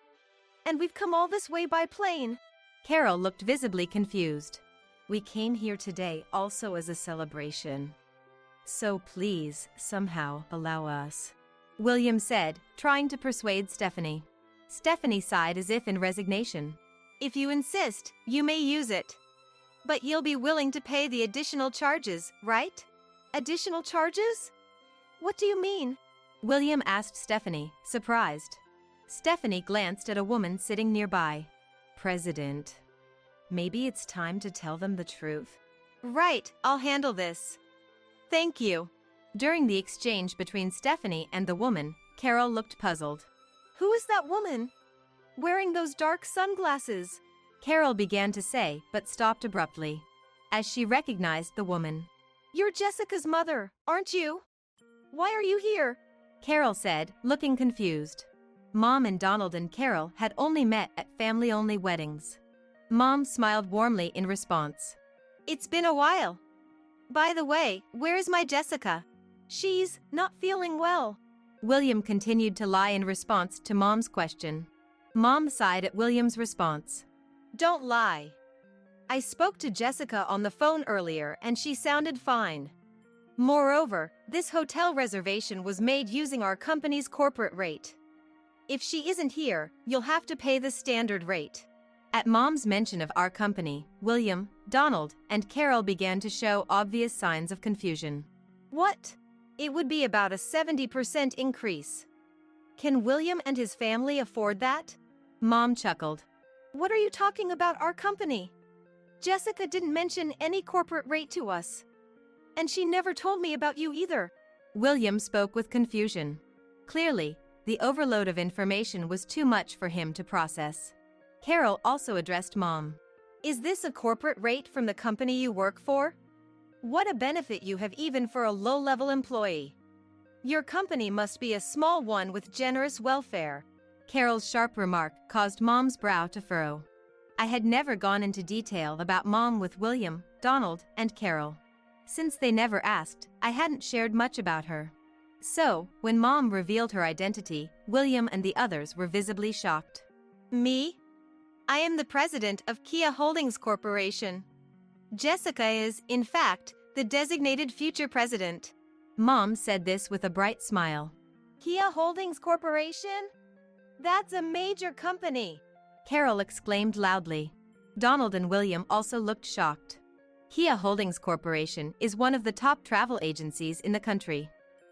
C: And we've come all this way by plane."
B: Carol looked visibly confused. "We came here today also as a celebration. So please, somehow, allow us," William said, trying to persuade Stephanie. Stephanie sighed as if in resignation.
C: "If you insist, you may use it. But you'll be willing to pay the additional charges, right?" "Additional charges? What do you mean?"
B: William asked Stephanie, surprised. Stephanie glanced at a woman sitting nearby. "President, maybe it's time to tell them the truth."
C: "Right, I'll handle this. Thank you."
B: During the exchange between Stephanie and the woman, Carol looked puzzled.
C: "Who is that woman? Wearing those dark sunglasses?"
B: Carol began to say, but stopped abruptly, as she recognized the woman.
C: "You're Jessica's mother, aren't you? Why are you here?"
B: Carol said, looking confused. Mom and Donald and Carol had only met at family-only weddings. Mom smiled warmly in response.
C: It's been a while. By the way, where is my Jessica? She's not feeling well.
B: William continued to lie in response to Mom's question. Mom sighed at William's response.
C: Don't lie. I spoke to Jessica on the phone earlier and she sounded fine. Moreover, this hotel reservation was made using our company's corporate rate. If she isn't here, you'll have to pay the standard rate.
B: At Mom's mention of our company, William, Donald, and Carol began to show obvious signs of confusion.
C: What? It would be about a 70% increase. Can William and his family afford that?
B: Mom chuckled.
C: What are you talking about our company? Jessica didn't mention any corporate rate to us. And she never told me about you either.
B: William spoke with confusion. Clearly, the overload of information was too much for him to process. Carol also addressed Mom.
C: Is this a corporate rate from the company you work for? What a benefit you have even for a low-level employee. Your company must be a small one with generous welfare.
B: Carol's sharp remark caused Mom's brow to furrow. I had never gone into detail about Mom with William, Donald, and Carol. Since they never asked, I hadn't shared much about her. So, when Mom revealed her identity, William and the others were visibly shocked.
C: Me? I am the president of Kia Holdings Corporation. Jessica is, in fact, the designated future president.
B: Mom said this with a bright smile.
C: Kia Holdings Corporation? That's a major company.
B: Carol exclaimed loudly. Donald and William also looked shocked. Kia Holdings Corporation is one of the top travel agencies in the country.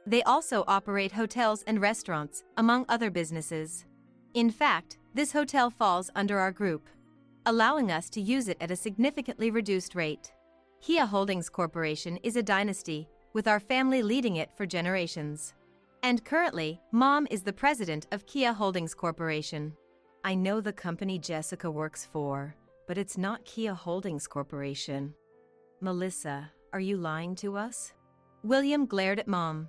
B: They also operate hotels and restaurants, among other businesses. In fact, this hotel falls under our group, allowing us to use it at a significantly reduced rate. Kia Holdings Corporation is a dynasty, with our family leading it for generations. And currently, Mom is the president of Kia Holdings Corporation. I know the company Jessica works for, but it's not Kia Holdings Corporation. Melissa, are you lying to us? William glared at Mom.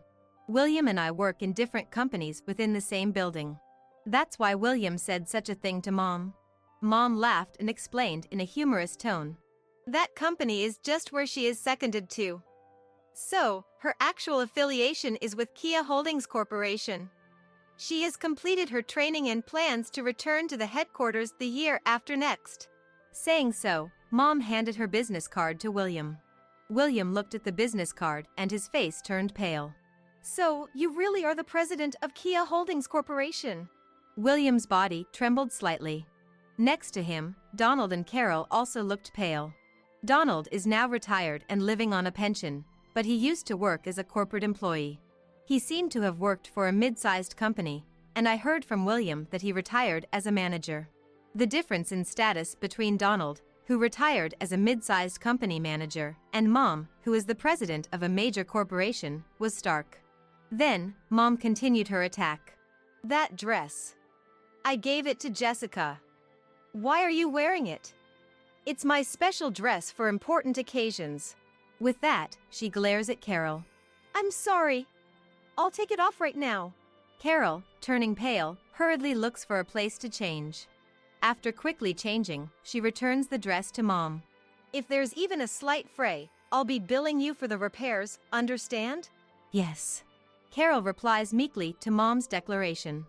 B: William and I work in different companies within the same building. That's why William said such a thing to Mom. Mom laughed and explained in a humorous tone.
C: That company is just where she is seconded to. So, her actual affiliation is with Kia Holdings Corporation. She has completed her training and plans to return to the headquarters the year after next.
B: Saying so, Mom handed her business card to William. William looked at the business card and his face turned pale.
C: So, you really are the president of Kia Holdings Corporation?
B: William's body trembled slightly. Next to him, Donald and Carol also looked pale. Donald is now retired and living on a pension, but he used to work as a corporate employee. He seemed to have worked for a mid-sized company, and I heard from William that he retired as a manager. The difference in status between Donald, who retired as a mid-sized company manager, and Mom, who is the president of a major corporation, was stark. Then, Mom continued her attack.
C: That dress. I gave it to Jessica. Why are you wearing it? It's my special dress for important occasions.
B: With that, she glares at Carol.
C: I'm sorry. I'll take it off right now.
B: Carol, turning pale, hurriedly looks for a place to change. After quickly changing, she returns the dress to Mom.
C: If there's even a slight fray, I'll be billing you for the repairs, understand?
B: Yes. Carol replies meekly to Mom's declaration.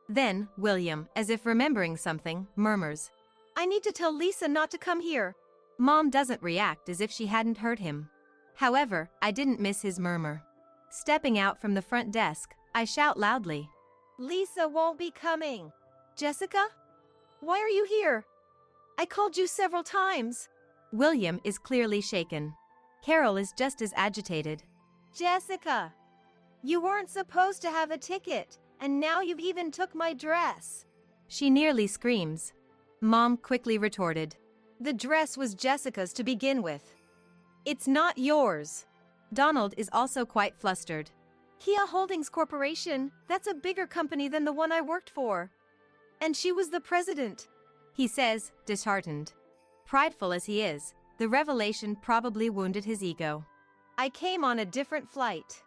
B: Then, William, as if remembering something, murmurs,
C: I need to tell Lisa not to come here.
B: Mom doesn't react as if she hadn't heard him. However, I didn't miss his murmur. Stepping out from the front desk, I shout loudly.
C: Lisa won't be coming. Jessica? Why are you here? I called you several times.
B: William is clearly shaken. Carol is just as agitated.
C: Jessica, you weren't supposed to have a ticket. And now you've even took my dress.
B: She nearly screams. Mom quickly retorted.
C: The dress was Jessica's to begin with. It's not yours.
B: Donald is also quite flustered.
C: Kia Holdings Corporation, that's a bigger company than the one I worked for. And she was the president.
B: He says, disheartened. Prideful as he is, the revelation probably wounded his ego.
C: I came on a different flight.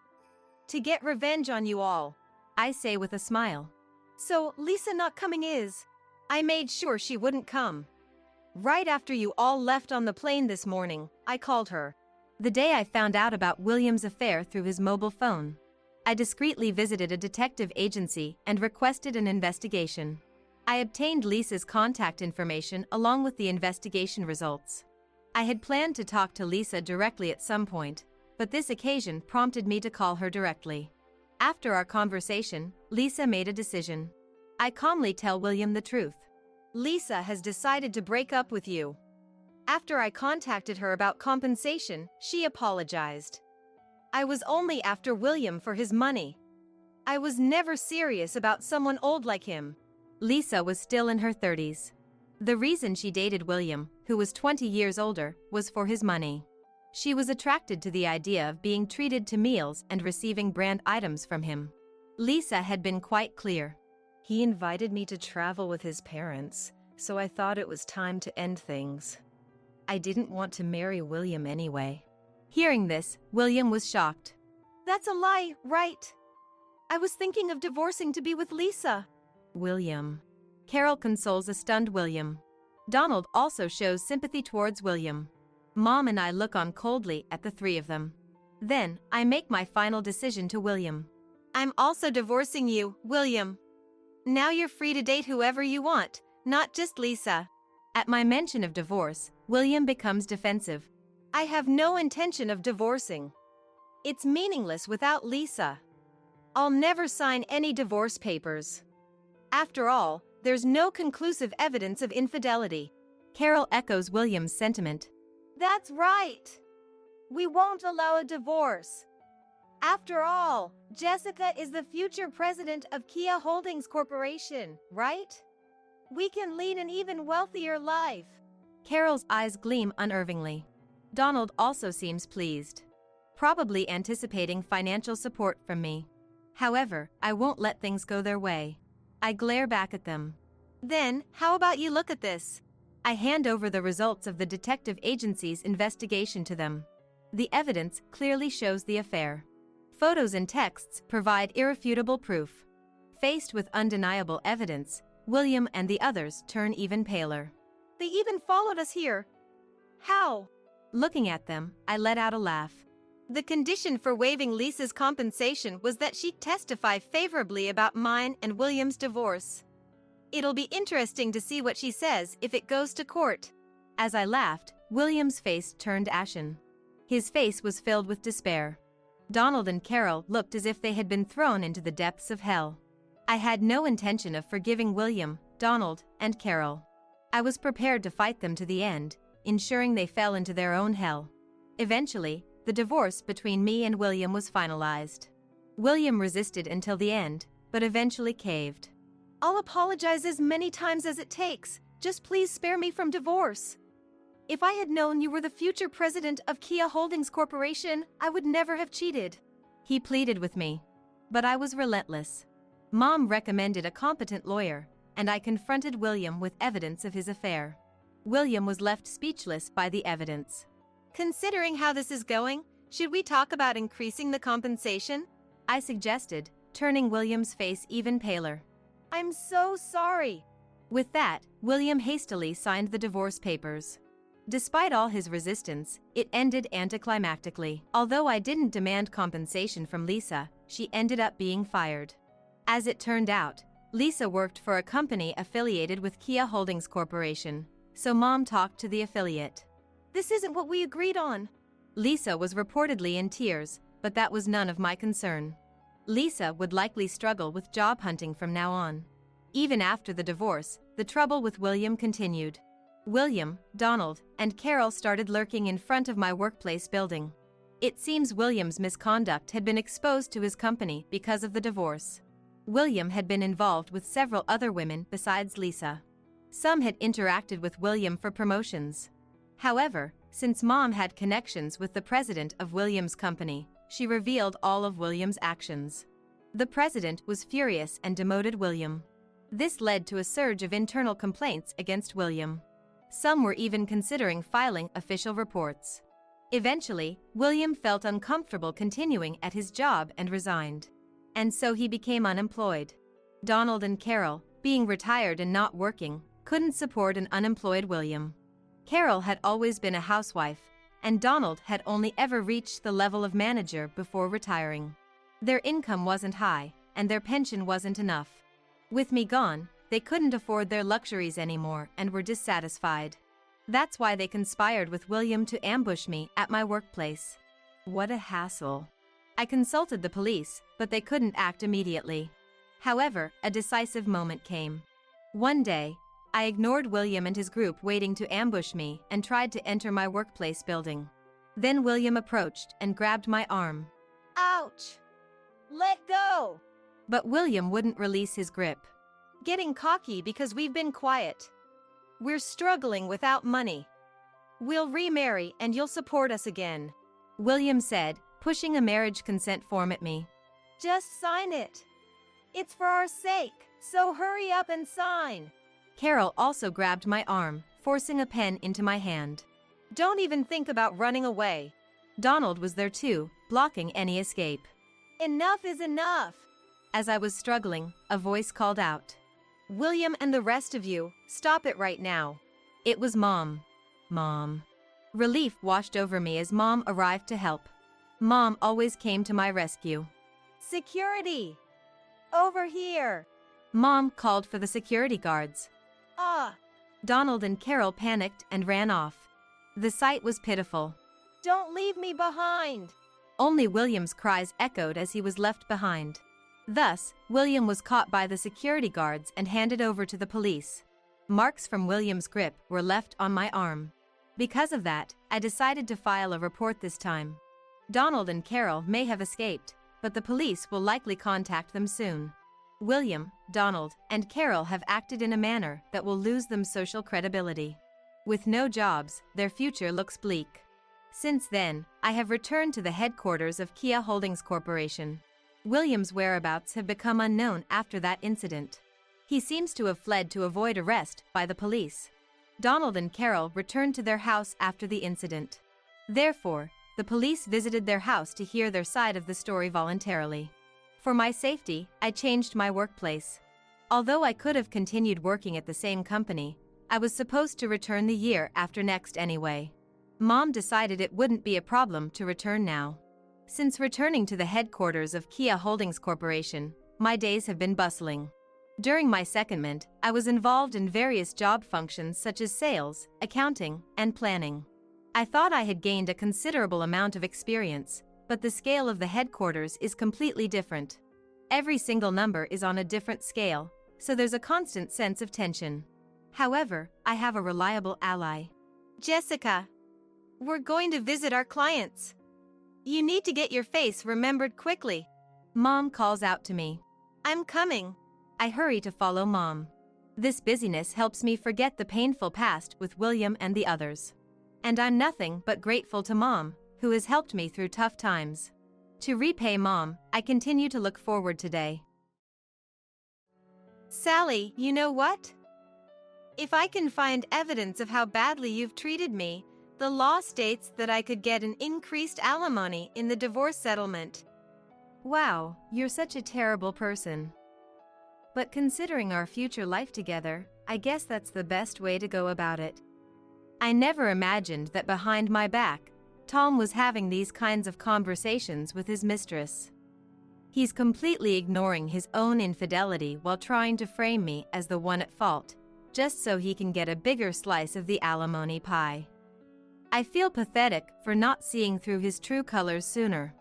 C: To get revenge on you all.
B: I say with a smile.
C: So, Lisa not coming is? I made sure she wouldn't come. Right after you all left on the plane this morning, I called her.
B: The day I found out about William's affair through his mobile phone, I discreetly visited a detective agency and requested an investigation. I obtained Lisa's contact information along with the investigation results. I had planned to talk to Lisa directly at some point, but this occasion prompted me to call her directly. After our conversation, Lisa made a decision. I calmly tell William the truth.
C: Lisa has decided to break up with you. After I contacted her about compensation, she apologized. I was only after William for his money. I was never serious about someone old like him.
B: Lisa was still in her 30s. The reason she dated William, who was 20 years older, was for his money. She was attracted to the idea of being treated to meals and receiving brand items from him. Lisa had been quite clear.
C: He invited me to travel with his parents, so I thought it was time to end things. I didn't want to marry William anyway.
B: Hearing this, William was shocked.
C: That's a lie, right? I was thinking of divorcing to be with Lisa.
B: William. Carol consoles a stunned William. Donald also shows sympathy towards William. Mom and I look on coldly at the three of them. Then, I make my final decision to William.
C: I'm also divorcing you, William. Now you're free to date whoever you want, not just Lisa.
B: At my mention of divorce, William becomes defensive.
C: I have no intention of divorcing. It's meaningless without Lisa. I'll never sign any divorce papers. After all, there's no conclusive evidence of infidelity.
B: Carol echoes William's sentiment.
C: That's right. We won't allow a divorce. After all, Jessica is the future president of Kia Holdings Corporation, right? We can lead an even wealthier life.
B: Carol's eyes gleam unervingly. Donald also seems pleased, probably anticipating financial support from me. However, I won't let things go their way. I glare back at them.
C: Then, how about you look at this?
B: I hand over the results of the detective agency's investigation to them. The evidence clearly shows the affair. Photos and texts provide irrefutable proof. Faced with undeniable evidence, William and the others turn even paler.
C: They even followed us here. How?
B: Looking at them, I let out a laugh.
C: The condition for waiving Lisa's compensation was that she testify favorably about mine and William's divorce. It'll be interesting to see what she says if it goes to court.
B: As I laughed, William's face turned ashen. His face was filled with despair. Donald and Carol looked as if they had been thrown into the depths of hell. I had no intention of forgiving William, Donald, and Carol. I was prepared to fight them to the end, ensuring they fell into their own hell. Eventually, the divorce between me and William was finalized. William resisted until the end, but eventually caved.
C: I'll apologize as many times as it takes. Just please spare me from divorce. If I had known you were the future president of Kia Holdings Corporation, I would never have cheated.
B: He pleaded with me. But I was relentless. Mom recommended a competent lawyer, and I confronted William with evidence of his affair. William was left speechless by the evidence.
C: Considering how this is going, should we talk about increasing the compensation?
B: I suggested, turning William's face even paler.
C: I'm so sorry.
B: With that, William hastily signed the divorce papers. Despite all his resistance, it ended anticlimactically. Although I didn't demand compensation from Lisa, she ended up being fired. As it turned out, Lisa worked for a company affiliated with Kia Holdings Corporation, so Mom talked to the affiliate.
C: This isn't what we agreed on.
B: Lisa was reportedly in tears, but that was none of my concern. Lisa would likely struggle with job hunting from now on. Even after the divorce, the trouble with William continued. William, Donald, and Carol started lurking in front of my workplace building. It seems William's misconduct had been exposed to his company because of the divorce. William had been involved with several other women besides Lisa. Some had interacted with William for promotions. However, since Mom had connections with the president of William's company, she revealed all of William's actions. The president was furious and demoted William. This led to a surge of internal complaints against William. Some were even considering filing official reports. Eventually, William felt uncomfortable continuing at his job and resigned. And so he became unemployed. Donald and Carol, being retired and not working, couldn't support an unemployed William. Carol had always been a housewife, and Donald had only ever reached the level of manager before retiring. Their income wasn't high, and their pension wasn't enough. With me gone, they couldn't afford their luxuries anymore and were dissatisfied. That's why they conspired with William to ambush me at my workplace. What a hassle. I consulted the police, but they couldn't act immediately. However, a decisive moment came. One day, I ignored William and his group waiting to ambush me and tried to enter my workplace building. Then William approached and grabbed my arm.
D: Ouch! Let go!
B: But William wouldn't release his grip.
D: Getting cocky because we've been quiet. We're struggling without money. We'll remarry and you'll support us again,
B: William said, pushing a marriage consent form at me.
D: Just sign it. It's for our sake, so hurry up and sign.
B: Carol also grabbed my arm, forcing a pen into my hand.
D: Don't even think about running away.
B: Donald was there too, blocking any escape.
D: Enough is enough.
B: As I was struggling, a voice called out.
D: William and the rest of you, stop it right now.
B: It was Mom. Mom. Relief washed over me as Mom arrived to help. Mom always came to my rescue.
D: Security! Over here!
B: Mom called for the security guards.
D: Ah!
B: Donald and Carol panicked and ran off. The sight was pitiful.
D: Don't leave me behind!
B: Only William's cries echoed as he was left behind. Thus, William was caught by the security guards and handed over to the police. Marks from William's grip were left on my arm. Because of that, I decided to file a report this time. Donald and Carol may have escaped, but the police will likely contact them soon. William, Donald, and Carol have acted in a manner that will lose them social credibility. With no jobs, their future looks bleak. Since then, I have returned to the headquarters of Kia Holdings Corporation. William's whereabouts have become unknown after that incident. He seems to have fled to avoid arrest by the police. Donald and Carol returned to their house after the incident. Therefore, the police visited their house to hear their side of the story voluntarily. For my safety, I changed my workplace. Although I could have continued working at the same company, I was supposed to return the year after next anyway. Mom decided it wouldn't be a problem to return now. Since returning to the headquarters of Kia Holdings Corporation, my days have been bustling. During my secondment, I was involved in various job functions such as sales, accounting, and planning. I thought I had gained a considerable amount of experience, but the scale of the headquarters is completely different. Every single number is on a different scale, so there's a constant sense of tension. However, I have a reliable ally.
D: Jessica, we're going to visit our clients. You need to get your face remembered quickly.
B: Mom calls out to me.
D: I'm coming.
B: I hurry to follow Mom. This busyness helps me forget the painful past with William and the others. And I'm nothing but grateful to Mom, who has helped me through tough times. To repay Mom, I continue to look forward today.
D: Sally, you know what? If I can find evidence of how badly you've treated me, the law states that I could get an increased alimony in the divorce settlement.
B: Wow, you're such a terrible person. But considering our future life together, I guess that's the best way to go about it. I never imagined that behind my back, Tom was having these kinds of conversations with his mistress. He's completely ignoring his own infidelity while trying to frame me as the one at fault, just so he can get a bigger slice of the alimony pie. I feel pathetic for not seeing through his true colors sooner.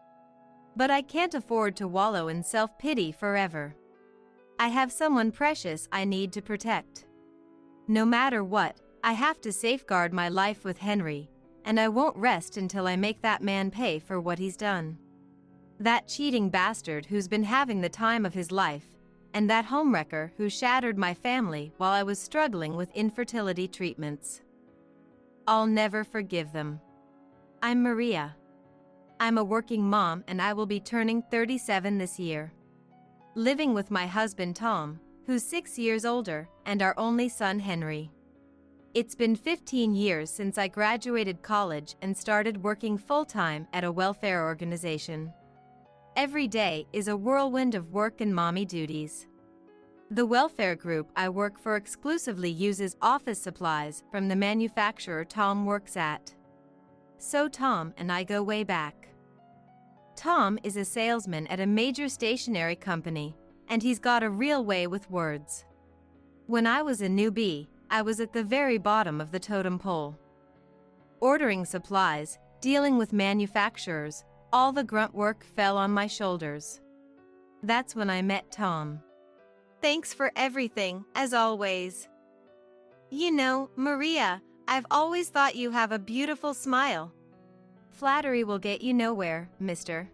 B: But I can't afford to wallow in self-pity forever. I have someone precious I need to protect. No matter what, I have to safeguard my life with Henry, and I won't rest until I make that man pay for what he's done. That cheating bastard who's been having the time of his life, and that homewrecker who shattered my family while I was struggling with infertility treatments. I'll never forgive them. I'm Maria. I'm a working mom and I will be turning 37 this year. Living with my husband Tom, who's 6 years older, and our only son Henry. It's been 15 years since I graduated college and started working full-time at a welfare organization. Every day is a whirlwind of work and mommy duties. The welfare group I work for exclusively uses office supplies from the manufacturer Tom works at. So Tom and I go way back. Tom is a salesman at a major stationery company, and he's got a real way with words. When I was a newbie, I was at the very bottom of the totem pole. Ordering supplies, dealing with manufacturers, all the grunt work fell on my shoulders. That's when I met Tom.
D: Thanks for everything, as always. You know, Maria, I've always thought you have a beautiful smile.
B: Flattery will get you nowhere, mister.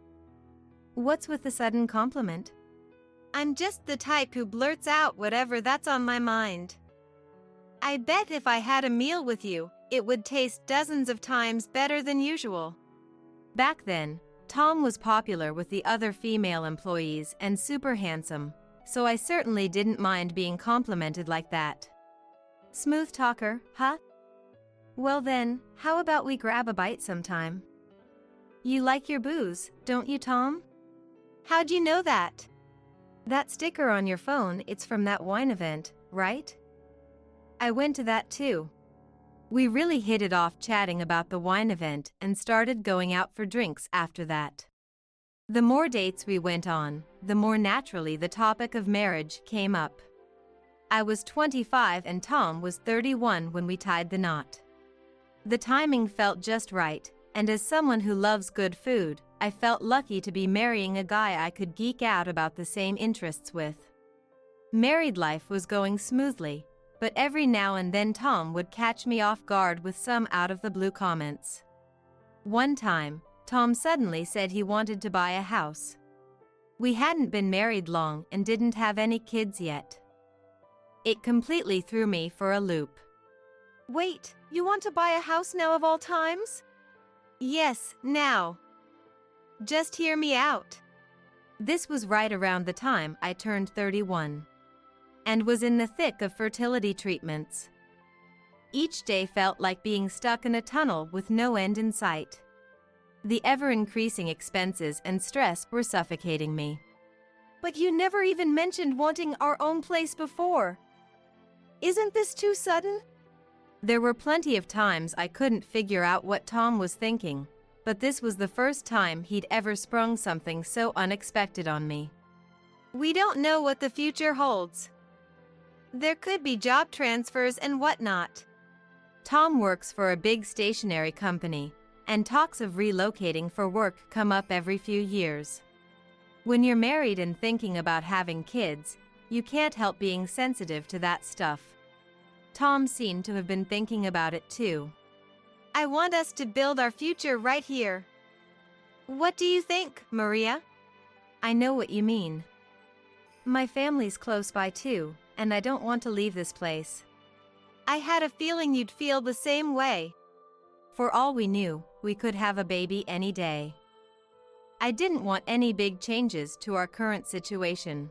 B: What's with the sudden compliment?
D: I'm just the type who blurts out whatever that's on my mind. I bet if I had a meal with you, it would taste dozens of times better than usual.
B: Back then, Tom was popular with the other female employees and super handsome, so I certainly didn't mind being complimented like that. Smooth talker, huh? Well then, how about we grab a bite sometime? You like your booze, don't you, Tom?
D: How'd you know that?
B: That sticker on your phone, it's from that wine event, right? I went to that too. We really hit it off chatting about the wine event and started going out for drinks after that. The more dates we went on, the more naturally the topic of marriage came up. I was 25 and Tom was 31 when we tied the knot. The timing felt just right, and as someone who loves good food, I felt lucky to be marrying a guy I could geek out about the same interests with. Married life was going smoothly, but every now and then Tom would catch me off guard with some out-of-the-blue comments. One time, Tom suddenly said he wanted to buy a house. We hadn't been married long and didn't have any kids yet. It completely threw me for a loop.
D: Wait, you want to buy a house now of all times? Yes, now. Just hear me out.
B: This was right around the time I turned 31 and was in the thick of fertility treatments. Each day felt like being stuck in a tunnel with no end in sight. The ever-increasing expenses and stress were suffocating me.
D: But you never even mentioned wanting our own place before. Isn't this too sudden?
B: There were plenty of times I couldn't figure out what Tom was thinking, but this was the first time he'd ever sprung something so unexpected on me.
D: We don't know what the future holds. There could be job transfers and whatnot.
B: Tom works for a big stationery company, and talks of relocating for work come up every few years. When you're married and thinking about having kids, you can't help being sensitive to that stuff. Tom seemed to have been thinking about it too.
D: I want us to build our future right here. What do you think, Maria?
B: I know what you mean. My family's close by too, and I don't want to leave this place.
D: I had a feeling you'd feel the same way.
B: For all we knew, we could have a baby any day. I didn't want any big changes to our current situation.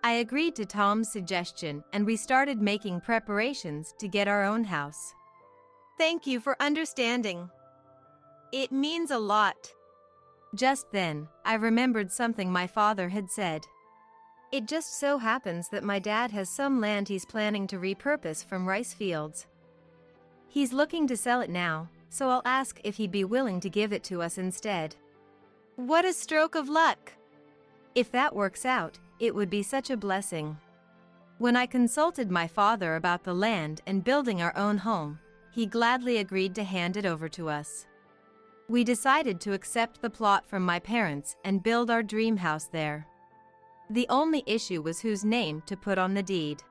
B: I agreed to Tom's suggestion and we started making preparations to get our own house.
D: Thank you for understanding. It means a lot.
B: Just then, I remembered something my father had said. It just so happens that my dad has some land he's planning to repurpose from rice fields. He's looking to sell it now, so I'll ask if he'd be willing to give it to us instead.
D: What a stroke of luck!
B: If that works out, it would be such a blessing. When I consulted my father about the land and building our own home, he gladly agreed to hand it over to us. We decided to accept the plot from my parents and build our dream house there. The only issue was whose name to put on the deed.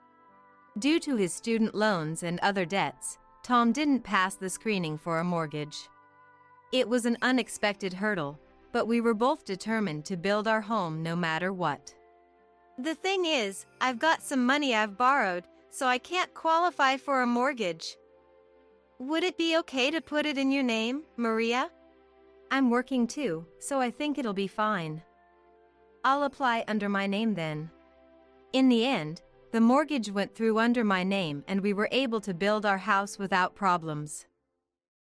B: Due to his student loans and other debts, Tom didn't pass the screening for a mortgage. It was an unexpected hurdle, but we were both determined to build our home no matter what.
D: The thing is, I've got some money I've borrowed, so I can't qualify for a mortgage. Would it be okay to put it in your name, Maria?
B: I'm working too, so I think it'll be fine. I'll apply under my name then. In the end, the mortgage went through under my name and we were able to build our house without problems.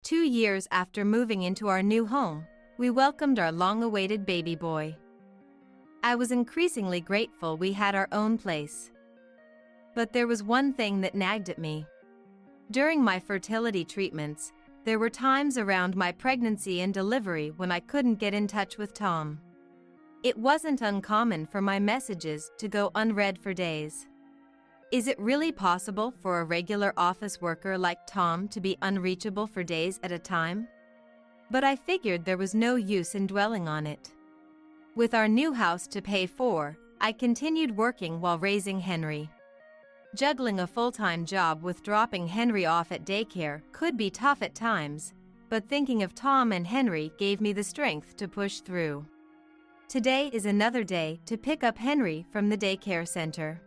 B: 2 years after moving into our new home, we welcomed our long-awaited baby boy. I was increasingly grateful we had our own place. But there was one thing that nagged at me. During my fertility treatments, there were times around my pregnancy and delivery when I couldn't get in touch with Tom. It wasn't uncommon for my messages to go unread for days. Is it really possible for a regular office worker like Tom to be unreachable for days at a time? But I figured there was no use in dwelling on it. With our new house to pay for, I continued working while raising Henry. Juggling a full-time job with dropping Henry off at daycare could be tough at times, but thinking of Tom and Henry gave me the strength to push through. Today is another day to pick up Henry from the daycare center.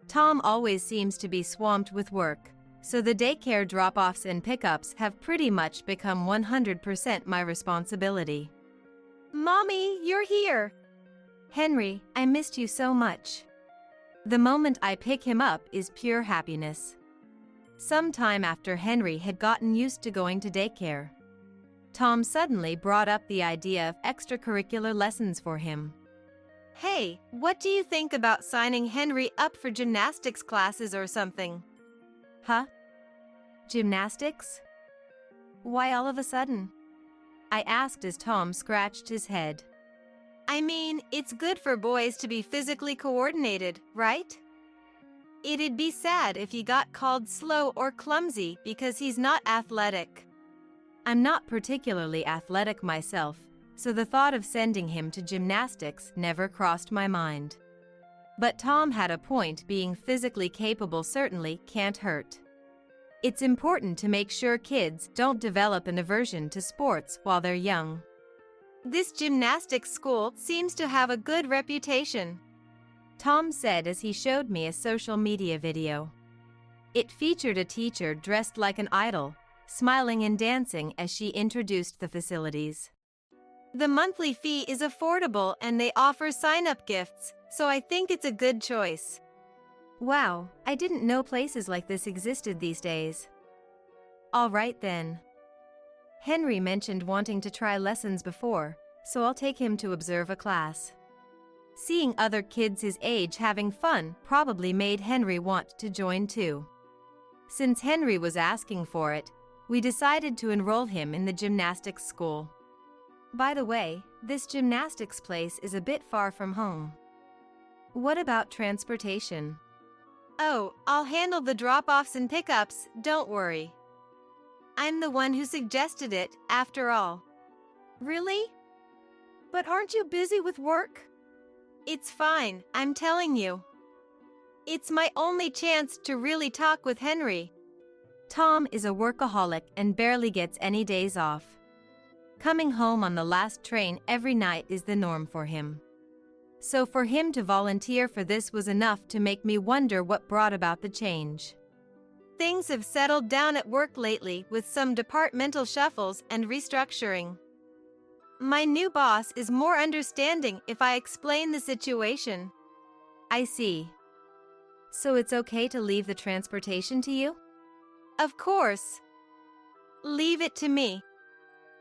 B: Tom always seems to be swamped with work, so the daycare drop-offs and pickups have pretty much become 100% my responsibility.
D: Mommy, you're here!
B: Henry, I missed you so much. The moment I pick him up is pure happiness. Sometime after Henry had gotten used to going to daycare, Tom suddenly brought up the idea of extracurricular lessons for him.
D: Hey, what do you think about signing Henry up for gymnastics classes or something?
B: Huh? Gymnastics? Why all of a sudden? I asked as Tom scratched his head.
D: I mean, it's good for boys to be physically coordinated, right? It'd be sad if he got called slow or clumsy because he's not athletic.
B: I'm not particularly athletic myself, so the thought of sending him to gymnastics never crossed my mind. But Tom had a point. Being physically capable certainly can't hurt. It's important to make sure kids don't develop an aversion to sports while they're young.
D: This gymnastics school seems to have a good reputation,
B: Tom said as he showed me a social media video. It featured a teacher dressed like an idol, smiling and dancing as she introduced the facilities.
D: The monthly fee is affordable and they offer sign-up gifts, so I think it's a good choice.
B: Wow, I didn't know places like this existed these days. All right then. Henry mentioned wanting to try lessons before, so I'll take him to observe a class. Seeing other kids his age having fun probably made Henry want to join too. Since Henry was asking for it, we decided to enroll him in the gymnastics school. By the way, this gymnastics place is a bit far from home. What about transportation?
D: Oh, I'll handle the drop-offs and pickups, don't worry. I'm the one who suggested it, after all.
C: Really? But aren't you busy with work?
D: It's fine, I'm telling you. It's my only chance to really talk with Henry.
B: Tom is a workaholic and barely gets any days off. Coming home on the last train every night is the norm for him. So for him to volunteer for this was enough to make me wonder what brought about the change.
D: Things have settled down at work lately with some departmental shuffles and restructuring. My new boss is more understanding if I explain the situation.
B: I see. So it's okay to leave the transportation to you?
D: Of course. Leave it to me.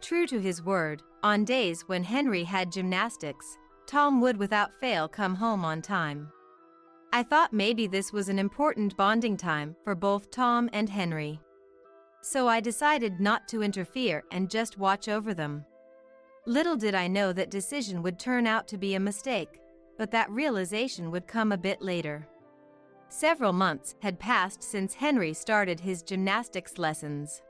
B: True to his word, on days when Henry had gymnastics, Tom would without fail come home on time. I thought maybe this was an important bonding time for both Tom and Henry. So I decided not to interfere and just watch over them. Little did I know that decision would turn out to be a mistake, but that realization would come a bit later. Several months had passed since Henry started his gymnastics lessons.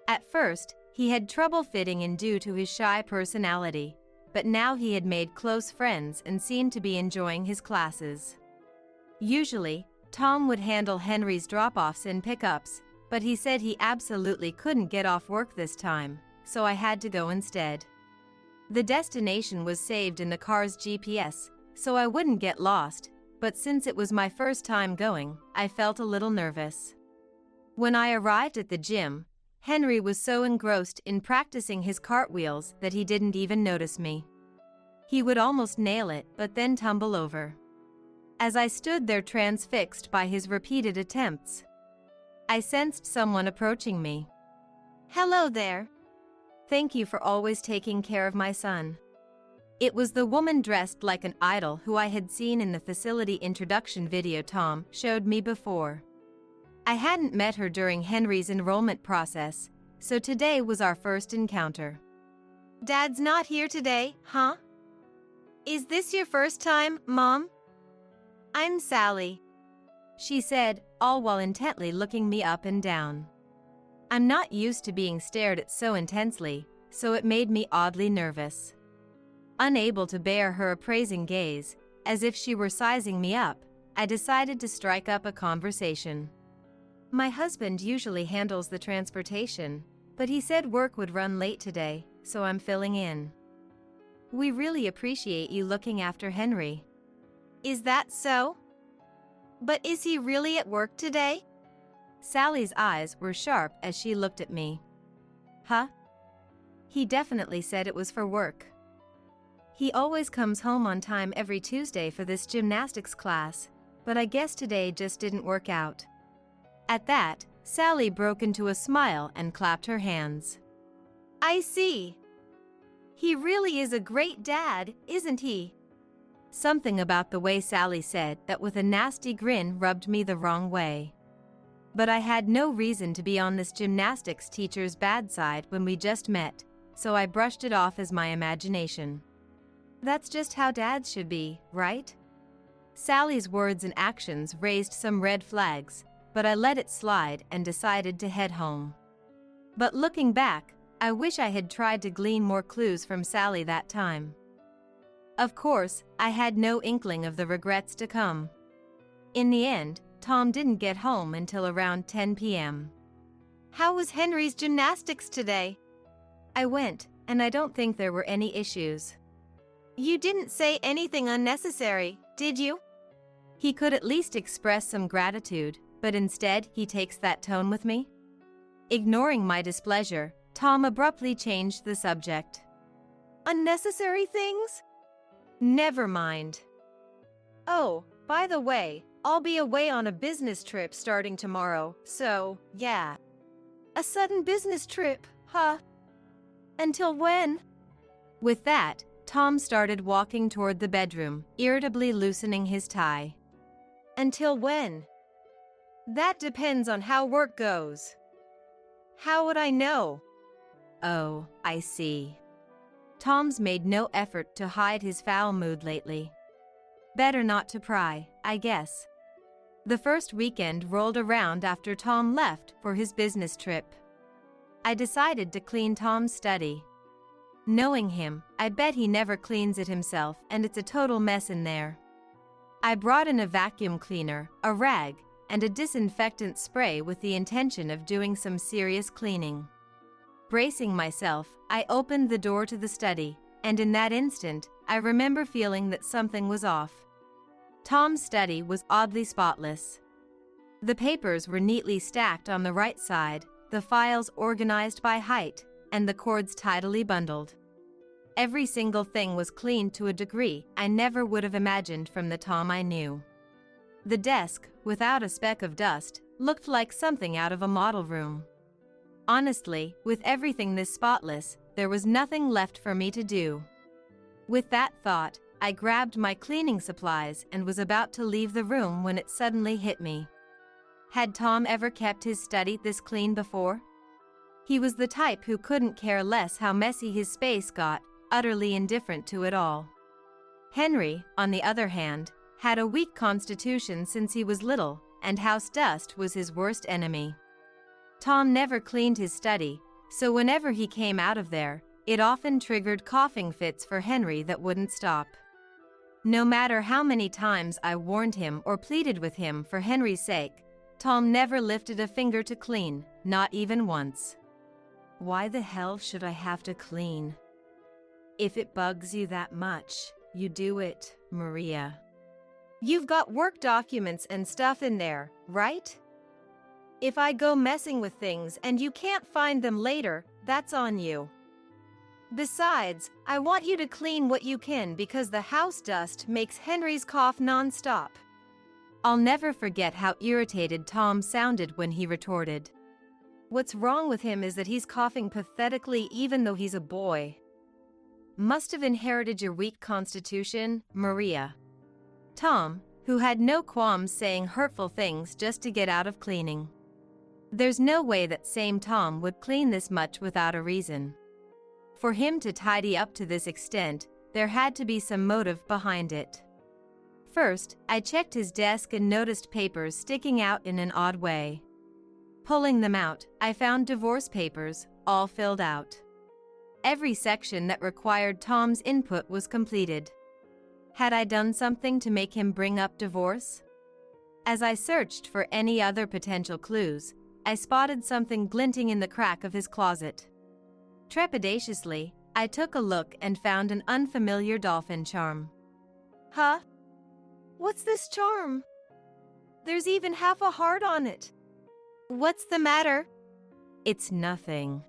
B: At first, he had trouble fitting in due to his shy personality, but now he had made close friends and seemed to be enjoying his classes. Usually, Tom would handle Henry's drop-offs and pickups, but he said he absolutely couldn't get off work this time, so I had to go instead. The destination was saved in the car's GPS, so I wouldn't get lost, but since it was my first time going, I felt a little nervous. When I arrived at the gym, Henry was so engrossed in practicing his cartwheels that he didn't even notice me. He would almost nail it, but then tumble over. As I stood there transfixed by his repeated attempts, I sensed someone approaching me.
D: Hello there.
B: Thank you for always taking care of my son. It was the woman dressed like an idol who I had seen in the facility introduction video Tom showed me before. I hadn't met her during Henry's enrollment process, so today was our first encounter.
D: Dad's not here today, huh? Is this your first time, Mom? I'm Sally,
B: she said, all while intently looking me up and down. I'm not used to being stared at so intensely, so it made me oddly nervous. Unable to bear her appraising gaze, as if she were sizing me up, I decided to strike up a conversation. My husband usually handles the transportation, but he said work would run late today, so I'm filling in. We really appreciate you looking after Henry.
D: Is that so? But is he really at work today?
B: Sally's eyes were sharp as she looked at me. Huh? He definitely said it was for work. He always comes home on time every Tuesday for this gymnastics class, but I guess today just didn't work out. At that, Sally broke into a smile and clapped her hands.
D: I see. He really is a great dad, isn't he?
B: Something about the way Sally said that with a nasty grin rubbed me the wrong way. But I had no reason to be on this gymnastics teacher's bad side when we just met, so I brushed it off as my imagination. That's just how dads should be, right? Sally's words and actions raised some red flags, but I let it slide and decided to head home. But looking back, I wish I had tried to glean more clues from Sally that time. Of course, I had no inkling of the regrets to come. In the end, Tom didn't get home until around 10 p.m.
D: How was Henry's gymnastics today?
B: I went, and I don't think there were any issues.
D: You didn't say anything unnecessary, did you?
B: He could at least express some gratitude, but instead he takes that tone with me? Ignoring my displeasure, Tom abruptly changed the subject.
D: Unnecessary things? Never mind. Oh, by the way, I'll be away on a business trip starting tomorrow, so, yeah. A sudden business trip, huh? Until when?
B: With that, Tom started walking toward the bedroom, irritably loosening his tie.
D: Until when? That depends on how work goes. How would I know?
B: Oh, I see. Tom's made no effort to hide his foul mood lately. Better not to pry, I guess. The first weekend rolled around after Tom left for his business trip. I decided to clean Tom's study. Knowing him, I bet he never cleans it himself, and it's a total mess in there. I brought in a vacuum cleaner, a rag, and a disinfectant spray with the intention of doing some serious cleaning. Bracing myself, I opened the door to the study, and in that instant, I remember feeling that something was off. Tom's study was oddly spotless. The papers were neatly stacked on the right side, the files organized by height, and the cords tidily bundled. Every single thing was clean to a degree I never would have imagined from the Tom I knew. The desk, without a speck of dust, looked like something out of a model room. Honestly, with everything this spotless, there was nothing left for me to do. With that thought, I grabbed my cleaning supplies and was about to leave the room when it suddenly hit me. Had Tom ever kept his study this clean before? He was the type who couldn't care less how messy his space got, utterly indifferent to it all. Henry, on the other hand, had a weak constitution since he was little, and house dust was his worst enemy. Tom never cleaned his study, so whenever he came out of there, it often triggered coughing fits for Henry that wouldn't stop. No matter how many times I warned him or pleaded with him for Henry's sake, Tom never lifted a finger to clean, not even once. Why the hell should I have to clean? If it bugs you that much, you do it, Maria.
D: You've got work documents and stuff in there, right? If I go messing with things and you can't find them later, that's on you. Besides, I want you to clean what you can because the house dust makes Henry's cough nonstop.
B: I'll never forget how irritated Tom sounded when he retorted.
D: What's wrong with him is that he's coughing pathetically even though he's a boy.
C: must have inherited your weak constitution, Maria. Tom, who had no qualms saying hurtful things just to get out of cleaning. There's no way that same Tom would clean this much without a reason. For him to tidy up to this extent, there had to be some motive behind it. First, I checked his desk and noticed papers sticking out in an odd way. Pulling them out, I found divorce papers, all filled out. Every section that required Tom's input was completed. Had I done something to make him bring up divorce? As I searched for any other potential clues, I spotted something glinting in the crack of his closet. Trepidatiously, I took a look and found an unfamiliar dolphin charm.
D: Huh? What's this charm? There's even half a heart on it. What's the matter?
C: It's nothing.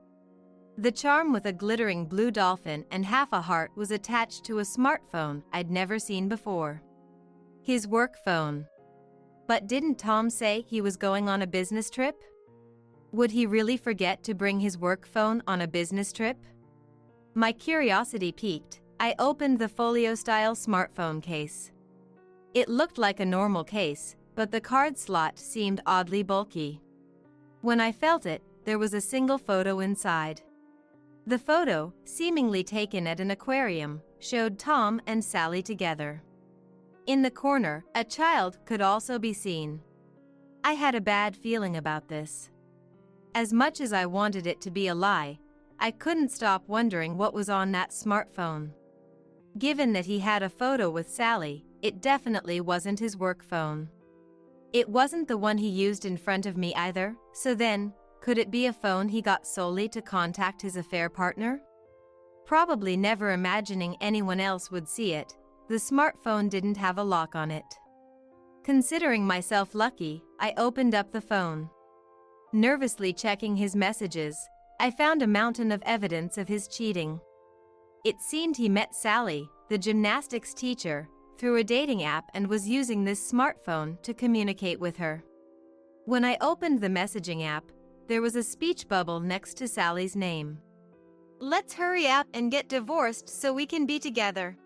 C: The charm with a glittering blue dolphin and half a heart was attached to a smartphone I'd never seen before. His work phone. But didn't Tom say he was going on a business trip? Would he really forget to bring his work phone on a business trip? My curiosity piqued. I opened the folio-style smartphone case. It looked like a normal case, but the card slot seemed oddly bulky. When I felt it, there was a single photo inside. The photo, seemingly taken at an aquarium, showed Tom and Sally together. In the corner, a child could also be seen. I had a bad feeling about this. As much as I wanted it to be a lie, I couldn't stop wondering what was on that smartphone. Given that he had a photo with Sally, it definitely wasn't his work phone. It wasn't the one he used in front of me either, so then, could it be a phone he got solely to contact his affair partner? Probably never imagining anyone else would see it, the smartphone didn't have a lock on it. Considering myself lucky, I opened up the phone. Nervously checking his messages, I found a mountain of evidence of his cheating. It seemed he met Sally, the gymnastics teacher, through a dating app and was using this smartphone to communicate with her. When I opened the messaging app, there was a speech bubble next to Sally's name.
D: Let's hurry up and get divorced so we can be together.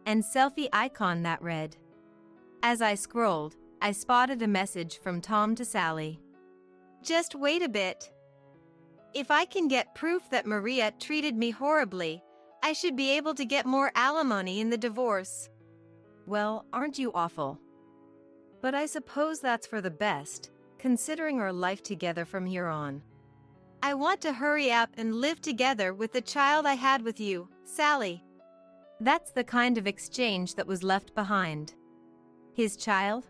C: And selfie icon that read. As I scrolled, I spotted a message from Tom to Sally.
D: Just wait a bit. If I can get proof that Maria treated me horribly, I should be able to get more alimony in the divorce.
C: Well, aren't you awful? But I suppose that's for the best, considering our life together from here on.
D: I want to hurry up and live together with the child I had with you, Sally.
C: That's the kind of exchange that was left behind. His child?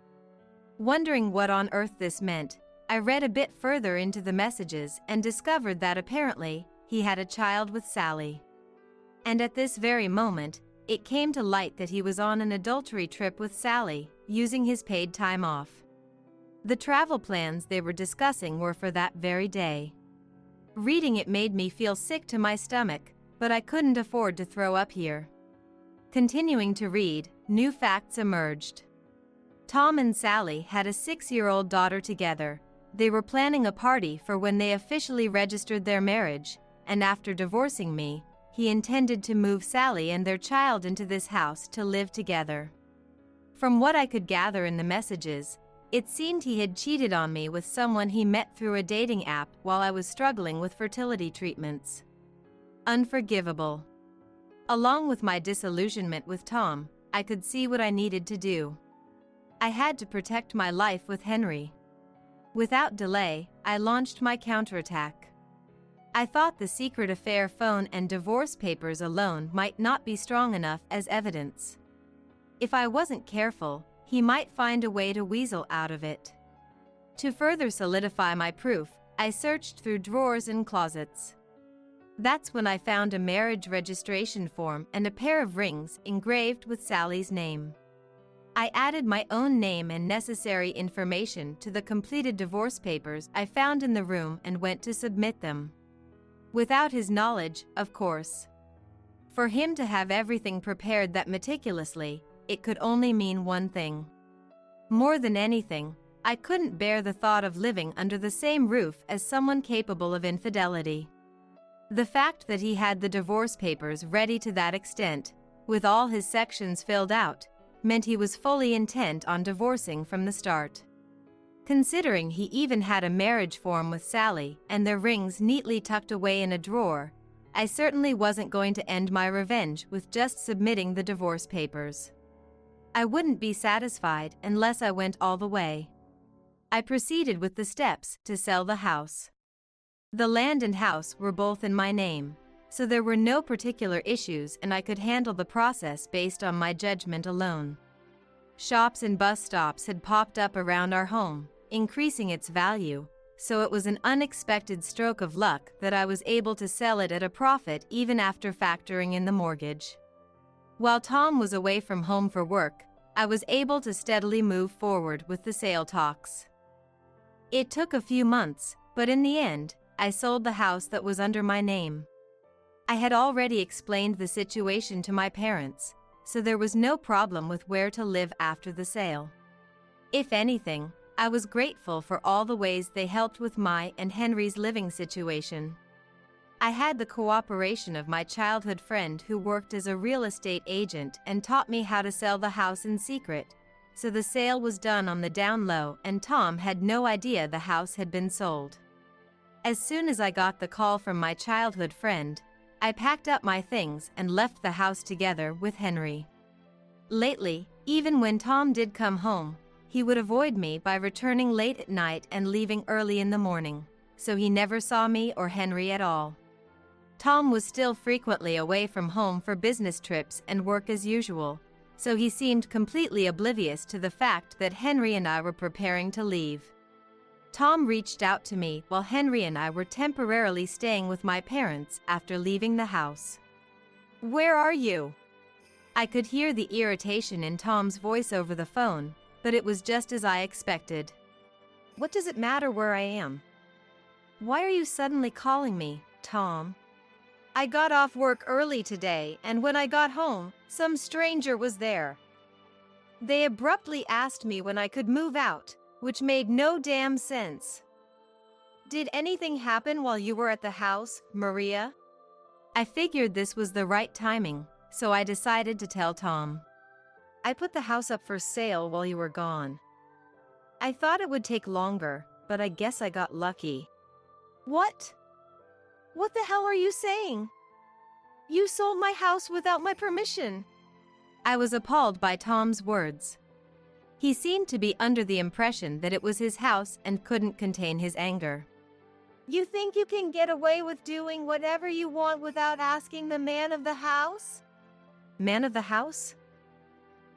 C: Wondering what on earth this meant, I read a bit further into the messages and discovered that apparently, he had a child with Sally. And at this very moment, it came to light that he was on an adultery trip with Sally, using his paid time off. The travel plans they were discussing were for that very day. Reading it made me feel sick to my stomach, but I couldn't afford to throw up here. Continuing to read, new facts emerged. Tom and Sally had a 6-year-old daughter together. They were planning a party for when they officially registered their marriage, and after divorcing me, he intended to move Sally and their child into this house to live together. From what I could gather in the messages, it seemed he had cheated on me with someone he met through a dating app while I was struggling with fertility treatments. Unforgivable. Along with my disillusionment with Tom, I could see what I needed to do. I had to protect my life with Henry. Without delay, I launched my counterattack. I thought the secret affair phone and divorce papers alone might not be strong enough as evidence. If I wasn't careful, he might find a way to weasel out of it. To further solidify my proof, I searched through drawers and closets. That's when I found a marriage registration form and a pair of rings engraved with Sally's name. I added my own name and necessary information to the completed divorce papers I found in the room and went to submit them. Without his knowledge, of course. For him to have everything prepared that meticulously, it could only mean one thing. More than anything, I couldn't bear the thought of living under the same roof as someone capable of infidelity.
B: The fact that he had the divorce papers ready to that extent, with all his sections filled out, meant he was fully intent on divorcing from the start. Considering he even had a marriage form with Sally and their rings neatly tucked away in a drawer, I certainly wasn't going to end my revenge with just submitting the divorce papers. I wouldn't be satisfied unless I went all the way. I proceeded with the steps to sell the house. The land and house were both in my name, so there were no particular issues and I could handle the process based on my judgment alone. Shops and bus stops had popped up around our home, increasing its value, so it was an unexpected stroke of luck that I was able to sell it at a profit even after factoring in the mortgage. While Tom was away from home for work, I was able to steadily move forward with the sale talks. It took a few months, but in the end, I sold the house that was under my name. I had already explained the situation to my parents, so there was no problem with where to live after the sale. If anything, I was grateful for all the ways they helped with my and Henry's living situation. I had the cooperation of my childhood friend who worked as a real estate agent and taught me how to sell the house in secret, so the sale was done on the down low and Tom had no idea the house had been sold. As soon as I got the call from my childhood friend, I packed up my things and left the house together with Henry. Lately, even when Tom did come home, he would avoid me by returning late at night and leaving early in the morning, so he never saw me or Henry at all. Tom was still frequently away from home for business trips and work as usual, so he seemed completely oblivious to the fact that Henry and I were preparing to leave. Tom reached out to me while Henry and I were temporarily staying with my parents after leaving the house. "Where are you?" I could hear the irritation in Tom's voice over the phone, but it was just as I expected.
C: What does it matter where I am? Why are you suddenly calling me, Tom? I got off work early today, and when I got home, some stranger was there. They abruptly asked me when I could move out, which made no damn sense. Did anything happen while you were at the house, Maria?
B: I figured this was the right timing, so I decided to tell Tom.
C: I put the house up for sale while you were gone. I thought it would take longer, but I guess I got lucky. What? What the hell are you saying? You sold my house without my permission.
B: I was appalled by Tom's words. He seemed to be under the impression that it was his house and couldn't contain his anger.
D: You think you can get away with doing whatever you want without asking the man of the house?
C: Man of the house?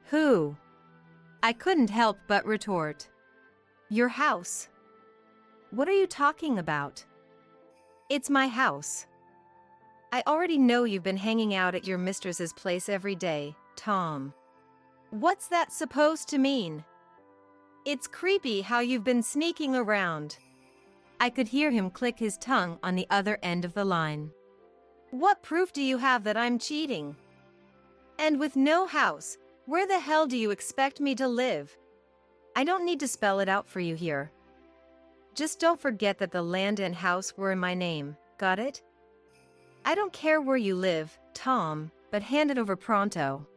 B: Who? I couldn't help but retort.
C: Your house. What are you talking about? It's my house. I already know you've been hanging out at your mistress's place every day, Tom. What's that supposed to mean? It's creepy how you've been sneaking around.
B: I could hear him click his tongue on the other end of the line.
C: What proof do you have that I'm cheating? And with no house, where the hell do you expect me to live? I don't need to spell it out for you here. Just don't forget that the land and house were in my name, got it? I don't care where you live, Tom, but hand it over pronto.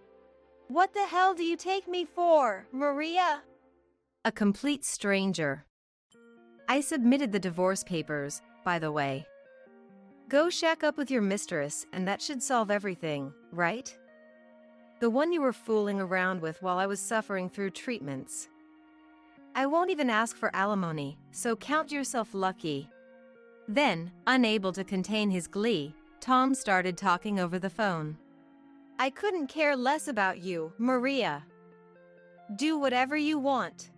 D: What the hell do you take me for, Maria?
C: A complete stranger. I submitted the divorce papers, by the way. Go shack up with your mistress and that should solve everything, right? The one you were fooling around with while I was suffering through treatments. I won't even ask for alimony, so count yourself lucky.
B: Then, unable to contain his glee, Tom started talking over the phone.
D: I couldn't care less about you, Maria. Do whatever you want.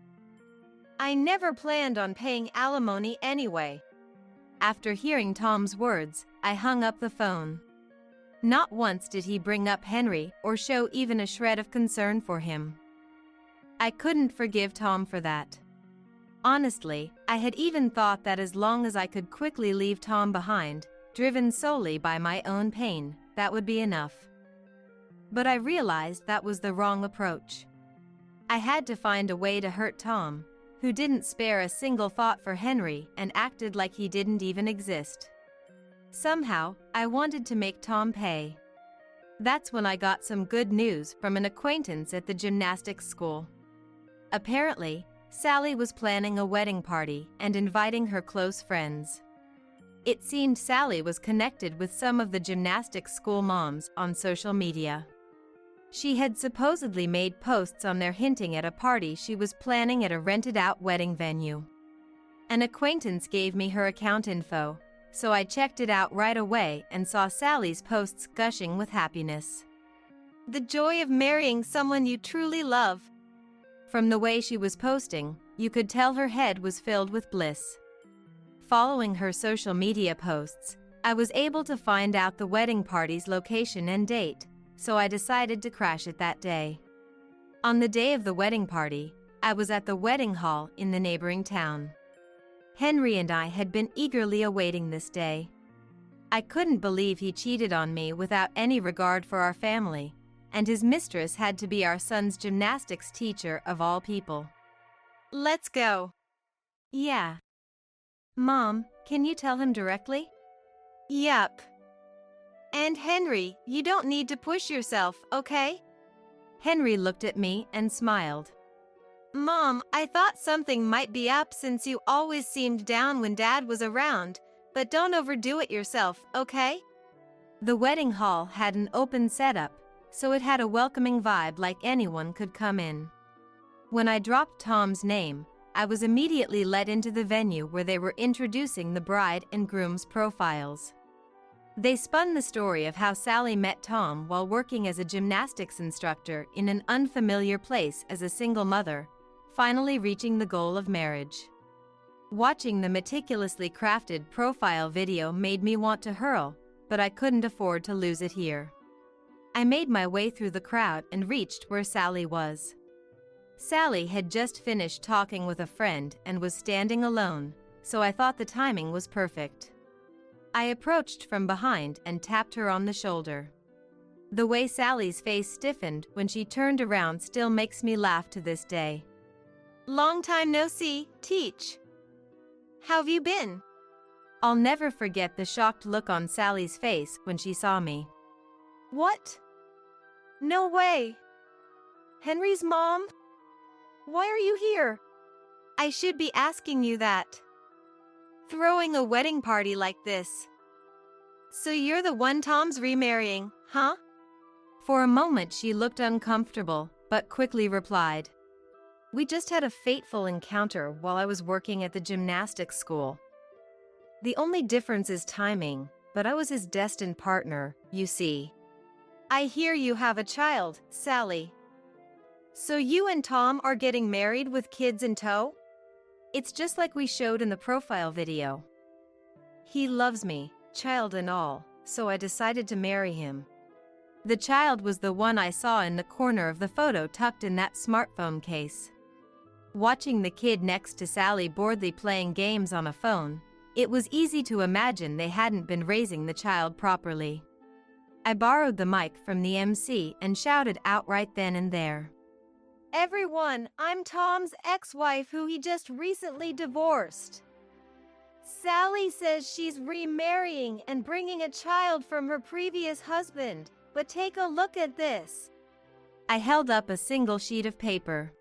D: I never planned on paying alimony anyway.
B: After hearing Tom's words, I hung up the phone. Not once did he bring up Henry or show even a shred of concern for him. I couldn't forgive Tom for that. Honestly, I had even thought that as long as I could quickly leave Tom behind, driven solely by my own pain, that would be enough. But I realized that was the wrong approach. I had to find a way to hurt Tom, who didn't spare a single thought for Henry and acted like he didn't even exist. Somehow, I wanted to make Tom pay. That's when I got some good news from an acquaintance at the gymnastics school. Apparently, Sally was planning a wedding party and inviting her close friends. It seemed Sally was connected with some of the gymnastics school moms on social media. She had supposedly made posts on there hinting at a party she was planning at a rented-out wedding venue. An acquaintance gave me her account info, so I checked it out right away and saw Sally's posts gushing with happiness.
D: The joy of marrying someone you truly love.
B: From the way she was posting, you could tell her head was filled with bliss. Following her social media posts, I was able to find out the wedding party's location and date, so I decided to crash it that day. On the day of the wedding party, I was at the wedding hall in the neighboring town. Henry and I had been eagerly awaiting this day. I couldn't believe he cheated on me without any regard for our family, and his mistress had to be our son's gymnastics teacher of all people.
D: Let's go.
B: Yeah. Mom, can you tell him directly?
D: Yep. And Henry, you don't need to push yourself, okay?
B: Henry looked at me and smiled.
D: Mom, I thought something might be up since you always seemed down when Dad was around, but don't overdo it yourself, okay?
B: The wedding hall had an open setup, so it had a welcoming vibe like anyone could come in. When I dropped Tom's name, I was immediately led into the venue where they were introducing the bride and groom's profiles. They spun the story of how Sally met Tom while working as a gymnastics instructor in an unfamiliar place as a single mother, finally reaching the goal of marriage. Watching the meticulously crafted profile video made me want to hurl, but I couldn't afford to lose it here. I made my way through the crowd and reached where Sally was. Sally had just finished talking with a friend and was standing alone, so I thought the timing was perfect. I approached from behind and tapped her on the shoulder. The way Sally's face stiffened when she turned around still makes me laugh to this day.
D: Long time no see, Teach. How've you been?
B: I'll never forget the shocked look on Sally's face when she saw me.
D: What? No way. Henry's mom? Why are you here? I should be asking you that. Throwing a wedding party like this. So you're the one Tom's remarrying, huh?
B: For a moment she looked uncomfortable, but quickly replied.
C: We just had a fateful encounter while I was working at the gymnastics school. The only difference is timing, but I was his destined partner, you see.
D: I hear you have a child, Sally. So you and Tom are getting married with kids in tow?
C: It's just like we showed in the profile video. He loves me, child and all, so I decided to marry him.
B: The child was the one I saw in the corner of the photo tucked in that smartphone case. Watching the kid next to Sally boredly playing games on a phone, it was easy to imagine they hadn't been raising the child properly. I borrowed the mic from the MC and shouted out right then and there.
D: Everyone, I'm Tom's ex-wife who he just recently divorced. Sally says she's remarrying and bringing a child from her previous husband, but take a look at this.
B: I held up a single sheet of paper.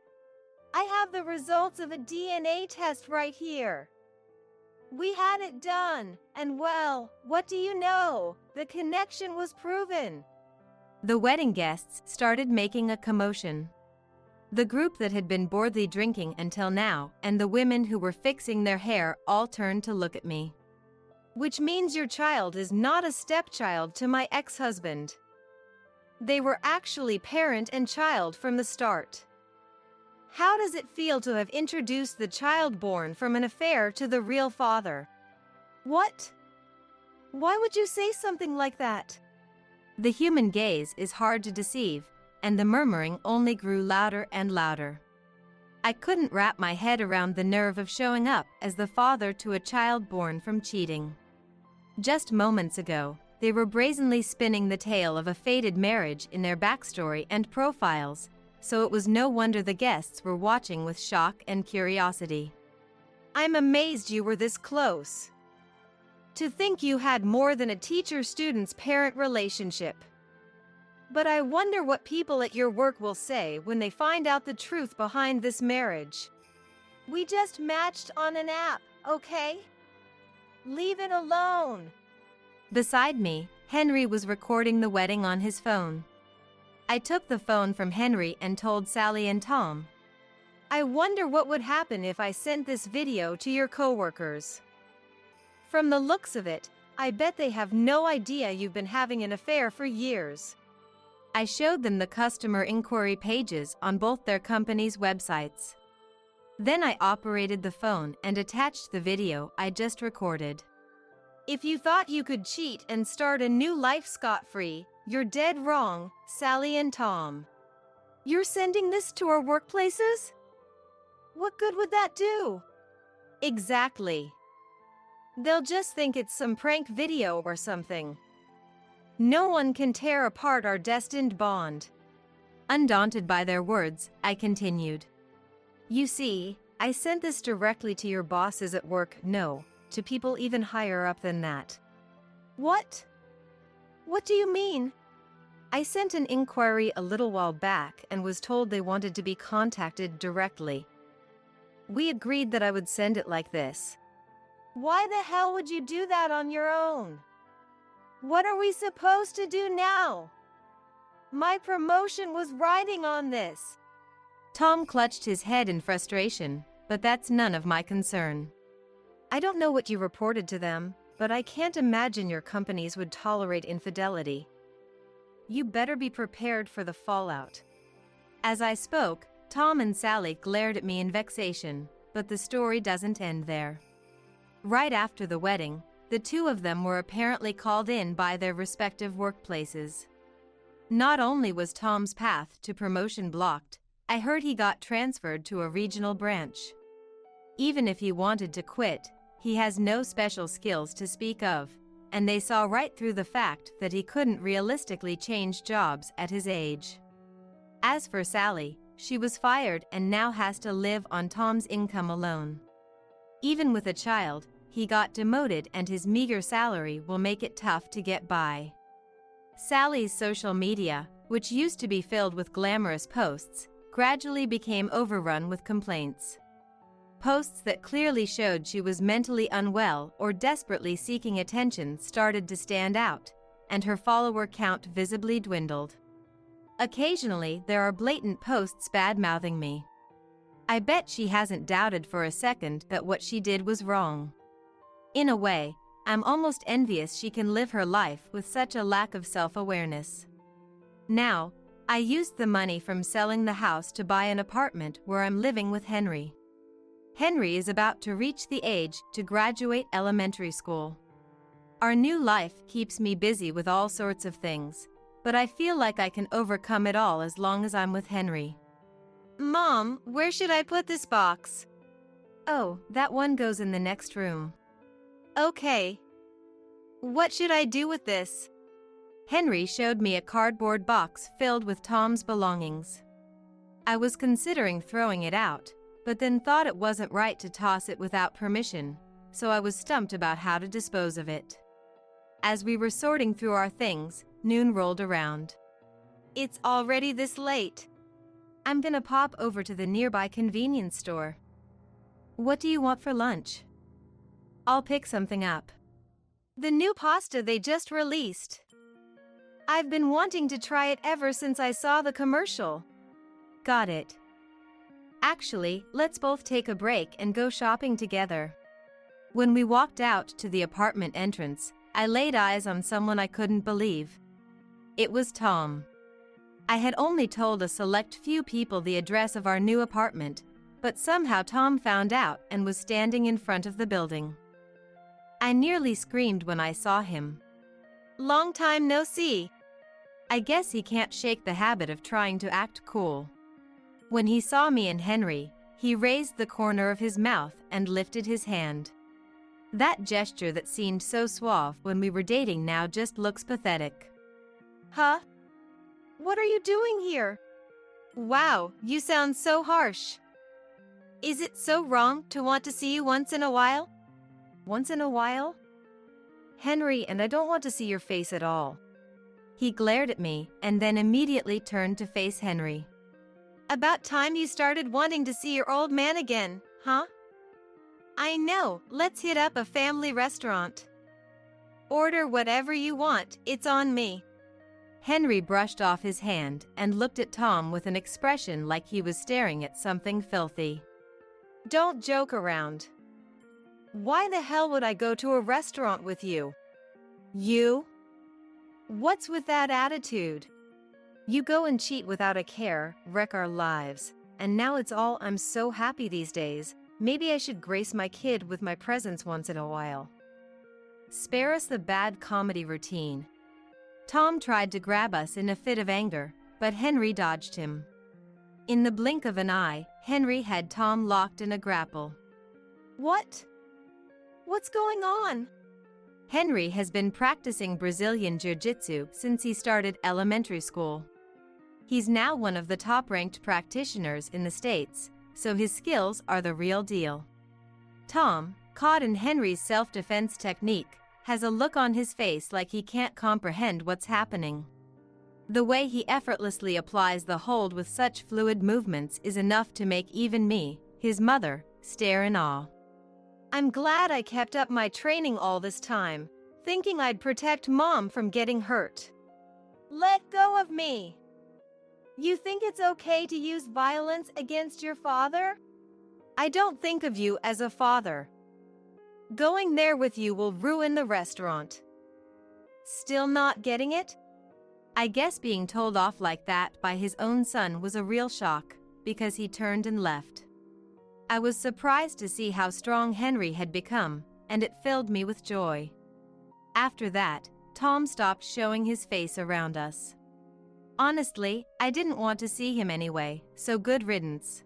D: I have the results of a DNA test right here. We had it done, and well, what do you know? The connection was proven.
B: The wedding guests started making a commotion. The group that had been boredly drinking until now and the women who were fixing their hair all turned to look at me.
D: Which means your child is not a stepchild to my ex-husband. They were actually parent and child from the start. How does it feel to have introduced the child born from an affair to the real father? What? Why would you say something like that?
B: The human gaze is hard to deceive, and the murmuring only grew louder and louder. I couldn't wrap my head around the nerve of showing up as the father to a child born from cheating. Just moments ago, they were brazenly spinning the tale of a fated marriage in their backstory and profiles, so it was no wonder the guests were watching with shock and curiosity.
D: I'm amazed you were this close.
C: To think you had more than a teacher-student's parent relationship. But I wonder what people at your work will say when they find out the truth behind this marriage.
D: We just matched on an app, okay? Leave it alone.
B: Beside me, Henry was recording the wedding on his phone. I took the phone from Henry and told Sally and Tom.
C: I wonder what would happen if I sent this video to your coworkers. From the looks of it, I bet they have no idea you've been having an affair for years.
B: I showed them the customer inquiry pages on both their companies' websites. Then I operated the phone and attached the video I just recorded.
C: If you thought you could cheat and start a new life scot-free, you're dead wrong, Sally and Tom. You're sending this to our workplaces? What good would that do? Exactly. They'll just think it's some prank video or something. No one can tear apart our destined bond.
B: Undaunted by their words, I continued.
C: You see, I sent this directly to your bosses at work, no, to people even higher up than that.
D: What? What do you mean?
C: I sent an inquiry a little while back and was told they wanted to be contacted directly. We agreed that I would send it like this.
D: Why the hell would you do that on your own? What are we supposed to do now? My promotion was riding on this.
B: Tom clutched his head in frustration, but that's none of my concern.
C: I don't know what you reported to them, but I can't imagine your companies would tolerate infidelity. You better be prepared for the fallout.
B: As I spoke, Tom and Sally glared at me in vexation, but the story doesn't end there. Right after the wedding, the two of them were apparently called in by their respective workplaces. Not only was Tom's path to promotion blocked, I heard he got transferred to a regional branch. Even if he wanted to quit, he has no special skills to speak of, and they saw right through the fact that he couldn't realistically change jobs at his age. As for Sally, she was fired and now has to live on Tom's income alone. Even with a child, he got demoted and his meager salary will make it tough to get by. Sally's social media, which used to be filled with glamorous posts, gradually became overrun with complaints. Posts that clearly showed she was mentally unwell or desperately seeking attention started to stand out, and her follower count visibly dwindled. Occasionally, there are blatant posts bad-mouthing me. I bet she hasn't doubted for a second that what she did was wrong. In a way, I'm almost envious she can live her life with such a lack of self-awareness. Now, I used the money from selling the house to buy an apartment where I'm living with Henry. Henry is about to reach the age to graduate elementary school. Our new life keeps me busy with all sorts of things, but I feel like I can overcome it all as long as I'm with Henry.
C: Mom, where should I put this box?
B: Oh, that one goes in the next room.
C: Okay. What should I do with this?
B: Henry showed me a cardboard box filled with Tom's belongings. I was considering throwing it out, but then thought it wasn't right to toss it without permission, so I was stumped about how to dispose of it. As we were sorting through our things, noon rolled around.
C: It's already this late.
B: I'm gonna pop over to the nearby convenience store. What do you want for lunch? I'll pick something up.
C: The new pasta they just released. I've been wanting to try it ever since I saw the commercial.
B: Got it. Actually, let's both take a break and go shopping together. When we walked out to the apartment entrance, I laid eyes on someone I couldn't believe. It was Tom. I had only told a select few people the address of our new apartment, but somehow Tom found out and was standing in front of the building. I nearly screamed when I saw him.
C: Long time no see.
B: I guess he can't shake the habit of trying to act cool. When he saw me and Henry, he raised the corner of his mouth and lifted his hand. That gesture that seemed so suave when we were dating now just looks pathetic.
D: Huh? What are you doing here?
C: Wow, you sound so harsh. Is it so wrong to want to see you once in a while? Once in a while? Henry, and I don't want to see your face at all.
B: He glared at me and then immediately turned to face Henry.
D: About time you started wanting to see your old man again, huh? I know, let's hit up a family restaurant. Order whatever you want, it's on me.
B: Henry brushed off his hand and looked at Tom with an expression like he was staring at something filthy.
C: Don't joke around. Why the hell would I go to a restaurant with you? You? What's with that attitude? You go and cheat without a care, wreck our lives, and now it's all I'm so happy these days. Maybe I should grace my kid with my presence once in a while.
B: Spare us the bad comedy routine. Tom tried to grab us in a fit of anger, but Henry dodged him. In the blink of an eye, Henry had Tom locked in a grapple.
D: What? What's going on?
B: Henry has been practicing Brazilian Jiu-Jitsu since he started elementary school. He's now one of the top-ranked practitioners in the States, so his skills are the real deal. Tom, caught in Henry's self-defense technique, has a look on his face like he can't comprehend what's happening. The way he effortlessly applies the hold with such fluid movements is enough to make even me, his mother, stare in awe.
D: I'm glad I kept up my training all this time, thinking I'd protect Mom from getting hurt. Let go of me! You think it's okay to use violence against your father? I don't think of you as a father. Going there with you will ruin the restaurant. Still not getting it?
B: I guess being told off like that by his own son was a real shock, because he turned and left. I was surprised to see how strong Henry had become, and it filled me with joy. After that, Tom stopped showing his face around us. Honestly, I didn't want to see him anyway, so good riddance.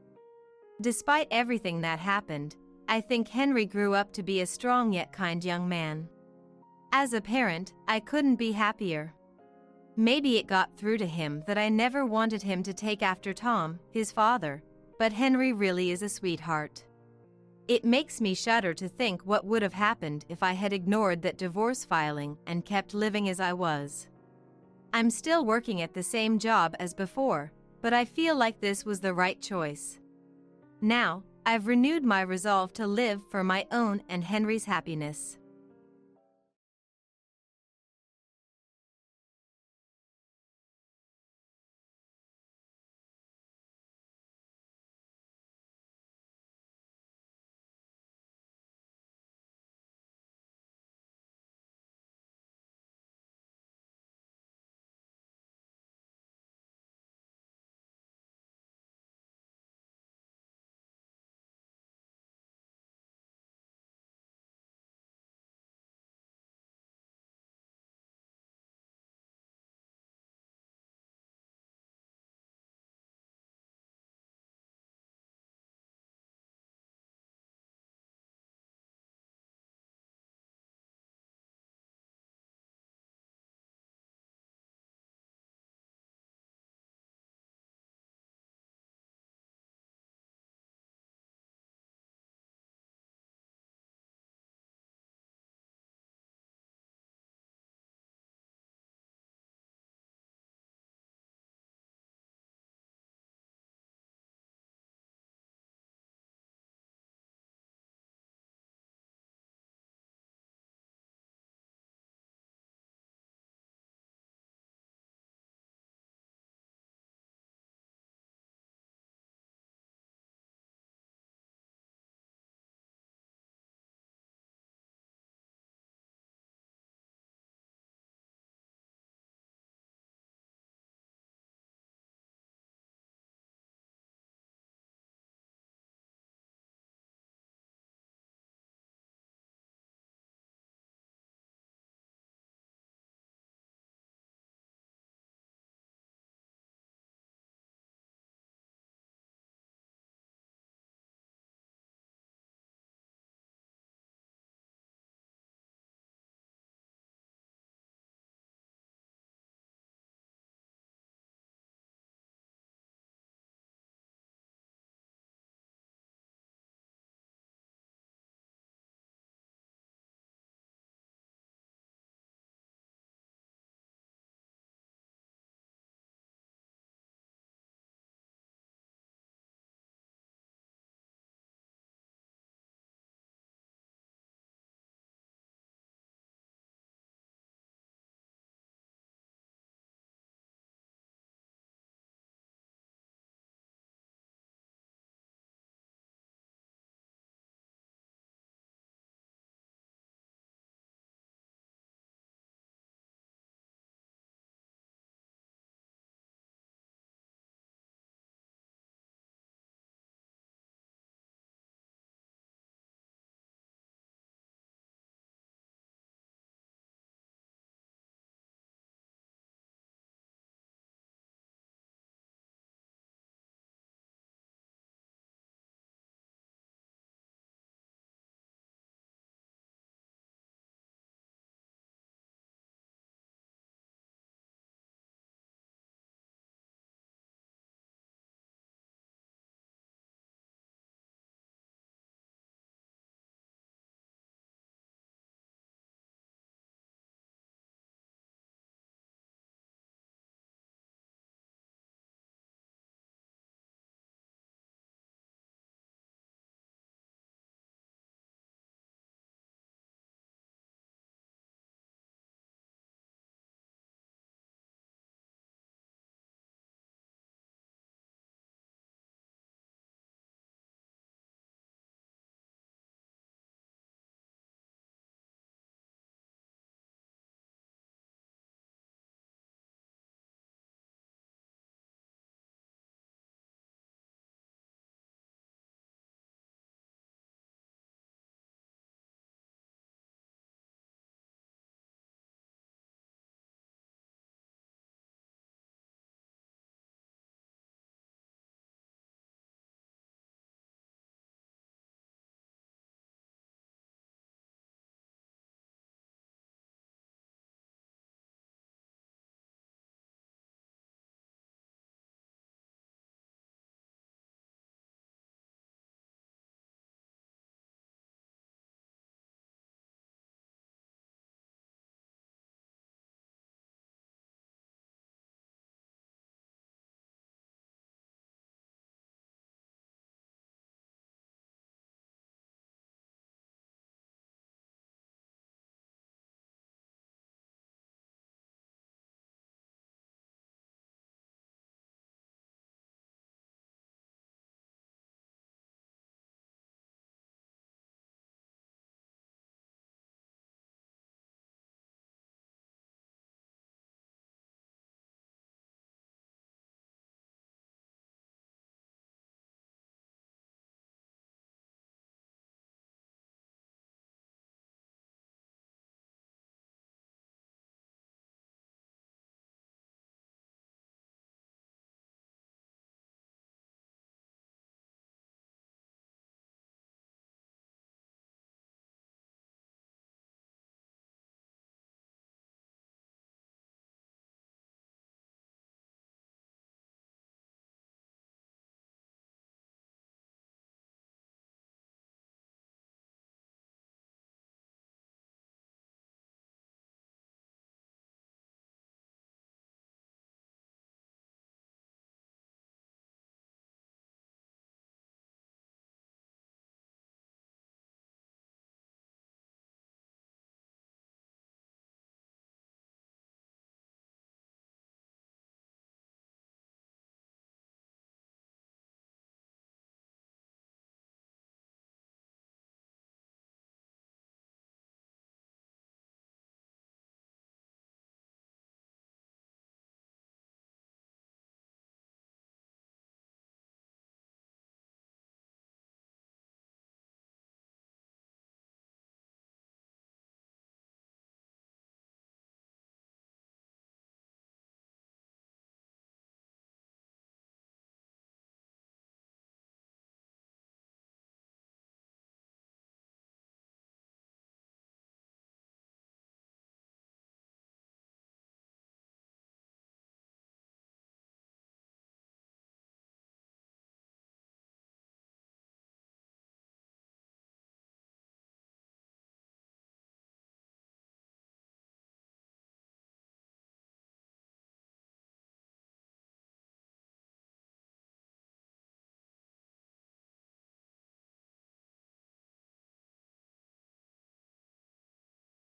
B: Despite everything that happened, I think Henry grew up to be a strong yet kind young man. As a parent, I couldn't be happier. Maybe it got through to him that I never wanted him to take after Tom, his father, but Henry really is a sweetheart. It makes me shudder to think what would have happened if I had ignored that divorce filing and kept living as I was. I'm still working at the same job as before, but I feel like this was the right choice. Now, I've renewed my resolve to live for my own and Henry's happiness.